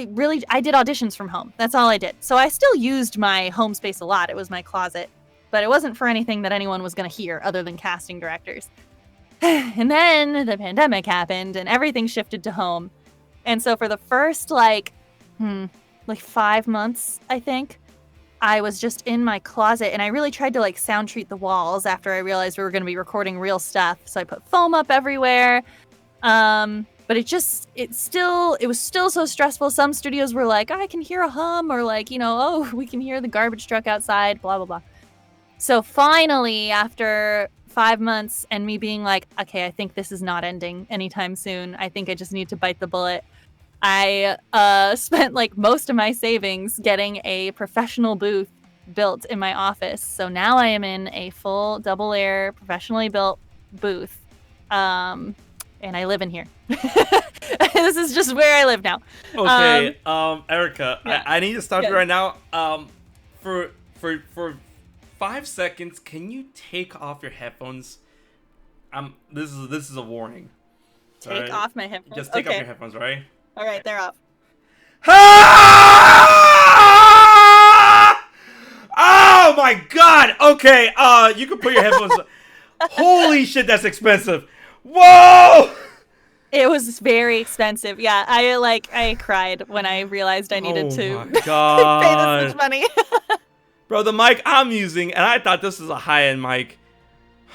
did auditions from home. That's all I did. So I still used my home space a lot. It was my closet, but it wasn't for anything that anyone was going to hear other than casting directors. And then the pandemic happened and everything shifted to home. And so for the first 5 months, I think, I was just in my closet, and I really tried to like sound treat the walls after I realized we were going to be recording real stuff. So I put foam up everywhere. But it was still so stressful. Some studios were like, I can hear a hum, or like, we can hear the garbage truck outside, blah, blah, blah. So finally, after 5 months and me being like, okay, I think this is not ending anytime soon. I think I just need to bite the bullet. I spent like most of my savings getting a professional booth built in my office. So now I am in a full double air, professionally built booth. And I live in here. This is just where I live now. Okay, Erika, yeah. I need to stop you right now. for 5 seconds, can you take off your headphones? This is a warning. Take off my headphones. Just take off your headphones, right? All right, they're off. Oh my god! Okay, you can put your headphones on. Holy shit, that's expensive. Whoa! It was very expensive. Yeah, I cried when I realized I needed to pay this much money. Bro, the mic I'm using, and I thought this was a high-end mic.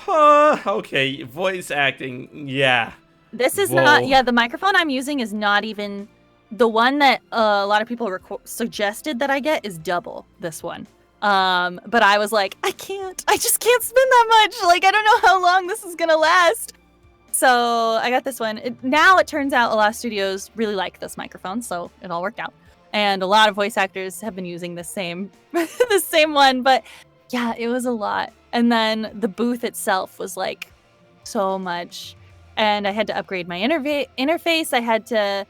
Okay, voice acting, yeah. This is not, the microphone I'm using is not even, the one that a lot of people suggested that I get is double this one. But I was like, I just can't spend that much. Like, I don't know how long this is gonna last. So I got this one. Now it turns out a lot of studios really like this microphone, so it all worked out. And a lot of voice actors have been using the same one, but yeah, it was a lot. And then the booth itself was like so much. And I had to upgrade my interface. I had to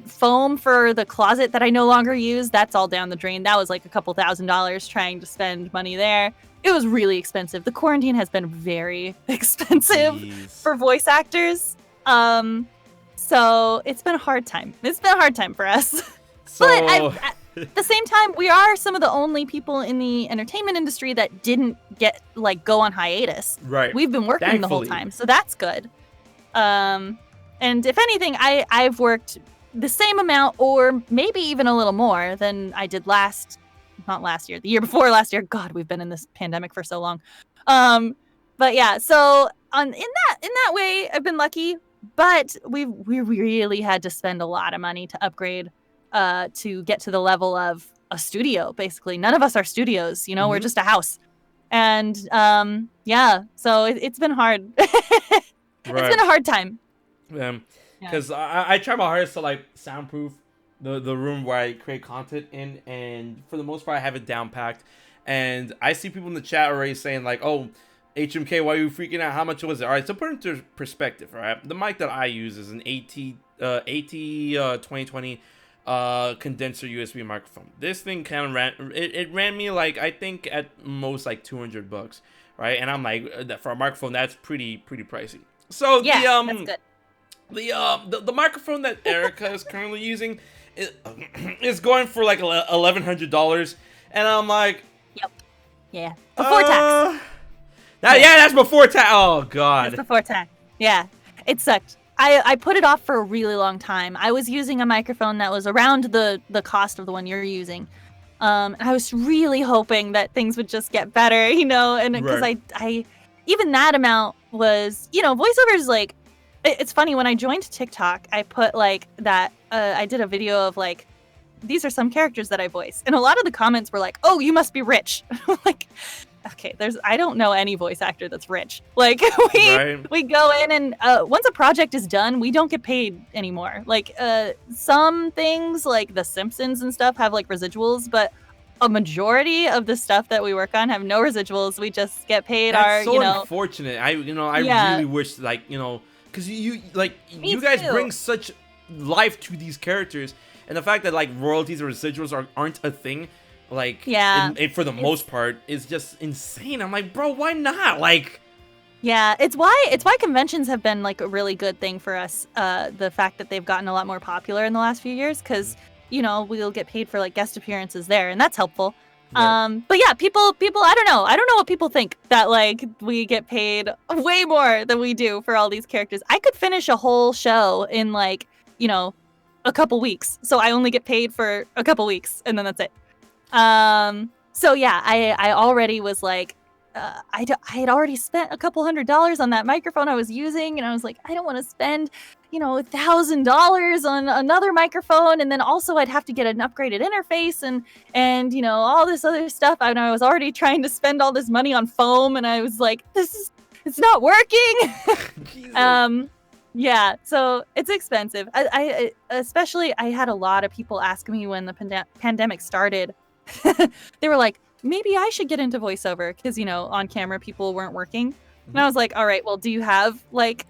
foam for the closet that I no longer use. That's all down the drain. That was like a couple $1,000s trying to spend money there. It was really expensive. The quarantine has been very expensive for voice actors. So it's been a hard time. It's been a hard time for us. So... But at the same time, we are some of the only people in the entertainment industry that didn't go on hiatus. Right. We've been working the whole time, so that's good. And if anything, I've worked the same amount or maybe even a little more than I did the year before last year. God, we've been in this pandemic for so long. But yeah, so in that way, I've been lucky. But we really had to spend a lot of money to upgrade to get to the level of a studio. Basically, none of us are studios. You know, we're just a house. And so it's been hard. It's been a hard time. Because I try my hardest to like soundproof the room where I create content in, and for the most part I have it down packed. And I see people in the chat already saying like, oh, HMK, why are you freaking out? How much was it? All right, so put it into perspective, right? The mic that I use is an AT 2020 condenser USB microphone. This thing kind of ran me like, I think at most like $200, right? And I'm like, for a microphone, that's pretty pricey. So that's good. The microphone that Erika is currently using is going for like $1,100, and I'm like, yep, yeah, before tax. That's before tax. Oh god, that's before tax. Yeah, it sucked. I put it off for a really long time. I was using a microphone that was around the cost of the one you're using. I was really hoping that things would just get better, you know, and because I even that amount was, you know, voiceovers like. It's funny, when I joined TikTok, I put like that, I did a video of like, these are some characters that I voice. And a lot of the comments were like, oh, you must be rich. Like, okay, I don't know any voice actor that's rich. Like, we go in and once a project is done, we don't get paid anymore. Like, some things like The Simpsons and stuff have like residuals, but a majority of the stuff that we work on have no residuals. We just get paid that's unfortunate. I really wish, like, you know, because you guys bring such life to these characters, and the fact that like royalties or residuals aren't a thing, like for the most part, is just insane. I'm like, bro, why not? Like, yeah, it's why conventions have been like a really good thing for us. The fact that they've gotten a lot more popular in the last few years, because you know we'll get paid for like guest appearances there, and that's helpful. But yeah, people, I don't know what people think, that like we get paid way more than we do for all these characters. I could finish a whole show in like, you know, a couple weeks. So I only get paid for a couple weeks and then that's it. So yeah, I already was like, I had already spent a couple $100s on that microphone I was using, and I was like, I don't want to spend, you know, $1,000 on another microphone, and then also I'd have to get an upgraded interface and you know, all this other stuff. And I was already trying to spend all this money on foam, and I was like, it's not working. Yeah, so it's expensive. I especially I had a lot of people ask me when the pandemic started. They were like, maybe I should get into voiceover, because, you know, on camera people weren't working. And I was like, all right, well, do you have like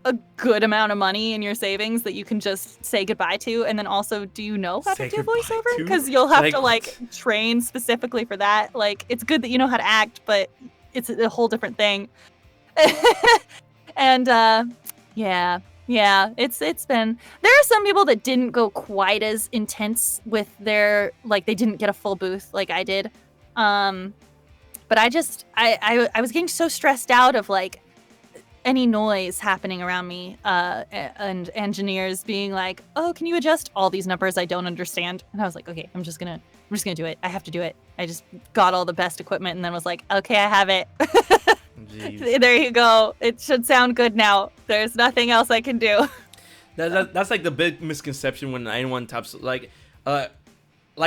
a good amount of money in your savings that you can just say goodbye to? And then also, do you know how to do voiceover? Because you'll have to like train specifically for that. Like, it's good that you know how to act, but it's a whole different thing. And yeah, it's been. There are some people that didn't go quite as intense with their, like, they didn't get a full booth like I did. But I was getting so stressed out of like any noise happening around me, and engineers being like, "Oh, can you adjust all these numbers I don't understand?" And I was like, "Okay, I'm just gonna do it. I have to do it." I just got all the best equipment and then was like, "Okay, I have it." There you go. It should sound good now. There's nothing else I can do. That's like the big misconception when anyone types like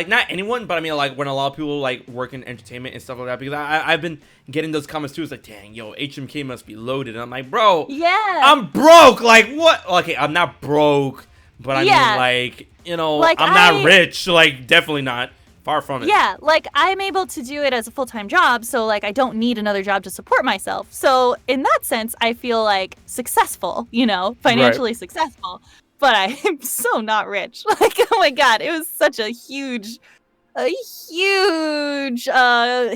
not anyone, but I mean like when a lot of people like work in entertainment and stuff like that, because I've been getting those comments too. It's like, dang, yo, HMK must be loaded. And I'm like, bro, yeah, I'm broke. Like what? Okay, I'm not broke, but I mean like, you know, like, I'm not rich. Like definitely not. Far from it. Yeah, like I'm able to do it as a full-time job, so like I don't need another job to support myself. So in that sense, I feel like successful, you know, financially successful. But I'm so not rich. Like, oh my god, it was such a huge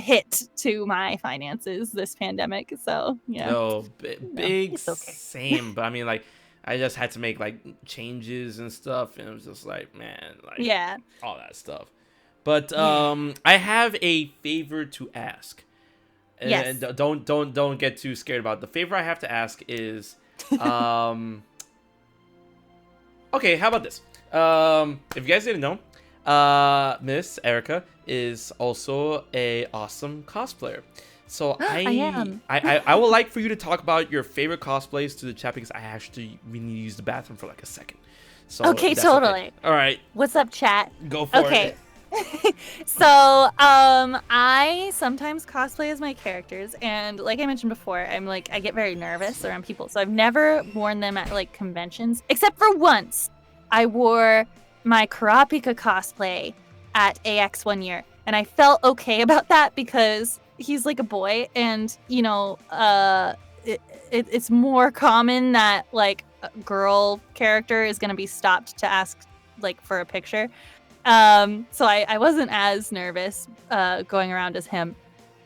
hit to my finances this pandemic. So yeah. No, big okay. Same. But I mean, like, I just had to make like changes and stuff, and it was just like, man, like, all that stuff. But I have a favor to ask. And don't get too scared about it. The favor I have to ask is okay, how about this? If you guys didn't know, Miss Erika is also a awesome cosplayer. So I would like for you to talk about your favorite cosplays to the chat, because we need to use the bathroom for like a second. So okay, totally. Okay. All right. What's up, chat? Go for it. So, I sometimes cosplay as my characters, and like I mentioned before, I get very nervous around people, so I've never worn them at like conventions, except for once. I wore my Kurapika cosplay at AX one year, and I felt okay about that because he's like a boy, and you know, it's more common that like a girl character is gonna be stopped to ask like for a picture. So I wasn't as nervous going around as him.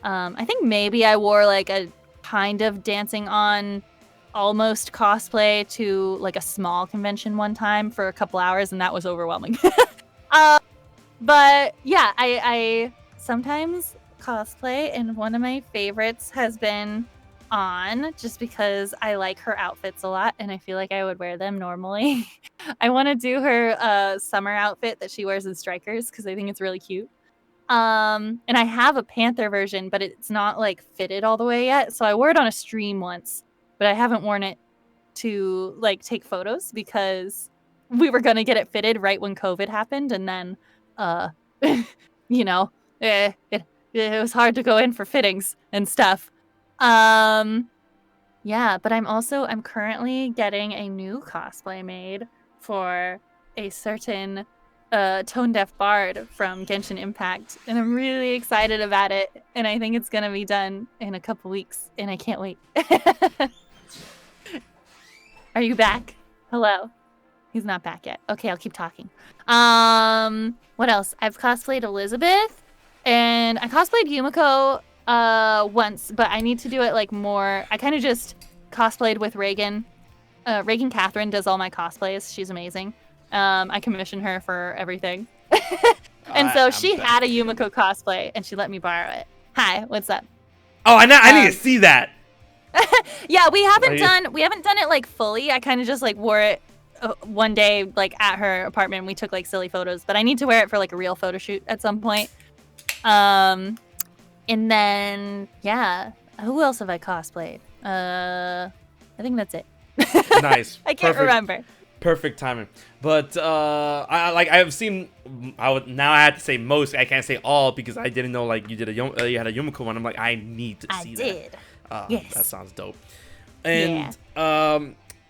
I think maybe I wore like a kind of Dancing On almost cosplay to like a small convention one time for a couple hours, and that was overwhelming. But yeah, I sometimes cosplay, and one of my favorites has been On, just because I like her outfits a lot and I feel like I would wear them normally. I want to do her summer outfit that she wears in Strikers because I think it's really cute. And I have a Panther version, but it's not like fitted all the way yet. So I wore it on a stream once, but I haven't worn it to like take photos because we were gonna get it fitted right when COVID happened, and then you know, it was hard to go in for fittings and stuff. Yeah, but I'm currently getting a new cosplay made for a certain tone deaf bard from Genshin Impact, and I'm really excited about it, and I think it's gonna be done in a couple weeks, and I can't wait. Are you back? Hello. He's not back yet. Okay, I'll keep talking. What else? I've cosplayed Elizabeth, and I cosplayed Yumiko once, but I need to do it like more. I kind of just cosplayed with Reagan. Reagan Catherine does all my cosplays. She's amazing. I commission her for everything. And so she had a Yumiko cosplay, and she let me borrow it. Hi, what's up? Oh, I need to see that. Yeah, we haven't done it like fully. I kind of just like wore it one day like at her apartment, and we took like silly photos, but I need to wear it for like a real photo shoot at some point. And then, yeah, who else have I cosplayed? I think that's it. Nice. I can't remember. Perfect timing. But I've seen. Now I have to say most. I can't say all because I didn't know like you had a Yumiko one. I'm like, I need to see that. I did. Yes. That sounds dope. And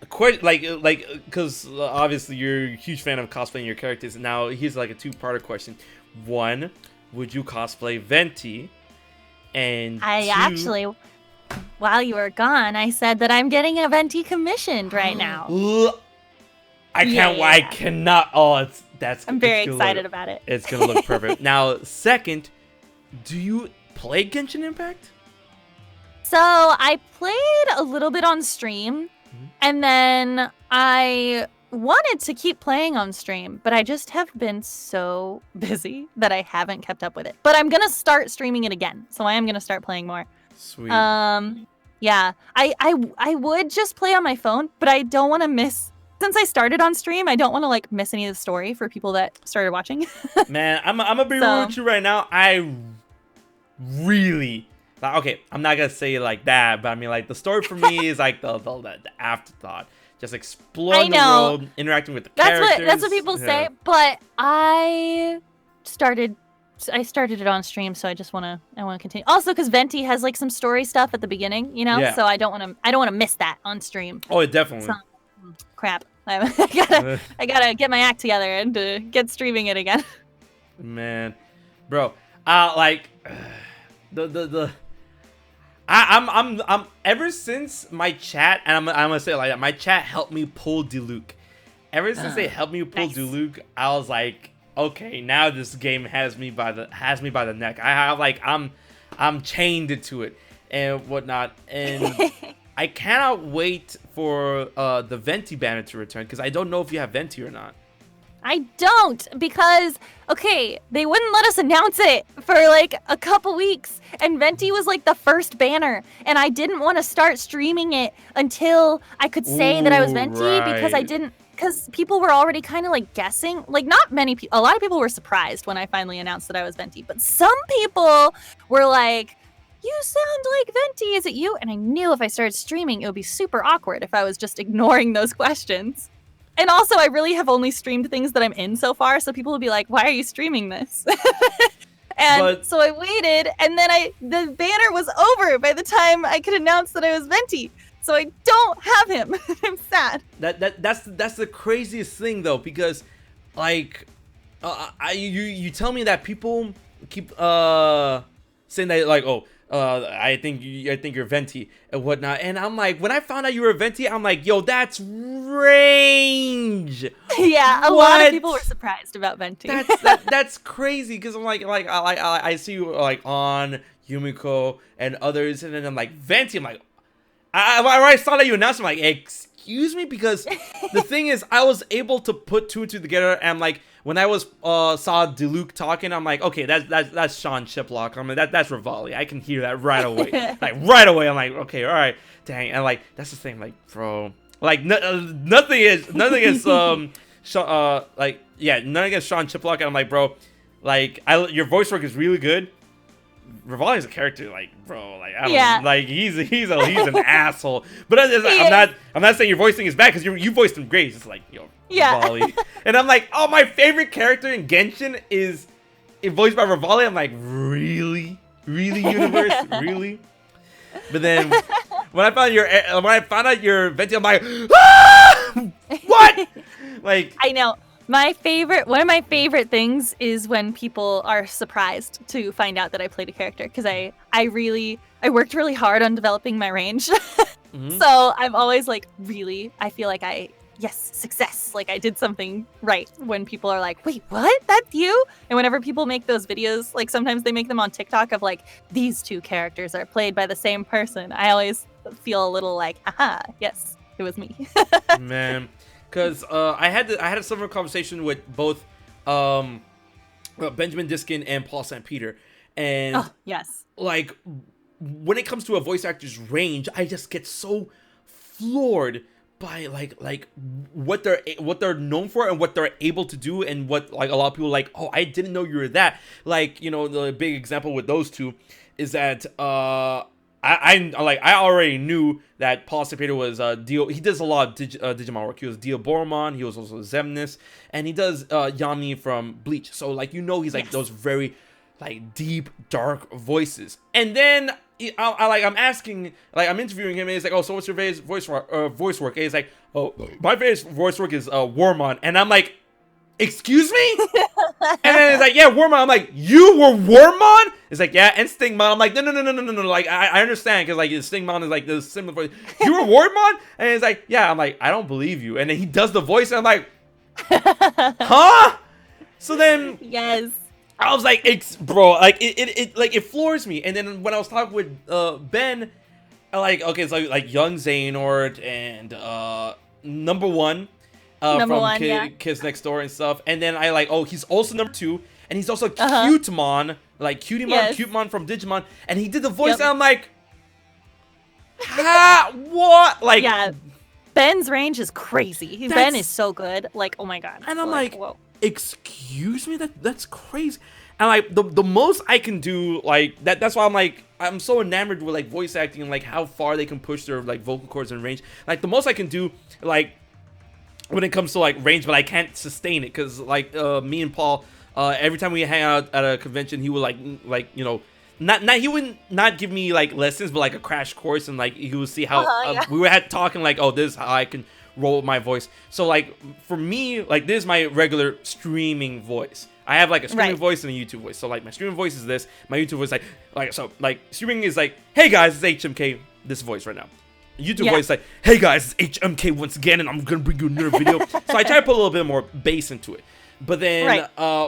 quite because obviously you're a huge fan of cosplaying your characters. Now here's like a two-parter question. One, would you cosplay Ventheguy? And while you were gone, I said that I'm getting a Venti commissioned right now. I can't. Yeah. I cannot. Oh, I'm very excited about it. It's gonna look perfect. Now, second, do you play Genshin Impact? So I played a little bit on stream, and then I wanted to keep playing on stream, but I just have been so busy that I haven't kept up with it. But I'm gonna start streaming it again, so I am gonna start playing more. Sweet. Yeah, I would just play on my phone, but I don't want to miss. Since I started on stream, I don't want to like miss any of the story for people that started watching. Man, I'm gonna be real with you right now. I really. Okay, I'm not gonna say it like that, but I mean, like, the story for me is like the afterthought. Just exploring the world, interacting with the characters. That's what people say, but I started it on stream, so I want to continue. Also, because Venti has like some story stuff at the beginning, you know, so I don't want to miss that on stream. Oh, definitely. So, crap, I gotta get my act together and get streaming it again. Man, bro, I'm ever since my chat, and I'm gonna say it like that, my chat helped me pull Diluc. Ever since they helped me pull Diluc, I was like, okay, now this game has me by the neck. I'm chained to it and whatnot, and I cannot wait for the Venti banner to return, because I don't know if you have Venti or not. I don't, because, okay, they wouldn't let us announce it for like a couple weeks, and Venti was like the first banner, and I didn't want to start streaming it until I could say that I was Venti, because people were already kind of like guessing. Like, not many people, a lot of people were surprised when I finally announced that I was Venti, but some people were like, you sound like Venti, is it you? And I knew if I started streaming, it would be super awkward if I was just ignoring those questions. And also, I really have only streamed things that I'm in so far, so people will be like, why are you streaming this? So I waited, and then the banner was over by the time I could announce that I was Venti. So I don't have him. I'm sad. That's the craziest thing, though, because, like, you tell me that people keep saying that, like, oh, I think you're Venti and whatnot, and I'm like, when I found out you were Venti, I'm like, yo, that's range. Yeah, a lot of people were surprised about Venti. That's crazy, because I'm like I see you like on Yumiko and others, and then I'm like, Venti. I'm like, I saw that you announced, I'm like, excuse me, because the thing is, I was able to put two and two together, and I'm like, when I saw Diluc talking, I'm like, okay, that's Sean Chiplock. I mean, that's Rivali. I can hear that right away. Like, right away, I'm like, okay, all right, dang. And like, that's the thing, like, bro, like, nothing is nothing against Sean Chiplock. And I'm like, bro, like, your voice work is really good. Rivali's a character, like, bro, like, I don't know, like, he's an asshole. But I'm not saying your voicing is bad, because you voiced him great. It's just like, yo, Rivali. And I'm like, oh, my favorite character in Genshin is voiced by Rivali. I'm like, really, universe, really? But then when I found out your Venti, I'm like, ah! What? Like, I know. One of my favorite things is when people are surprised to find out that I played a character, because I worked really hard on developing my range. So I'm always like, really, I feel like success, like I did something right, when people are like, wait, what? That's you? And whenever people make those videos, like sometimes they make them on TikTok of like, these two characters are played by the same person, I always feel a little like, aha, yes, it was me. Man. Because I had a similar conversation with both Benjamin Diskin and Paul St. Peter, and like, when it comes to a voice actor's range, I just get so floored by like what they're known for and what they're able to do, and what, like, a lot of people are like, oh, I didn't know you were that. Like, you know, the big example with those two is that I already knew that Paul St. Peter was he does a lot of Digimon work. He was Diaboromon, he was also Xemnas, and he does Yami from Bleach. So, like, you know, he's like those very, like, deep, dark voices. And then I'm interviewing him, and he's like, oh, so what's your voice work? And he's like, oh, my favorite voice work is Wormon. And I'm like, excuse me? And then it's like, yeah, Wormmon. I'm like, you were Wormmon? It's like, yeah, and Stingmon. I'm like, no. Like, I understand, because like Stingmon is like the similar voice. You were Wormmon? And it's like, yeah. I'm like, I don't believe you. And then he does the voice, and I'm like, huh? So then, yes, I was like, bro, like it floors me. And then when I was talking with Ben, I like, okay, it's like young Xehanort and number one. From Kids Next Door and stuff, and then I like, oh, he's also number 2, and he's also Cutemon, like Cutemon from Digimon, and he did the voice, and I'm like, what? Like, yeah, Ben's range is crazy. Ben is so good, like, oh my god. And I'm like, whoa. Excuse me, that's crazy. And like the most I can do, like that's why I'm like, I'm so enamored with like voice acting and like how far they can push their like vocal cords and range. Like the most I can do, like, when it comes to like range, but I can't sustain it, because like me and Paul, every time we hang out at a convention, he would like you know, he wouldn't not give me like lessons, but like a crash course, and like he would see how we were talking like, oh, this is how I can roll my voice. So like for me, like this is my regular streaming voice. I have like a streaming voice and a YouTube voice. So like my streaming voice is this, my YouTube voice like so like streaming is like, hey guys, it's HMK, this voice right now. YouTube voice like, hey guys, it's HMK once again, and I'm gonna bring you another video. So I try to put a little bit more bass into it. But then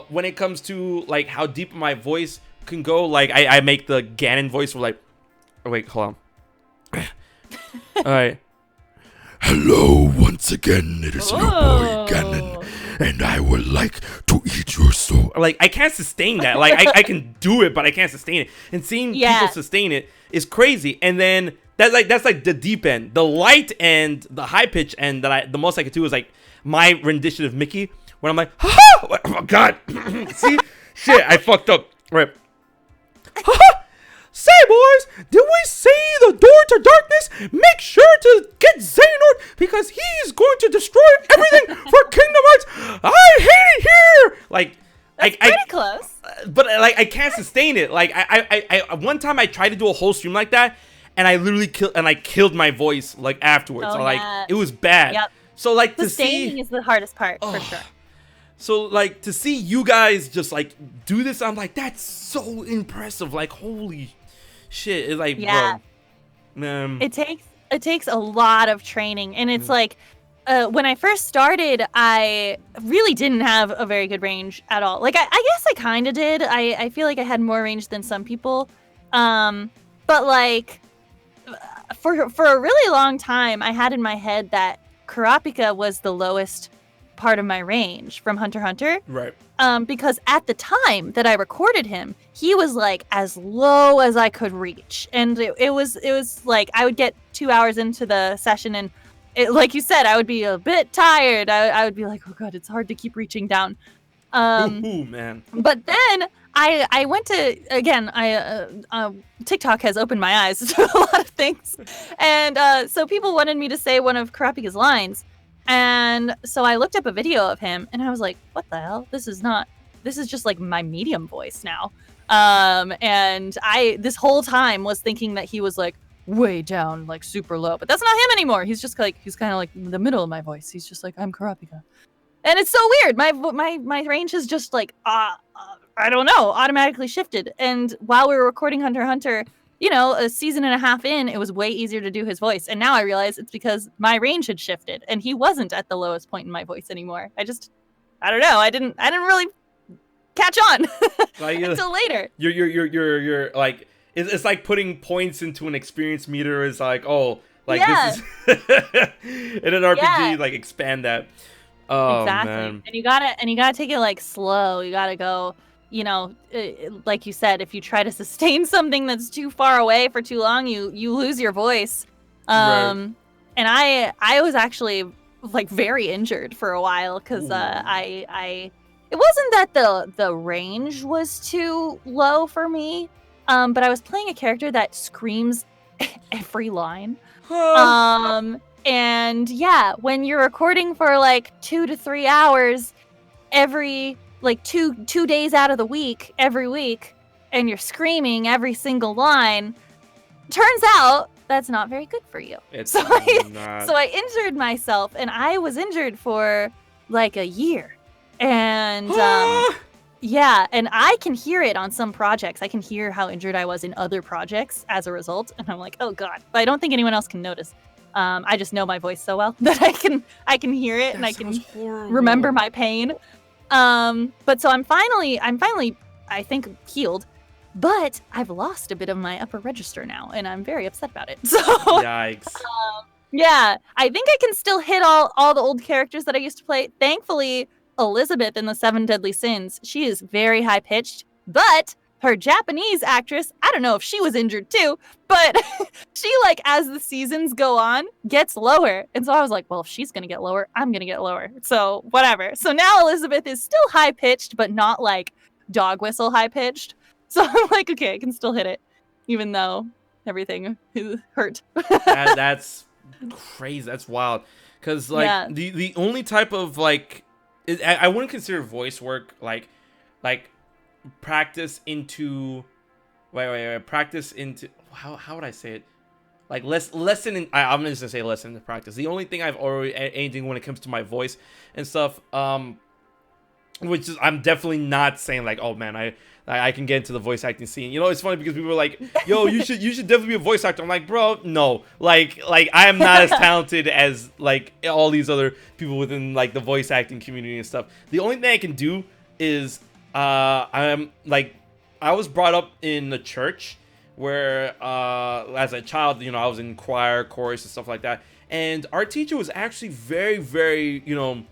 when it comes to like how deep my voice can go, like I make the Ganon voice for like, oh wait, hold on. All right. Hello once again, it is your boy Ganon, and I would like to eat your soul. Like I can't sustain that. Like I can do it, but I can't sustain it. And seeing people sustain it is crazy. And then that's like the deep end. The light end, the high pitch end that the most I could do is like my rendition of Mickey, when I'm like, ha! Oh god, see, shit, I fucked up. Right. Say, boys, did we see the door to darkness? Make sure to get Xehanort, because he's going to destroy everything for Kingdom Hearts. I hate it here. Like, that's pretty close. But like, I can't sustain it. Like, I one time I tried to do a whole stream like that, and I literally killed my voice like afterwards. Oh, so, like, it was bad. Yep. So like sustaining is the hardest part for sure. So like to see you guys just like do this, I'm like, that's so impressive. Like, holy shit. It's like, bro. It takes a lot of training, and it's like when I first started, I really didn't have a very good range at all. Like I guess I kind of did. I feel like I had more range than some people. But like for a really long time, I had in my head that Kurapika was the lowest part of my range from Hunter x Hunter. Right. Because at the time that I recorded him, he was like as low as I could reach. And it was like I would get 2 hours into the session, and like you said, I would be a bit tired. I would be like, oh god, it's hard to keep reaching down. Ooh, man. But then I went to, again, TikTok has opened my eyes to a lot of things. And so people wanted me to say one of Kurapika's lines. And so I looked up a video of him, and I was like, what the hell? This is just like my medium voice now. And I, this whole time, was thinking that he was like way down, like super low. But that's not him anymore. He's just like, he's kind of like the middle of my voice. He's just like, I'm Kurapika. And it's so weird. My range is just like, I don't know, automatically shifted. And while we were recording Hunter x Hunter, you know, a season and a half in, it was way easier to do his voice. And now I realize it's because my range had shifted, and he wasn't at the lowest point in my voice anymore. I don't know. I didn't really catch on like, until later. You're like, it's like putting points into an experience meter. Is like, oh, like this is in an RPG, like expand that. Oh, exactly. man. And you gotta take it like slow. You gotta go. You know, like you said, if you try to sustain something that's too far away for too long, you lose your voice. And I was actually like very injured for a while, because it wasn't that the range was too low for me, but I was playing a character that screams every line. And yeah, when you're recording for like 2 to 3 hours every like two days out of the week, every week, and you're screaming every single line, turns out that's not very good for you. So I injured myself, and I was injured for like a year. And yeah, and I can hear it on some projects. I can hear how injured I was in other projects as a result, and I'm like, oh god. But I don't think anyone else can notice. I just know my voice so well that I can hear it and I can remember my pain. But so I'm finally I think healed, but I've lost a bit of my upper register now, and I'm very upset about it. So yikes. Yeah, I think I can still hit all the old characters that I used to play. Thankfully, Elizabeth in the 7 Deadly Sins, she is very high pitched, but her Japanese actress, I don't know if she was injured too, but she, like, as the seasons go on, gets lower. And so I was like, well, if she's going to get lower, I'm going to get lower. So whatever. So now Elizabeth is still high pitched, but not like dog whistle high pitched. So I'm like, okay, I can still hit it, even though everything is hurt. That's crazy. That's wild. Because, like, the only type of, like, I wouldn't consider voice work like practice into practice into how would I say it, like lesson in, I'm just gonna say lesson in the practice. The only thing I've already anything when it comes to my voice and stuff, which is, I'm definitely not saying like, oh man, I can get into the voice acting scene. You know, it's funny because people are like, yo, you should definitely be a voice actor. I'm like, bro, no. Like I am not as talented as like all these other people within like the voice acting community and stuff. The only thing I can do is I'm like, I was brought up in the church where as a child, you know, I was in choir, chorus and stuff like that. And our teacher was actually very, very, you know,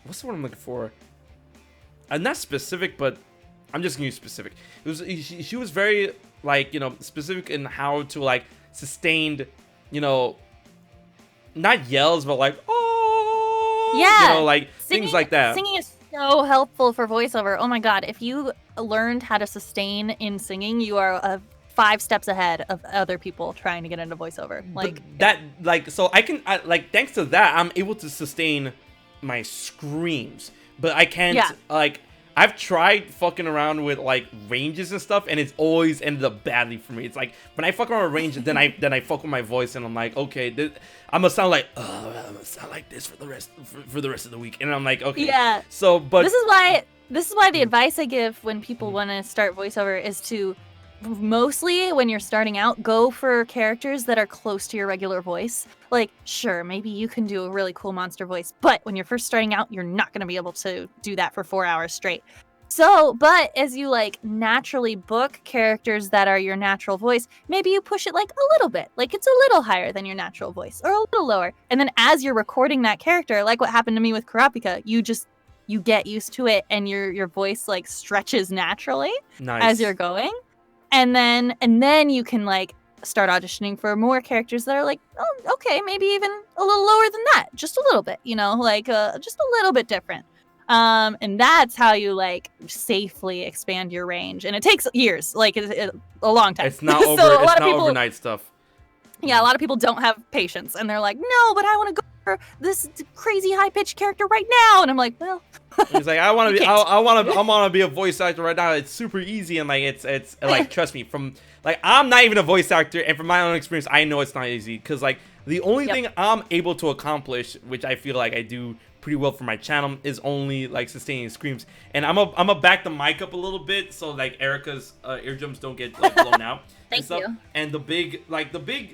what's the word I'm looking for? Not specific, but I'm just gonna use specific. It was she was very like, you know, specific in how to like sustained, you know, not yells, but like, oh, yeah, you know, like singing, things like that. Singing is so helpful for voiceover. Oh my god, if you learned how to sustain in singing, you are 5 steps ahead of other people trying to get into voiceover. Like but that, like, so like thanks to that, I'm able to sustain my screams. But I can't, like, I've tried fucking around with, like, ranges and stuff, and it's always ended up badly for me. It's like, when I fuck around with range, then I fuck with my voice, and I'm like, okay, I'm gonna sound like, I'm gonna sound like this for the rest of the week. And I'm like, okay. Yeah. So, but... This is why the advice I give when people want to start voiceover is to, mostly when you're starting out, go for characters that are close to your regular voice. Like, sure, maybe you can do a really cool monster voice, but when you're first starting out, you're not going to be able to do that for 4 hours straight. So, but as you like naturally book characters that are your natural voice, maybe you push it like a little bit, like it's a little higher than your natural voice or a little lower. And then as you're recording that character, like what happened to me with Kurapika, you get used to it and your voice like stretches naturally as you're going. And then you can like start auditioning for more characters that are like, oh, okay, maybe even a little lower than that, just a little bit, you know, like just a little bit different. And that's how you like safely expand your range. And it takes years, like a long time. It's not overnight stuff. Yeah, a lot of people don't have patience, and they're like, no, but I want to go for this crazy high pitched character right now. And I'm like, well. He's like, I want to be a voice actor right now. It's super easy, and like it's like, trust me, from like I'm not even a voice actor, and from my own experience, I know it's not easy because like the only thing I'm able to accomplish, which I feel like I do pretty well for my channel, is only like sustaining screams. And I'm a back the mic up a little bit so like Erika's eardrums don't get like blown out. Thank you. And the big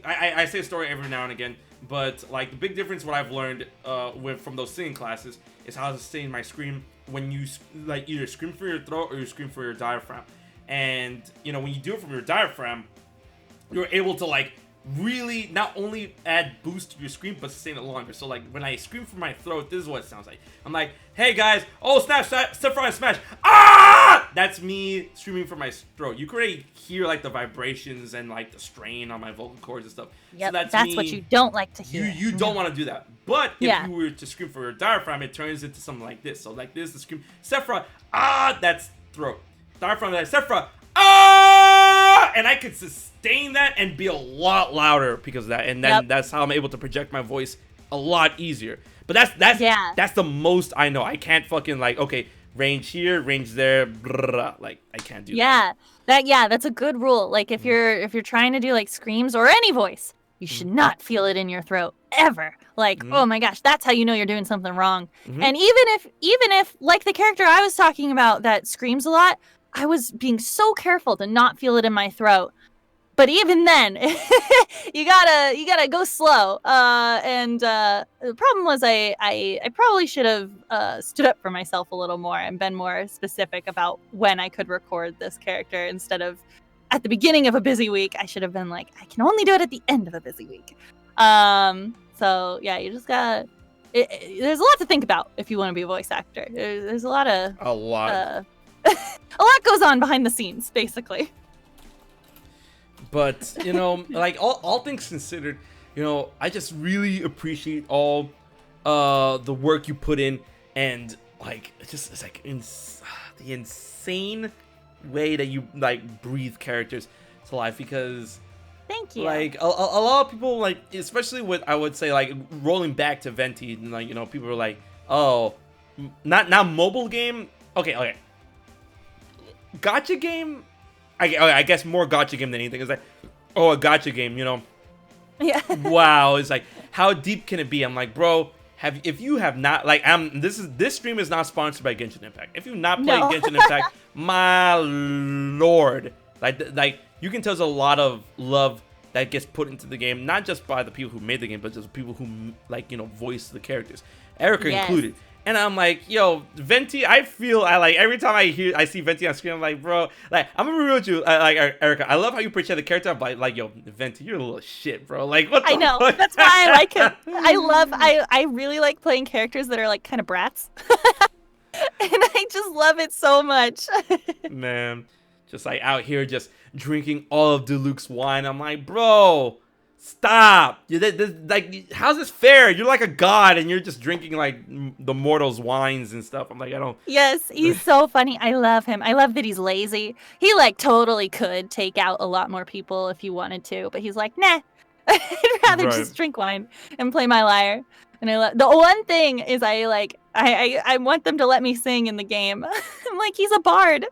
I say a story every now and again, but like the big difference what I've learned from those singing classes is how to sustain my scream when you like either scream for your throat or you scream for your diaphragm. And you know, when you do it from your diaphragm, you're able to like really not only add boost to your scream but sustain it longer. So like when I scream from my throat, this is what it sounds like. I'm like, hey guys, oh snap, step front smash, ah! That's me screaming from my throat. You can already hear like the vibrations and like the strain on my vocal cords and stuff. Yep, so that's what you don't like to hear. You don't want to do that. But if you were to scream for your diaphragm, it turns into something like this. So like this is the scream, Sephra, ah, that's throat. Diaphragm, that's Sephra, ah! And I could sustain that and be a lot louder because of that. And then that's how I'm able to project my voice a lot easier. But that's the most I know. I can't fucking like, okay, range here, range there, like I can't do that. That's a good rule. Like if you're trying to do like screams or any voice, You should not feel it in your throat ever. Like, oh my gosh, that's how you know you're doing something wrong. And even if like the character I was talking about that screams a lot, I was being so careful to not feel it in my throat. But even then, you gotta go slow. And the problem was I probably should have stood up for myself a little more and been more specific about when I could record this character instead of at the beginning of a busy week. I should have been like, I can only do it at the end of a busy week. So yeah, you just gotta. There's a lot to think about if you want to be a voice actor. There's a lot. A lot goes on behind the scenes, basically. But, you know, like, all things considered, you know, I just really appreciate all the work you put in, and, like, it's like the insane way that you, like, breathe characters to life, because... Thank you. Like, a lot of people, like, especially with, I would say, like, rolling back to Ventheguy, and, like, you know, people are like, oh, not mobile game? Okay. Gacha game? I guess more gacha game than anything. It's like, oh, a gacha game, you know? Yeah. Wow, it's like, how deep can it be? I'm like, bro, if you have not, like, this stream is not sponsored by Genshin Impact. If you've not played Genshin Impact, my lord, like you can tell there's a lot of love that gets put into the game, not just by the people who made the game, but just people who, like, you know, voice the characters, Erika included. And I'm like, yo, Ventheguy, I like, every time I see Ventheguy on screen, I'm like, bro, like, I'm gonna be real with you, like, Erika, I love how you portray the character, but, like, yo, Ventheguy, you're a little shit, bro. Like, what the I know, fuck? that's why I like him. I really like playing characters that are, like, kind of brats. And I just love it so much. Man, just, like, out here just drinking all of Diluc's wine. I'm like, bro, stop. Like, how's this fair? You're like a god and you're just drinking like the mortals' wines and stuff. I'm like, I don't. Yes, he's so funny. I love him. I love that he's lazy. He like totally could take out a lot more people if he wanted to, but he's like, nah. I'd rather just drink wine and play my lyre. And I love the one thing is I want them to let me sing in the game. I'm like, he's a bard.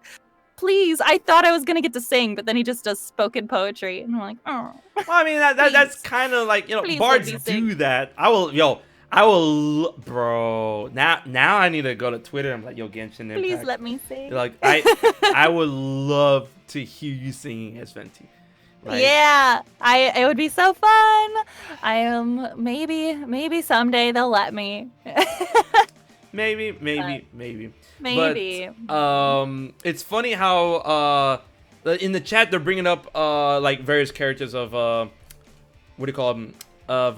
Please, I thought I was gonna get to sing, but then he just does spoken poetry, and I'm like, oh. Well, I mean, that's kind of like, you know, please bards do that. I will, bro. Now I need to go to Twitter. I'm like, yo, Genshin Impact. Please let me sing. Like, I would love to hear you singing as Ventheguy. Like, yeah, it would be so fun. Maybe someday they'll let me. Maybe. Maybe. But, it's funny how in the chat they're bringing up like various characters of what do you call them, of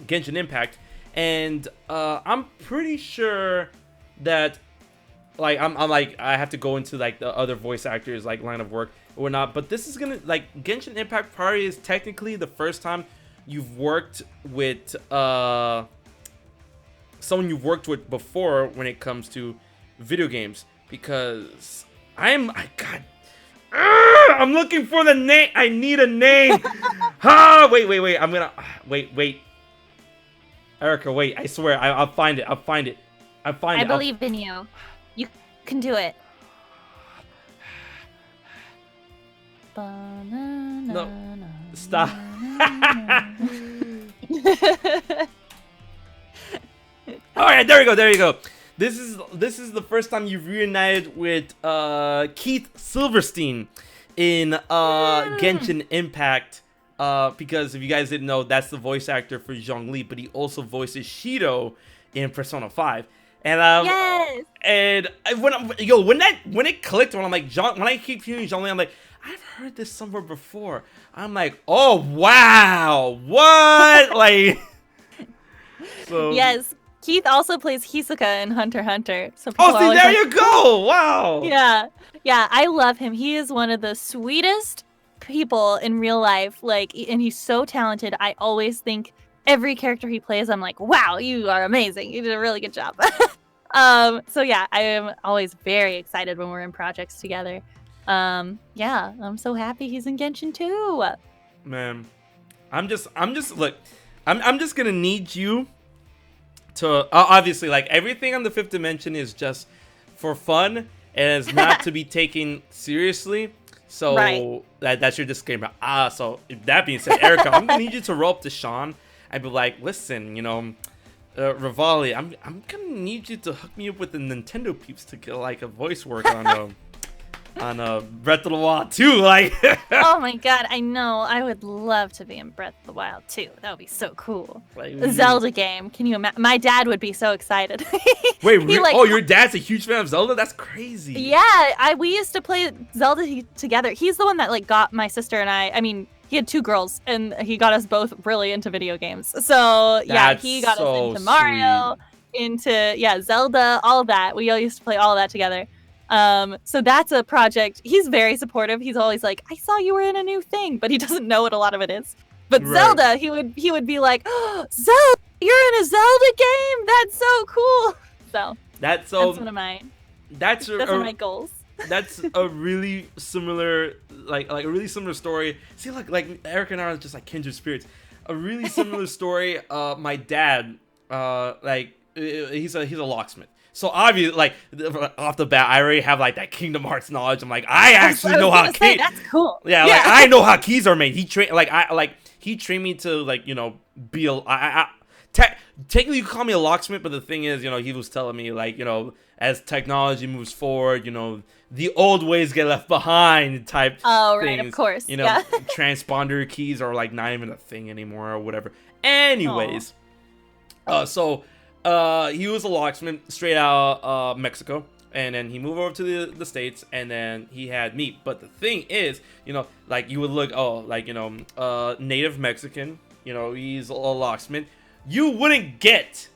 Genshin Impact, and I'm pretty sure that like I'm like I have to go into like the other voice actors like line of work or not, but this is gonna like Genshin Impact probably is technically the first time you've worked with someone you've worked with before when it comes to video games, because I'm looking for the name. I need a name. Wait. I'm gonna wait. Erika, wait. I swear, I'll find it. I believe in you. You can do it. No, stop. All right, there you go. This is the first time you've reunited with Keith Silverstein in Genshin Impact. Because if you guys didn't know, that's the voice actor for Zhongli, but he also voices Shido in Persona 5. And yes. And when it clicked, when I'm like when I keep hearing Zhongli, I'm like, I've heard this somewhere before. I'm like, oh wow, what? Like, so yes. Keith also plays Hisoka in Hunter x Hunter. So there you go! Wow! Yeah, I love him. He is one of the sweetest people in real life. Like, and he's so talented. I always think every character he plays, I'm like, wow, you are amazing. You did a really good job. So yeah, I am always very excited when we're in projects together. Yeah, I'm so happy he's in Genshin too. Man, I'm just gonna need you to obviously, like, everything on the Fifth Dimension is just for fun and is not to be taken seriously. So that's your disclaimer. So that being said, Erika, I'm gonna need you to roll up to Sean and be like, listen, Rivali, I'm gonna need you to hook me up with the Nintendo peeps to get like a voice work on Breath of the Wild 2. Like, oh my god, I know. I would love to be in Breath of the Wild 2. That would be so cool. Like, a Zelda game. Can you imagine? My dad would be so excited. Wait, your dad's a huge fan of Zelda? That's crazy. Yeah, we used to play Zelda together. He's the one that like got my sister and I mean, he had 2 girls, and he got us both really into video games. So yeah, he got us into Mario, into Zelda, all of that. We all used to play all of that together. So that's a project. He's very supportive. He's always like, I saw you were in a new thing, but he doesn't know what a lot of it is. But Zelda, he would be like, oh, Zelda, you're in a Zelda game? That's so cool. So that's one of my one of my goals. That's a really similar like a really similar story. See, like Erika and I are just like kindred spirits. A really similar story. My dad, he's a locksmith. So obviously, like off the bat, I already have like that Kingdom Hearts knowledge. I'm like, I actually know how keys. That's cool. Yeah, like I know how keys are made. He trained me to be a. Technically, you call me a locksmith, but the thing is, he was telling me like, as technology moves forward, the old ways get left behind type. Oh, things. right, of course. Transponder keys are like not even a thing anymore or whatever. Anyways, so. He was a locksmith straight out Mexico, and then he moved over to the States, and then he had me. But the thing is, like you would look, native Mexican, he's a locksmith. You wouldn't get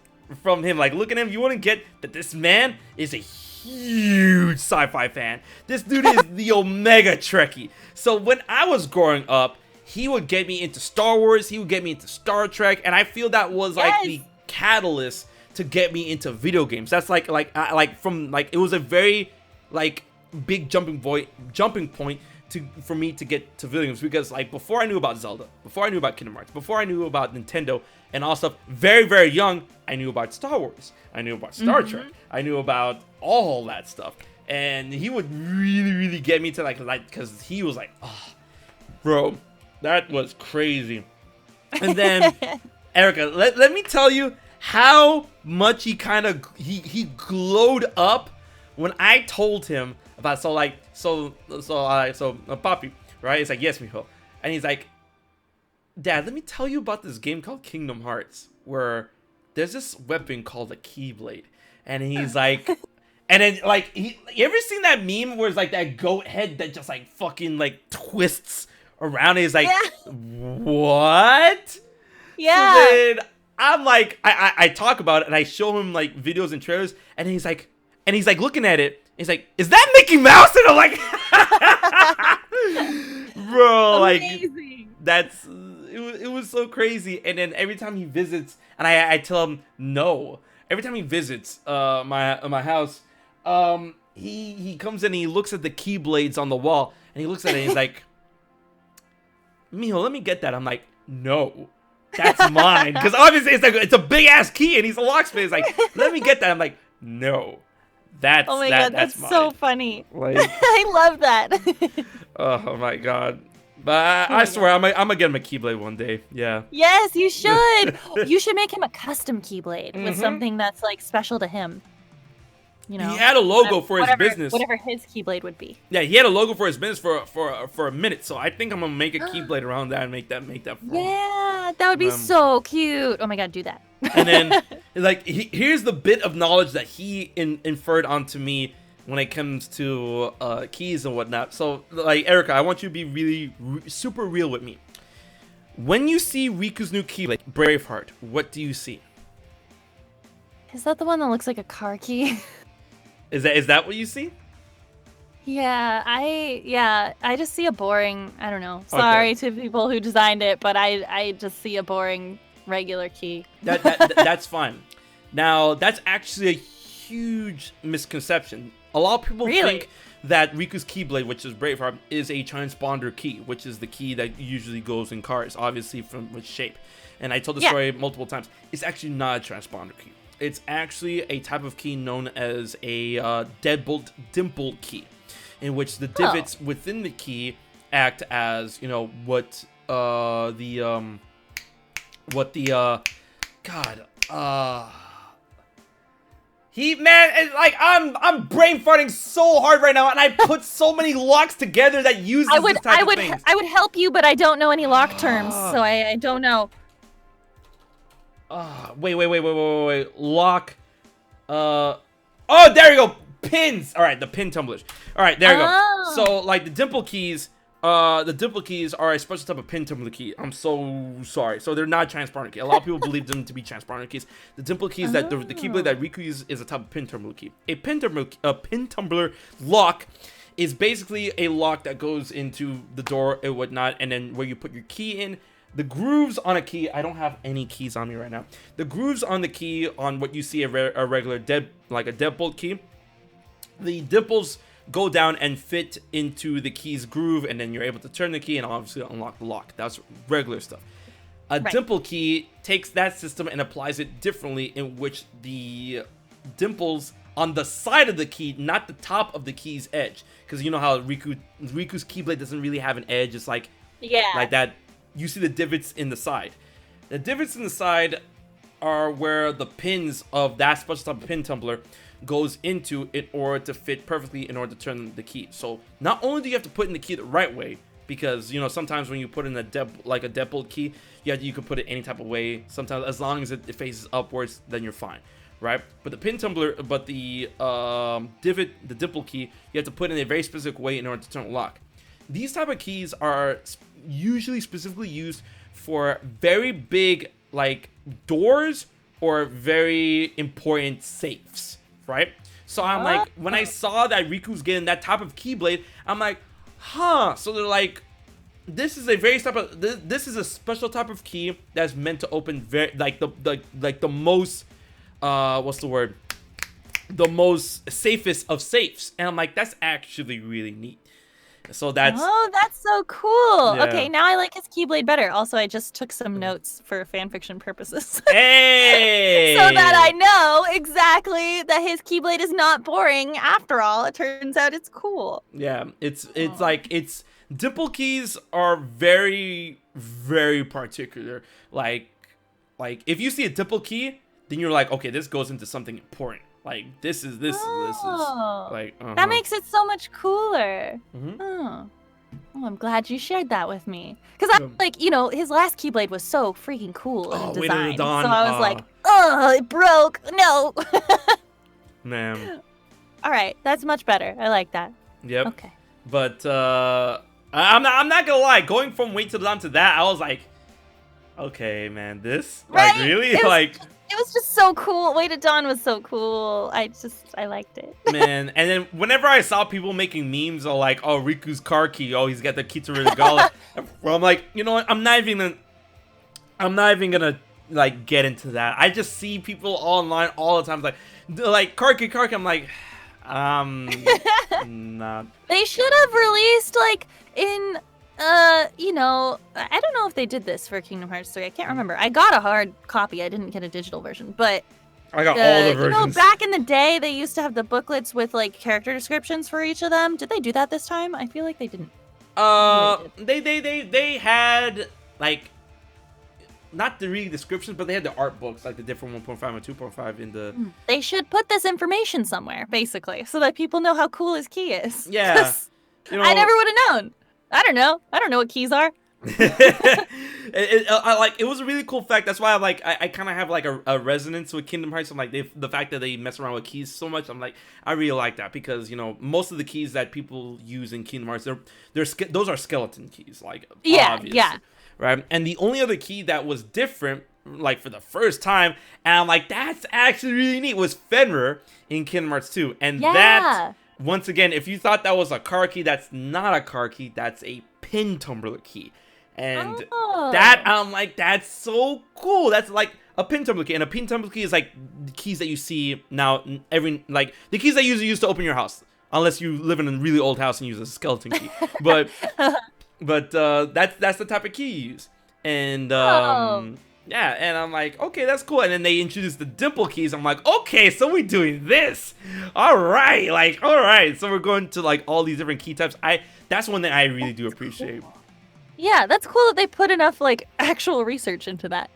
from him, like look at him, you wouldn't get that this man is a huge sci-fi fan. This dude is the Omega Trekkie. So when I was growing up, he would get me into Star Wars, he would get me into Star Trek, and I feel that was like the catalyst to get me into video games. That's it was a very like big jumping point for me to get to video games, because like before I knew about Zelda, before I knew about Kingdom Hearts, before I knew about Nintendo and all stuff, very very young, I knew about Star Wars, I knew about Star Trek, I knew about all that stuff, and he would really get me to like because he was like, oh, bro, that was crazy. And then Erika, let me tell you how much he glowed up when I told him about Papi, right? It's like, yes, mijo. And he's like, Dad, let me tell you about this game called Kingdom Hearts, where there's this weapon called a Keyblade. And he's like, and then like, you ever seen that meme where it's like that goat head that just like fucking like twists around? He's like, what? Yeah. So then I'm like, I talk about it and I show him like videos and trailers, and he's like looking at it. He's like, is that Mickey Mouse? And I'm like, bro, amazing. Like it was so crazy. And then every time he visits, and I tell him no. Every time he visits my house, he comes in and he looks at the Keyblades on the wall, and he looks at it and he's like, mijo, let me get that. I'm like, no. That's mine, because obviously it's a big ass key, and he's a locksmith. He's like, let me get that. I'm like, no, that's oh my god, that's mine. so funny. Like, I love that. oh my god, but I swear I'm gonna get him a Keyblade one day. Yeah. Yes, you should. You should make him a custom Keyblade with something that's like special to him. He had a logo for his business. Whatever his Keyblade would be. Yeah, he had a logo for his business for a minute. So I think I'm gonna make a Keyblade around that and make that. Yeah, that would be so cute. Oh my god, do that. And then like here's the bit of knowledge that he inferred onto me when it comes to keys and whatnot. So like, Erika, I want you to be really super real with me. When you see Riku's new Keyblade, Braveheart, what do you see? Is that the one that looks like a car key? Is that what you see? Yeah, I just see a boring, I don't know. Sorry to people who designed it, but I just see a boring regular key. That's fine. Now, that's actually a huge misconception. A lot of people think that Riku's Keyblade, which is Braveheart, is a transponder key, which is the key that usually goes in cars, obviously from its shape. And I told the story multiple times. It's actually not a transponder key. It's actually a type of key known as a deadbolt dimple key. in which the divots within the key act as, you know, like I'm brain farting so hard right now, and I put so many locks together that use this type of things. I would help you, but I don't know any lock terms, so I don't know. Wait. Lock. Oh, there you go. Pins. All right, the pin tumblers. All right, there you go. So, like the dimple keys are a special type of pin tumbler key. I'm so sorry. So they're not transparent key. A lot of people believe them to be transparent keys. The dimple keys that the keyblade that Raikou uses is a type of pin tumbler key. A pin tumbler lock is basically a lock that goes into the door and whatnot, and then where you put your key in. The grooves on a key, I don't have any keys on me right now. The grooves on the key, on what you see a regular deadbolt key, the dimples go down and fit into the key's groove, and then you're able to turn the key and obviously unlock the lock. That's regular stuff. A dimple key takes that system and applies it differently, in which the dimples on the side of the key, not the top of the key's edge. Because you know how Riku's keyblade doesn't really have an edge. It's like that. You see the divots in the side. The divots in the side are where the pins of that special type of pin tumbler goes into in order to fit perfectly in order to turn the key. So not only do you have to put in the key the right way, because you know sometimes when you put in a deadbolt key, you can put it any type of way. Sometimes as long as it faces upwards, then you're fine, right? But the pin tumbler, the dimple key, you have to put in a very specific way in order to turn the lock. These type of keys are usually specifically used for very big like doors or very important safes, right? So I'm like, when I saw that Riku's getting that type of keyblade, I'm like, huh. So they're like, this is a special type of key that's meant to open the most the most safest of safes. And I'm like, that's actually really neat. So that's so cool. Yeah. Okay, now I like his keyblade better. Also, I just took some notes for fanfiction purposes. Hey! So that I know exactly that his keyblade is not boring after all. It turns out it's cool. Yeah, it's dimple keys are very, very particular. Like if you see a dimple key, then you're like, okay, this goes into something important. Like this is like that makes it so much cooler. Oh, I'm glad you shared that with me, because I like, you know, his last keyblade was so freaking cool in design. So I was like, oh, it broke. No. Man. All right, that's much better. I like that. Yep. Okay. But I'm not gonna lie. Going from Wait Till Dawn to that, I was like, okay, man, this like really It was just so cool. Wait Till Dawn was so cool. I liked it. Man, and then whenever I saw people making memes of like, oh, Riku's car key, oh, he's got the key to the gauntlet. Well, I'm like, you know what? I'm not even gonna like get into that. I just see people online all the time like car key. I'm like, not. They should have released like in. You know, I don't know if they did this for Kingdom Hearts 3. I can't remember. I got a hard copy. I didn't get a digital version, but I got all the versions. You know, back in the day, they used to have the booklets with like character descriptions for each of them. Did they do that this time? I feel like they didn't. They had like not the reading descriptions, but they had the art books, like the different 1.5 and 2.5 in the. They should put this information somewhere, basically, so that people know how cool his key is. Yeah, you know, I never would have known. I don't know what keys are. It was a really cool fact. That's why I kind of have like a resonance with Kingdom Hearts. I'm like the fact that they mess around with keys so much. I'm like, I really like that, because you know most of the keys that people use in Kingdom Hearts, those are skeleton keys, like obviously, right? And the only other key that was different, like for the first time, and I'm like, that's actually really neat, was Fenrir in Kingdom Hearts 2, and that. Once again, if you thought that was a car key, that's not a car key. That's a pin tumbler key. And that, I'm like, that's so cool. That's like a pin tumbler key. And a pin tumbler key is like the keys that you see now. The keys that you use to open your house. Unless you live in a really old house and use a skeleton key. But that's the type of key you use. And Yeah, and I'm like, okay, that's cool. And then they introduced the dimple keys. I'm like, okay, so we're doing this. All right, all right. So we're going to like all these different key types. That's one thing I really do appreciate. Cool. Yeah, that's cool that they put enough like actual research into that.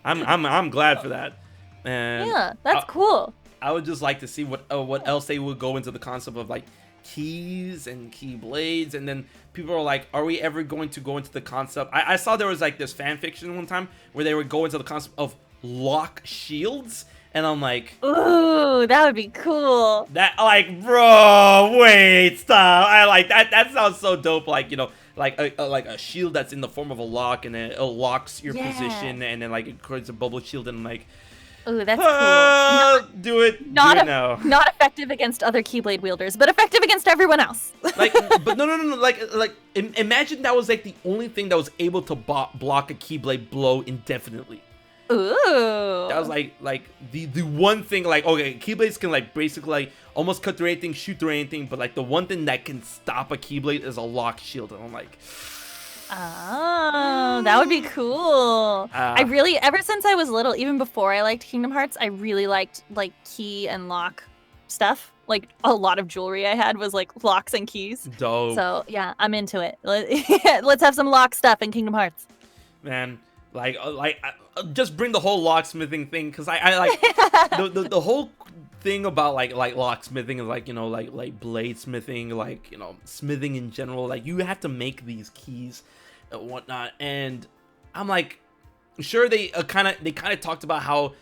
I'm glad for that. And yeah, that's cool. I would just like to see what else they would go into the concept of like keys and key blades, and then people are like, are we ever going to go into the concept? I saw there was like this fan fiction one time where they would go into the concept of lock shields, and I'm like, ooh, that would be cool. That like, bro, wait, stop. I like that. That sounds so dope. Like, you know, like a shield that's in the form of a lock, and then it locks your position, and then like it creates a bubble shield, and like, ooh, that's cool. Do it now. Not effective against other Keyblade wielders, but effective against everyone else. Like, but no. Like, imagine that was like the only thing that was able to block a Keyblade blow indefinitely. Ooh. That was like the one thing. Like, okay, Keyblades can like basically like almost cut through anything, shoot through anything, but like the one thing that can stop a Keyblade is a lock shield, and I'm like, oh, that would be cool. I really, ever since I was little, even before I liked Kingdom Hearts, I really liked like key and lock stuff. Like a lot of jewelry I had was like locks and keys. Dope. So yeah, I'm into it. Let's have some lock stuff in Kingdom Hearts. Man, just bring the whole locksmithing thing, because I like the whole thing about like locksmithing is like, you know, like bladesmithing, like, you know, smithing in general. Like, you have to make these keys and whatnot, and I'm like, sure, they kind of talked about how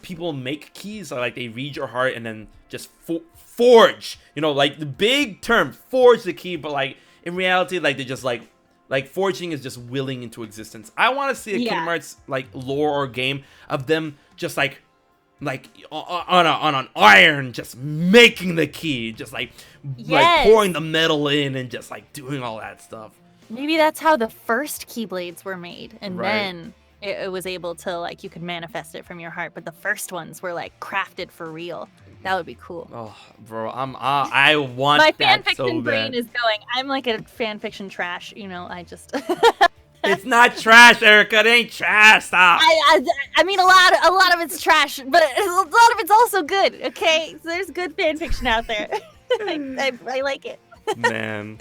people make keys, like they read your heart and then just forge, you know, like the big term, forge the key, but like in reality, like they just like forging is just willing into existence. I want to see a Kingdom Hearts like lore or game of them just like on an iron, just making the key, just like pouring the metal in and just like doing all that stuff. Maybe that's how the first Keyblades were made, and then it was able to, like, you could manifest it from your heart, but the first ones were like crafted for real. That would be cool. Oh, bro, I want my that fanfiction so brain bad. is going. I'm like a fanfiction trash, you know. I just. It's not trash, Erika. It ain't trash. Stop. I mean, a lot of it's trash, but a lot of it's also good. Okay, so there's good fanfiction out there. I like it. Man,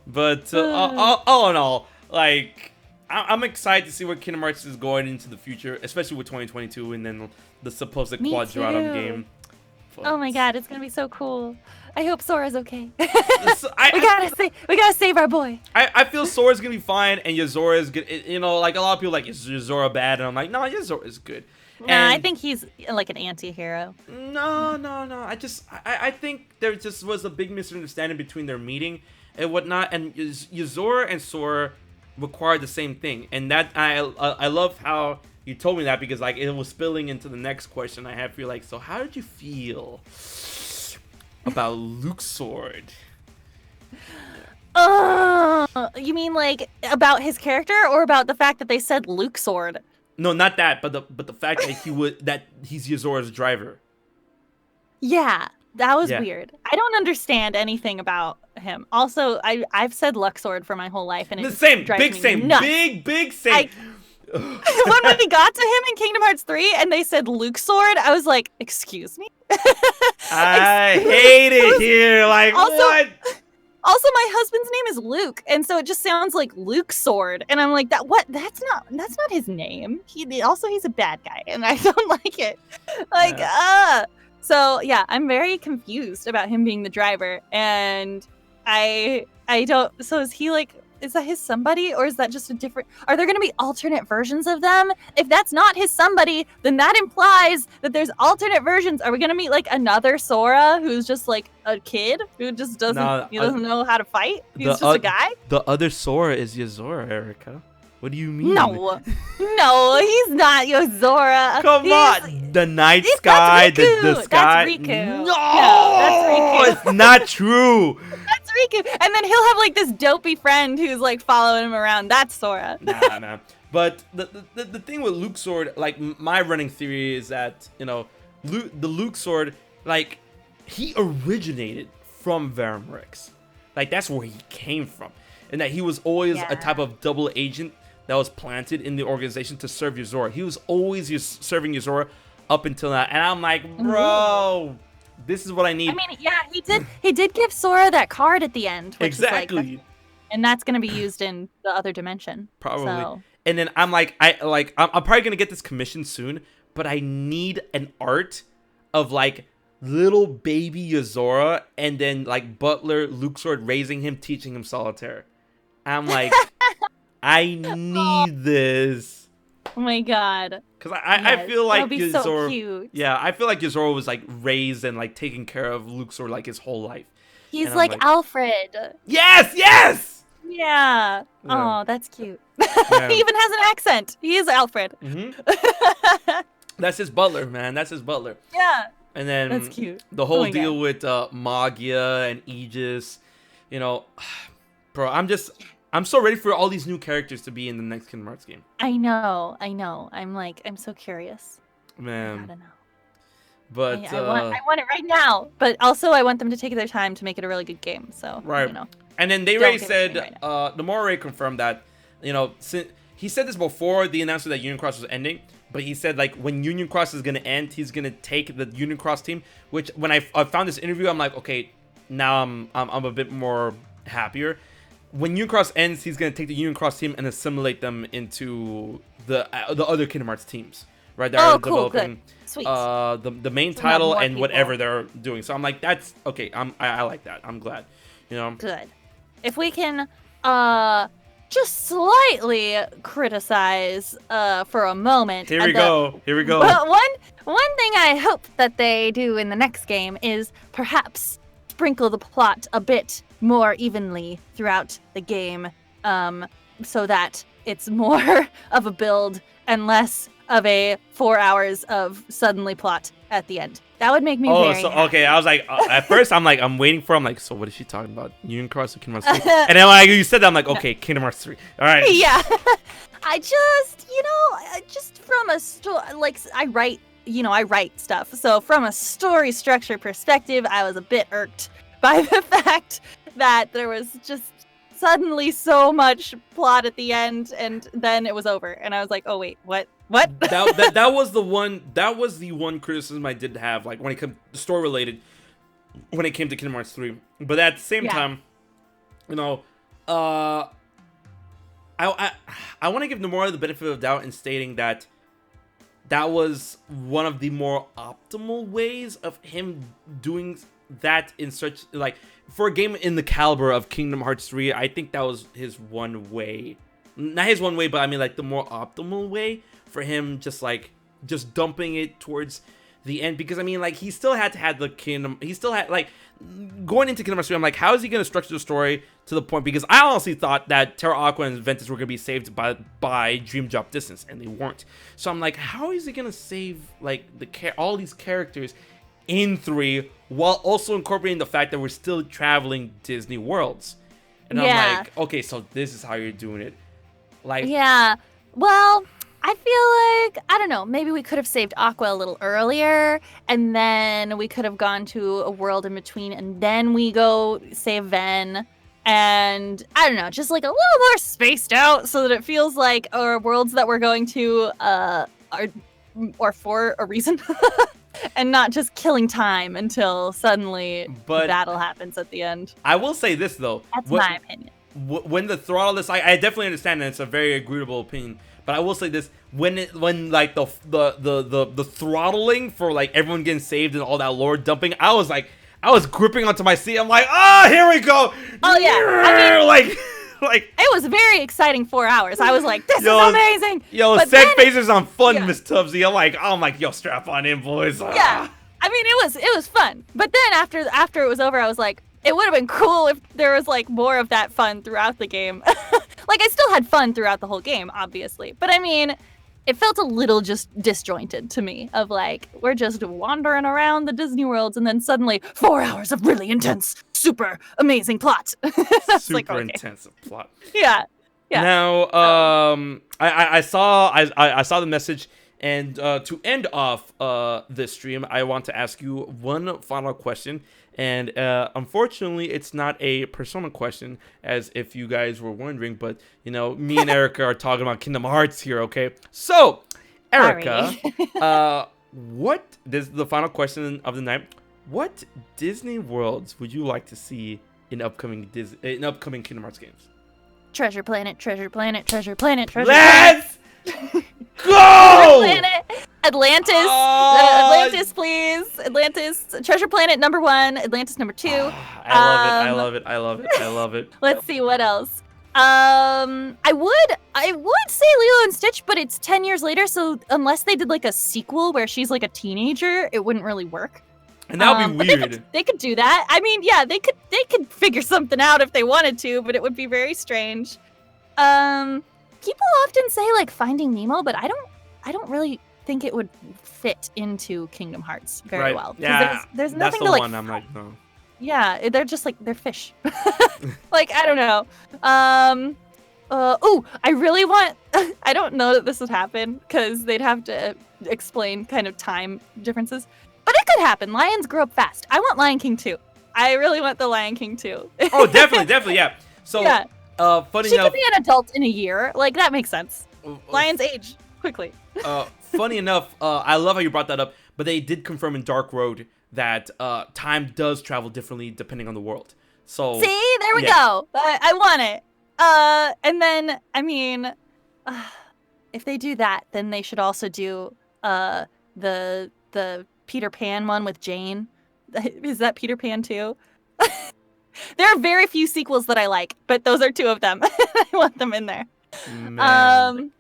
but all in all, like, I'm excited to see where Kingdom Hearts is going into the future, especially with 2022 and then the supposed Quadratum game. But oh my god, it's gonna be so cool. I hope Sora's okay. So we gotta save our boy. I feel Sora's gonna be fine, and Yozora is good. You know, like a lot of people like, is Yozora bad? And I'm like, no, Yozora is good. Nah, I think he's like an anti-hero. No. I think there just was a big misunderstanding between their meeting and whatnot, and Yozora and Sora require the same thing, and that I love how you told me that, because like it was spilling into the next question I have for you. Like, so how did you feel about Luke's sword? You mean like about his character, or about the fact that they said Luke sword? No, not that, but the fact that he's Yozora's driver. Yeah, that was weird. I don't understand anything about him. Also, I've said Luxord for my whole life, and it's big same. When we got to him in Kingdom Hearts 3 and they said Luke sword, I was like, excuse me? I hate it here. Like, what? Also, my husband's name is Luke, and so it just sounds like Luke sword, and I'm like, that's not his name. He's a bad guy, and I don't like it. Like, So yeah, I'm very confused about him being the driver, and I don't. So is he like? Is that his somebody, or is that just a different? Are there going to be alternate versions of them? If that's not his somebody, then that implies that there's alternate versions. Are we going to meet like another Sora who's just like a kid who just doesn't know how to fight? He's just a guy. The other Sora is Yozora, Erika. What do you mean? No, he's not Yozora. Come on, the night sky, the sky. That's Raikou. No, that's Raikou. It's not true. That's Raikou. And then he'll have like this dopey friend who's like following him around. That's Sora. Nah. But the thing with Luke's sword, like my running theory is that, you know, the Luke sword, like, he originated from Varamrix. Like, that's where he came from, and that he was always a type of double agent that was planted in the organization to serve Yozora. He was always serving Yozora up until now. And I'm like, bro, this is what I need. I mean, yeah, he did give Sora that card at the end. Which exactly. Is like, and that's going to be used in the other dimension. Probably. So. And then I'm like, I'm probably going to get this commission soon, but I need an art of like little baby Yozora and then like Butler Luxord raising him, teaching him solitaire. I'm like, I need this. Oh my god. Because I feel like Yozora, so cute. Yeah, I feel like Yozora was like raised and like taken care of Luxord like his whole life. He's like Alfred. Yes! Yeah. Oh, that's cute. Yeah. He even has an accent. He is Alfred. Mm-hmm. That's his butler, man. That's his butler. Yeah. And then that's cute. The whole deal with Magia and Aegis, you know, bro, I'm so ready for all these new characters to be in the next Kingdom Hearts game. I know. I'm so curious. Man. I don't know. But I want it right now. But also, I want them to take their time to make it a really good game. So, right. You know. And then they already said, Nomura confirmed that, you know, he said this before the announcement that Union Cross was ending. But he said, like, when Union Cross is going to end, he's going to take the Union Cross team. Which, when I found this interview, I'm like, okay, now I'm a bit more happier. When Union Cross ends, he's going to take the Union Cross team and assimilate them into the other Kingdom Hearts teams. Right? They're developing good. Sweet. The main title and whatever they're doing. So I'm like, that's, okay, I like that. I'm glad. You know? Good. If we can... just slightly criticize for a moment. Here we go. But one thing I hope that they do in the next game is perhaps sprinkle the plot a bit more evenly throughout the game, so that it's more of a build and less of a 4 hours of suddenly plot at the end. That would make me very happy. Okay. I was like, at first I'm waiting for. I'm like, so what is she talking about? Union Cross or Kingdom Hearts 3? And then when you said that, I'm like, okay, Kingdom Hearts 3. All right. Yeah. I just from a I write stuff. So from a story structure perspective, I was a bit irked by the fact that there was just suddenly so much plot at the end, and then it was over, and I was like, oh wait, what? that was the one criticism I did have, like when it comes to story related, when it came to Kingdom Hearts 3. But at the same time, you know, I want to give Nomura the benefit of the doubt in stating that was one of the more optimal ways of him doing that in such, like, for a game in the caliber of Kingdom Hearts 3. I think that was his one way. Not his one way, but I mean, like, the more optimal way for him, just dumping it towards the end. Because, I mean, like, he still had to have the Kingdom... He still had, like, going into Kingdom Hearts 3, I'm like, how is he going to structure the story to the point? Because I honestly thought that TARawson and Ventheguy were going to be saved by Dream Drop Distance, and they weren't. So I'm like, how is he going to save, like, all these characters in 3 while also incorporating the fact that we're still traveling Disney worlds? And I'm like, okay, so this is how you're doing it. Like, yeah, well, I feel like, I don't know, maybe we could have saved Aqua a little earlier, and then we could have gone to a world in between, and then we go save Vane, and I don't know, just like a little more spaced out so that it feels like our worlds that we're going to are for a reason. And not just killing time until suddenly the battle happens at the end. I will say this, though. That's my opinion. When the throttle is, I definitely understand that it's a very agreeable opinion, but I will say this: when like the throttling for like everyone getting saved and all that lore dumping, I was gripping onto my seat. I'm like, oh, here we go. Oh yeah, I mean, like it was a very exciting 4 hours. I was like, this is amazing. Yo, set phasers on fun, Miss Tubbsy. I'm like, yo, strap on in, boys. Yeah, I mean, it was fun. But then after it was over, I was like, it would have been cool if there was like more of that fun throughout the game. Like, I still had fun throughout the whole game, obviously. But I mean, it felt a little just disjointed to me, of like, we're just wandering around the Disney worlds and then suddenly 4 hours of really intense, super amazing plot. Super like, okay. Intense plot. Yeah. Now, I saw the message And to end off this stream, I want to ask you one final question. And unfortunately, it's not a Persona question, as if you guys were wondering. But, you know, me and Erika are talking about Kingdom Hearts here, okay? So, Erika, this is the final question of the night. What Disney worlds would you like to see in upcoming Kingdom Hearts games? Treasure Planet, Treasure Planet, Treasure Planet, Treasure Let's Planet. Go! Treasure Planet. Atlantis, please. Atlantis. Treasure Planet #1. Atlantis #2. I love it. Let's see what else. I would say Lilo and Stitch, but it's 10 years later, so unless they did like a sequel where she's like a teenager, it wouldn't really work. And that would be weird. They could do that. I mean, yeah, they could figure something out if they wanted to, but it would be very strange. People often say like Finding Nemo, but I don't really think it would fit into Kingdom Hearts very well. Yeah, there's that's nothing the to one. I'm like, no. Yeah, they're just like, they're fish. Like, I don't know. I really want, I don't know that this would happen because they'd have to explain kind of time differences, but it could happen. Lions grow up fast. I want Lion King 2. I really want the Lion King 2. Oh, definitely, yeah. So, yeah. Funny she enough, could be an adult in a year. Like, that makes sense. Lions age quickly. Funny enough, I love how you brought that up, but they did confirm in Dark Road that time does travel differently depending on the world. So see, there we go. I want it. And then, I mean, if they do that, then they should also do the Peter Pan one with Jane. Is that Peter Pan 2? There are very few sequels that I like, but those are 2 of them. I want them in there. Man.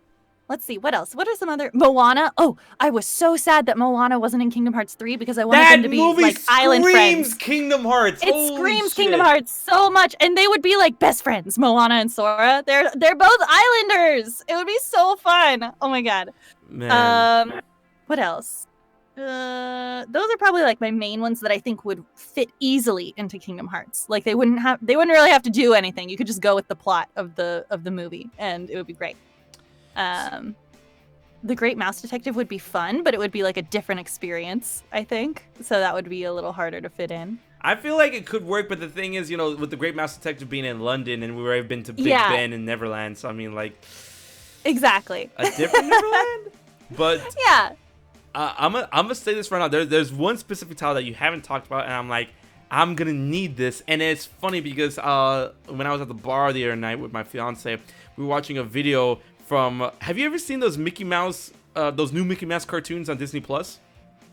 Let's see, what else? What are some other... Moana? Oh, I was so sad that Moana wasn't in Kingdom Hearts 3 because I wanted them to be like island friends. Screams Kingdom Hearts. It screams Kingdom Hearts so much, and they would be like best friends, Moana and Sora. They're both islanders. It would be so fun. Oh my god. Man. What else? Those are probably like my main ones that I think would fit easily into Kingdom Hearts. Like they wouldn't really have to do anything. You could just go with the plot of the movie, and it would be great. The Great Mouse Detective would be fun, but it would be like a different experience, I think. So that would be a little harder to fit in. I feel like it could work, but the thing is, you know, with the Great Mouse Detective being in London, and we've already been to Big Ben and Neverland, so I mean, like, exactly, a different Neverland. But yeah, I'm gonna say this right now. There's one specific title that you haven't talked about, and I'm like, I'm gonna need this. And it's funny because when I was at the bar the other night with my fiance, we were watching a video from. Have you ever seen those Mickey Mouse, those new Mickey Mouse cartoons on Disney Plus?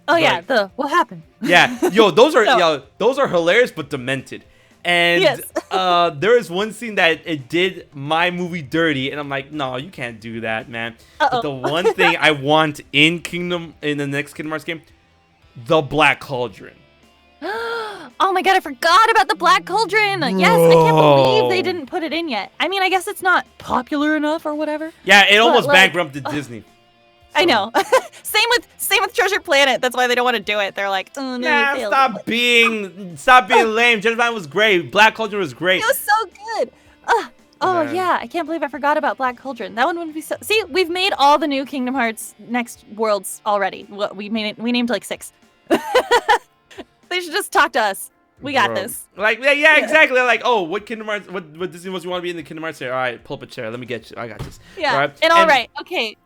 Oh yeah, what happened? Yeah, yo, those are those are hilarious but demented. And yes. There is one scene that it did my movie dirty, and I'm like, no, you can't do that, man. But the one thing I want in the next Kingdom Hearts game, the Black Cauldron. Oh my god, I forgot about the Black Cauldron. Whoa. Yes, I can't believe they didn't put it in yet. I mean, I guess it's not popular enough or whatever. Yeah, it almost bankrupted Disney. So. I know. Same with Treasure Planet. That's why they don't want to do it. They're like, oh no, nah, stop being lame. Treasure Planet was great. Black Cauldron was great. It was so good. Man. Yeah, I can't believe I forgot about Black Cauldron. That one would be so. See, we've made all the new Kingdom Hearts next worlds already. We named like 6. They should just talk to us. We got this. Like, yeah, exactly. Like, oh, what Kingdom Hearts, what Disney worlds you want to be in the Kingdom Hearts here? All right, pull up a chair. Let me get you. I got this. Yeah. All right. Okay.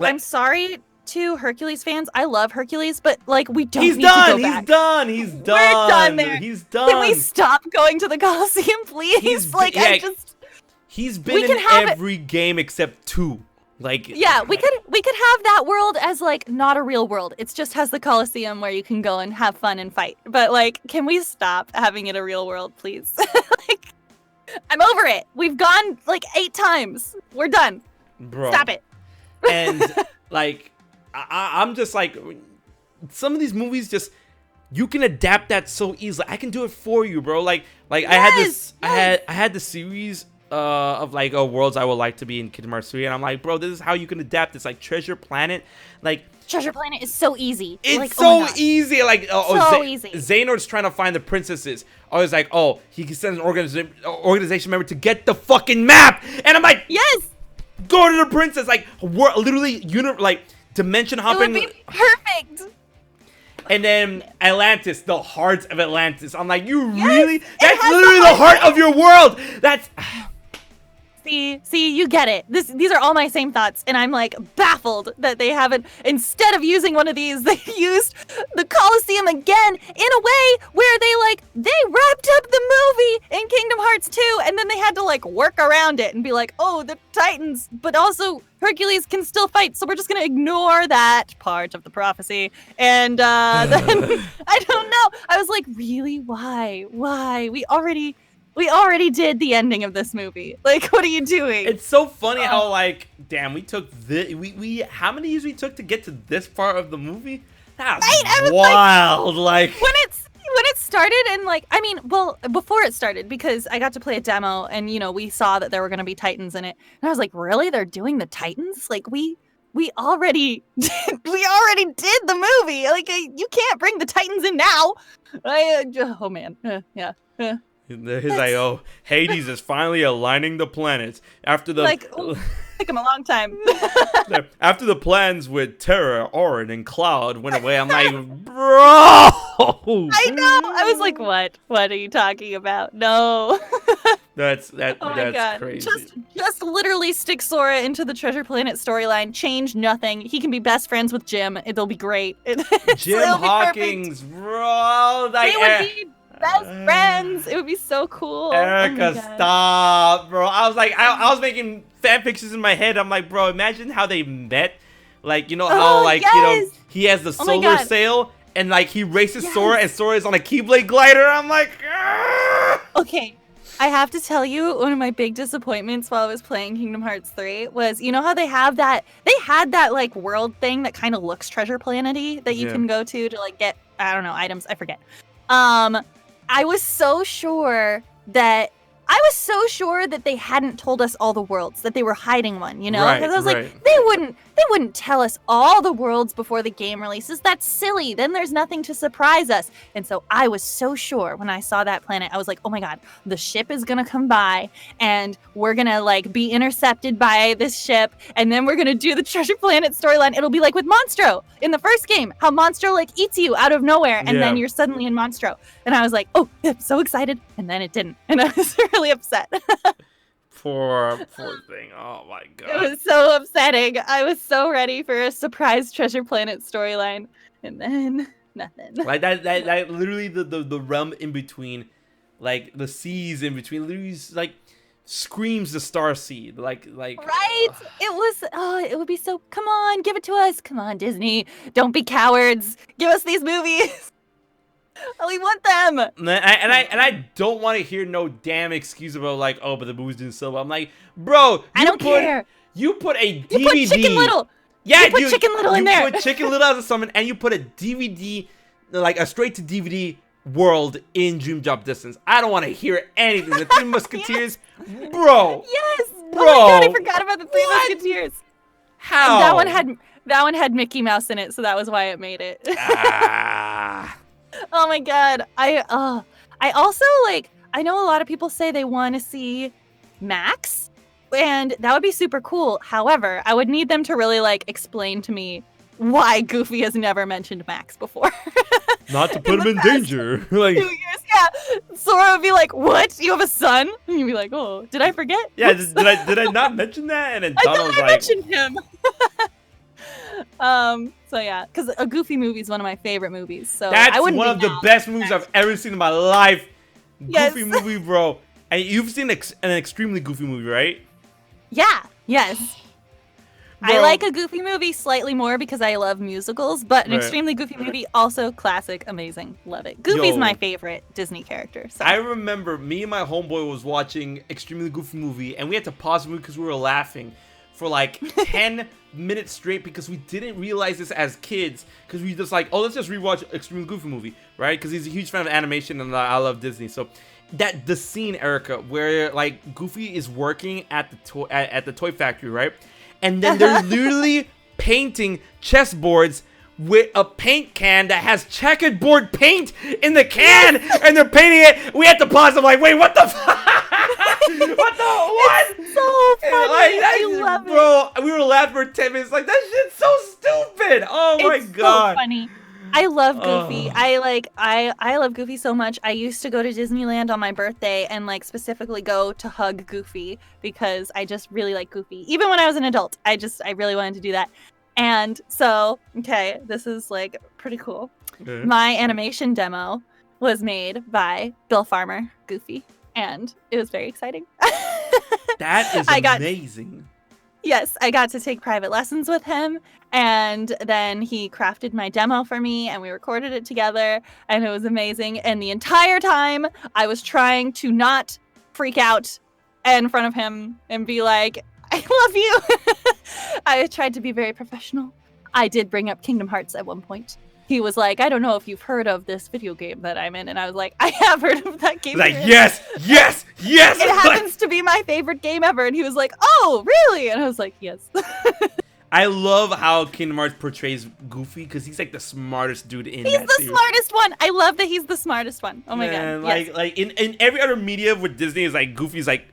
I'm sorry to Hercules fans. I love Hercules, but like we don't need to go back. He's done. We're done there. He's done. Can we stop going to the Coliseum, please? He's been in every game except 2. Like, yeah, we could have that world as like not a real world. It just has the Coliseum where you can go and have fun and fight. But like, can we stop having it a real world, please? Like, I'm over it. We've gone like 8 times. We're done. Bro. Stop it. And like, I'm just like, some of these movies just, you can adapt that so easily. I can do it for you, bro. Like yes, I had the series of like worlds I would like to be in Kingdom Hearts 3, and I'm like, bro, this is how you can adapt this. Like Treasure Planet, like Treasure Planet is so easy. It's like, so easy. Like easy. Xehanort's trying to find the princesses. I was like, oh, he can send an organization member to get the fucking map, and I'm like, yes, go to the princess. Like we're literally dimension hopping. It would be perfect. And then Atlantis, the heart of Atlantis. I'm like, you really? That's literally the heart of your world. That's. See, you get it. These are all my same thoughts, and I'm like baffled that they haven't. Instead of using one of these, they used the Colosseum again in a way where they wrapped up the movie in Kingdom Hearts 2, and then they had to like work around it and be like, oh, the Titans, but also Hercules can still fight, so we're just gonna ignore that part of the prophecy. And then I don't know. I was like, really? Why? We already did the ending of this movie. Like, what are you doing? It's so funny how, like, damn, we took this. How many years we took to get to this part of the movie? That's wild. Like when it started, and like, I mean, well, before it started, because I got to play a demo, and we saw that there were gonna be Titans in it, and I was like, really? They're doing the Titans? Like, we already did the movie. Like, you can't bring the Titans in now. Oh man, yeah. He's like, oh, Hades is finally aligning the planets after the took him a long time. After the plans with Terra, Orin, and Cloud went away. I'm like, bro. I know. I was like, what? What are you talking about? No. That's God. crazy. Just literally stick Sora into the Treasure Planet storyline. Change nothing. He can be best friends with Jim. It'll be great. Jim Hawkins, bro. They would be best friends. It would be so cool. Erika, stop, bro. I was like, I was making fan pictures in my head. I'm like, bro, imagine how they met. Like, how he has the solar sail and like he races Sora and Sora is on a Keyblade glider. I'm like, argh! Okay. I have to tell you, one of my big disappointments while I was playing Kingdom Hearts 3 was, how they had that like world thing that kind of looks Treasure Planet-y that you can go to like get, I don't know, items. I forget. I was so sure that they hadn't told us all the worlds, that they were hiding one, Right, because I was like, they wouldn't tell us all the worlds before the game releases. That's silly. Then there's nothing to surprise us. And so I was so sure when I saw that planet, I was like, oh my God, the ship is gonna come by and we're gonna like be intercepted by this ship, and then we're gonna do the Treasure Planet storyline. It'll be like with Monstro in the first game, how Monstro like eats you out of nowhere and then you're suddenly in Monstro. And I was like, oh, I'm so excited. And then it didn't. And I was really upset. Poor thing. Oh my God. It was so upsetting. I was so ready for a surprise Treasure Planet storyline, and then nothing. Like that literally the realm in between, like the seas in between, literally like screams the Star Seed. Like right. It would be so. Come on, give it to us. Come on, Disney. Don't be cowards. Give us these movies. We want them. And I don't want to hear no damn excuse about like, oh, but the movie's doing so well. I'm like, bro, I don't care. You put a DVD. You put Chicken Little. Yeah, you put Chicken Little in there. You put Chicken Little as a summon, and you put a DVD, like a straight to DVD world in Dream Drop Distance. I don't want to hear anything. The Three Musketeers, bro. Yes, bro. Oh my God, I forgot about the Three Musketeers. How? And that one had Mickey Mouse in it, so that was why it made it. Oh my God. I also I know a lot of people say they want to see Max, and that would be super cool. However, I would need them to really explain to me why Goofy has never mentioned Max before. Not to put him in danger. 2 years, yeah. Sora would be like, "What? You have a son?" And you'd be like, "Oh, did I forget?" Yeah, did I not mention that? And then Donald's I mentioned him. So yeah, because a Goofy movie is one of my favorite movies. So that's I wouldn't one of the best movies I've ever seen in my life. Yes. Goofy movie, bro. And you've seen an extremely Goofy movie, right? Yeah. Yes. Bro. I like a Goofy movie slightly more because I love musicals, but an extremely Goofy movie, also classic, amazing, love it. Goofy's my favorite Disney character. So. I remember me and my homeboy was watching extremely Goofy movie, and we had to pause the movie because we were laughing for 10 minutes straight because we didn't realize this as kids, because we just let's just rewatch extremely Goofy movie, right? Because he's a huge fan of animation and I love Disney. So the scene, Erika, where Goofy is working at the toy factory, right? And then they're literally painting chessboards with a paint can that has checkerboard paint in the can, and they're painting it. We had to pause. I'm like, wait, what the fuck? What? It's so funny. I love it. Bro, we were laughing for 10 minutes. That shit's so stupid. Oh my god. So funny. I love Goofy. I love Goofy so much. I used to go to Disneyland on my birthday and like specifically go to hug Goofy because I just really like Goofy. Even when I was an adult, I really wanted to do that. And so, okay, this is like pretty cool. Mm-hmm. My animation demo was made by Bill Farmer, Goofy, and it was very exciting. That is amazing. Yes, I got to take private lessons with him, and then he crafted my demo for me, and we recorded it together, and it was amazing. And the entire time, I was trying to not freak out in front of him and be like, I love you. I tried to be very professional. I did bring up Kingdom Hearts at one point. He was like, I don't know if you've heard of this video game that I'm in. And I was like, I have heard of that game. Like, yes. It happens to be my favorite game ever. And he was like, oh, really? And I was like, yes. I love how Kingdom Hearts portrays Goofy because he's like the smartest dude in that series. He's the smartest one. I love that he's the smartest one. Oh my god. Like in every other media with Disney, is like Goofy's like,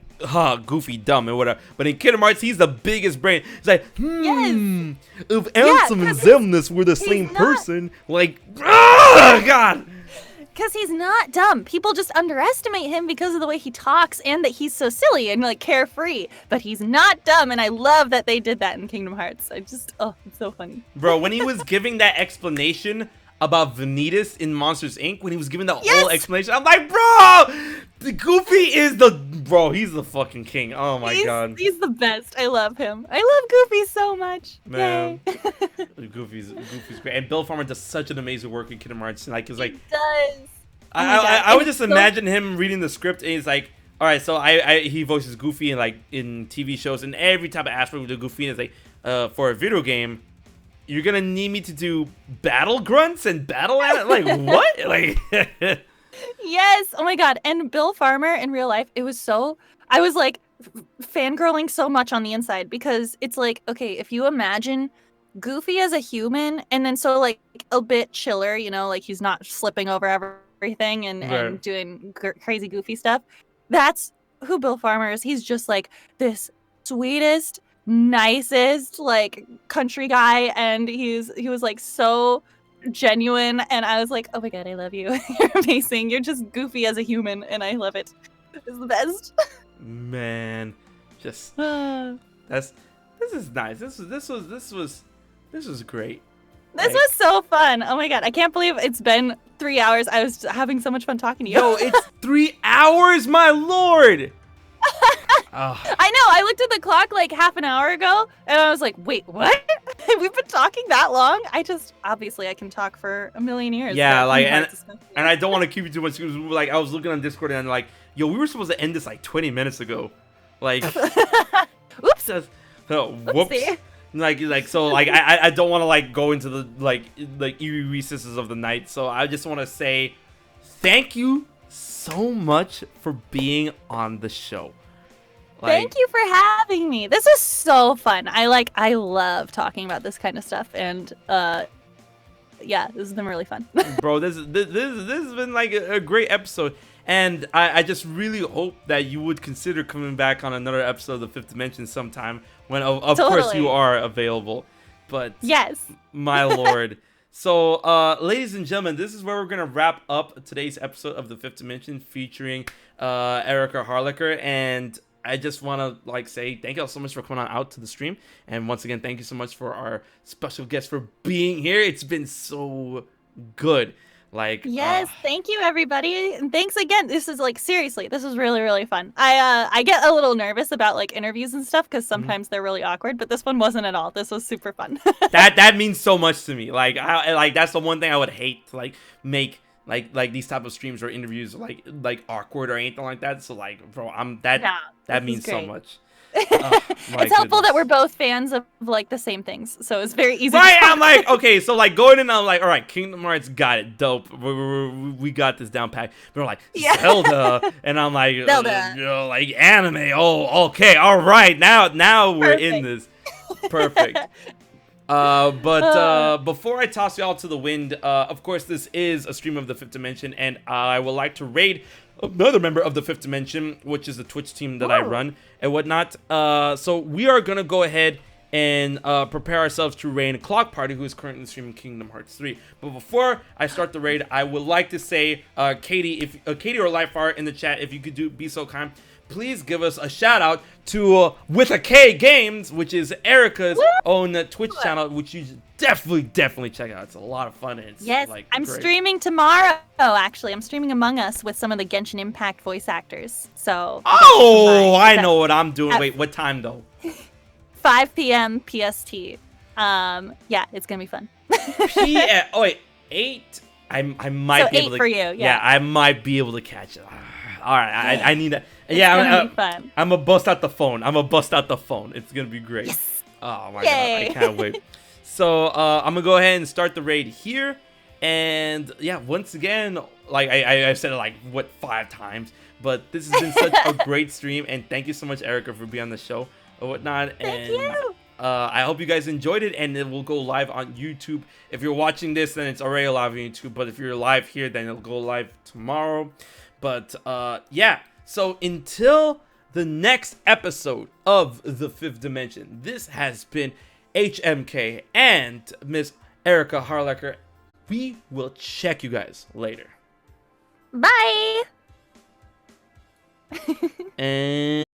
Goofy dumb and whatever. But in Kingdom Hearts, he's the biggest brain. He's like, if Ansem and Xemnas were the same person, like, God. Because he's not dumb. People just underestimate him because of the way he talks and that he's so silly and like carefree. But he's not dumb, and I love that they did that in Kingdom Hearts. It's so funny. Bro, when he was giving that explanation about Vanitas in Monsters Inc., when he was giving the whole explanation, I'm like, bro, Goofy is he's the fucking king. Oh my god. He's the best. I love him. I love Goofy so much. Man. Goofy's great. And Bill Farmer does such an amazing work in Kingdom Hearts. Like, it's like, he does. I would just imagine him reading the script and he's like, all right, so he voices Goofy in TV shows, and every time I ask for the Goofy, it's like, for a video game, you're gonna need me to do battle grunts and battle like what? Like yes. Oh my god. And Bill Farmer in real life, I was like fangirling so much on the inside because it's like, okay, if you imagine Goofy as a human and then so like a bit chiller, you know, like he's not slipping over everything and doing crazy Goofy stuff. That's who Bill Farmer is. He's just like this sweetest, nicest like country guy, and he was like so genuine, and I was like, oh my god, I love you. You're amazing. You're just Goofy as a human, and I love it. It's the best. Man, just this is nice. This was great. This was so fun. Oh my god, I can't believe it's been 3 hours. I was having so much fun talking to you. Yo, it's 3 hours, my lord. I know. I looked at the clock like half an hour ago, and I was like, "Wait, what? We've been talking that long?" Obviously I can talk for a million years. Yeah, like, and I don't want to keep you too much. Like, I was looking on Discord and like, yo, we were supposed to end this like 20 minutes ago. Like, oops. Whoops. Like so like I don't want to like go into the like eerie recesses of the night. So I just want to say thank you so much for being on the show. Thank you for having me. This is so fun. I love talking about this kind of stuff, and yeah, this has been really fun. Bro, this has been like a great episode, and I just really hope that you would consider coming back on another episode of the Fifth Dimension sometime when of course you are available. But yes, my lord. So, ladies and gentlemen, this is where we're going to wrap up today's episode of the Fifth Dimension featuring Erika Harlacher, and I just want to like say thank you all so much for coming on out to the stream, and once again thank you so much for our special guest for being here. It's been so good. Like, yes, thank you everybody, and thanks again. This is like, seriously, this is really, really fun. I get a little nervous about like interviews and stuff because sometimes they're really awkward, but this one wasn't at all. This was super fun. that means so much to me. Like, that's the one thing I would hate to like make like these type of streams or interviews like awkward or anything like that. So like, bro, that means so much. It's helpful that we're both fans of like the same things, so it's very easy. Right, I'm like, okay, so like going in, I'm like, all right, Kingdom Hearts, got it, dope. We got this down pat. We're like, Zelda, and I'm like, Zelda, like anime. Oh, okay, all right, now we're in this. Perfect. But before I toss y'all to the wind, of course, this is a stream of the Fifth Dimension, and I would like to raid another member of the Fifth Dimension, which is the Twitch team that I run and whatnot. So we are gonna go ahead and prepare ourselves to raid Clock Party, who is currently streaming Kingdom Hearts 3. But before I start the raid, I would like to say, Katie or Lifeart in the chat, if you could be so kind, please give us a shout out to With a K Games, which is Erika's own Twitch channel, which you should definitely check out. It's a lot of fun. And it's I'm streaming tomorrow. Actually, I'm streaming Among Us with some of the Genshin Impact voice actors. So. I know what I'm doing. Wait, what time though? 5 p.m. PST. Yeah, it's gonna be fun. 8. I might be able to. 8 for you. Yeah, I might be able to catch it. All right, I need that. Yeah, it's gonna be fun. I'm gonna bust out the phone. It's gonna be great. Yes. Oh my god, I can't wait. So I'm gonna go ahead and start the raid here, and yeah, once again, like I've said it 5 times, but this has been such a great stream, and thank you so much, Erika, for being on the show or whatnot. Thank you. I hope you guys enjoyed it, and it will go live on YouTube. If you're watching this, then it's already live on YouTube, but if you're live here, then it'll go live tomorrow. But yeah, so until the next episode of The Fifth Dimension, this has been HMK and Miss Erika Harlacher. We will check you guys later. Bye. And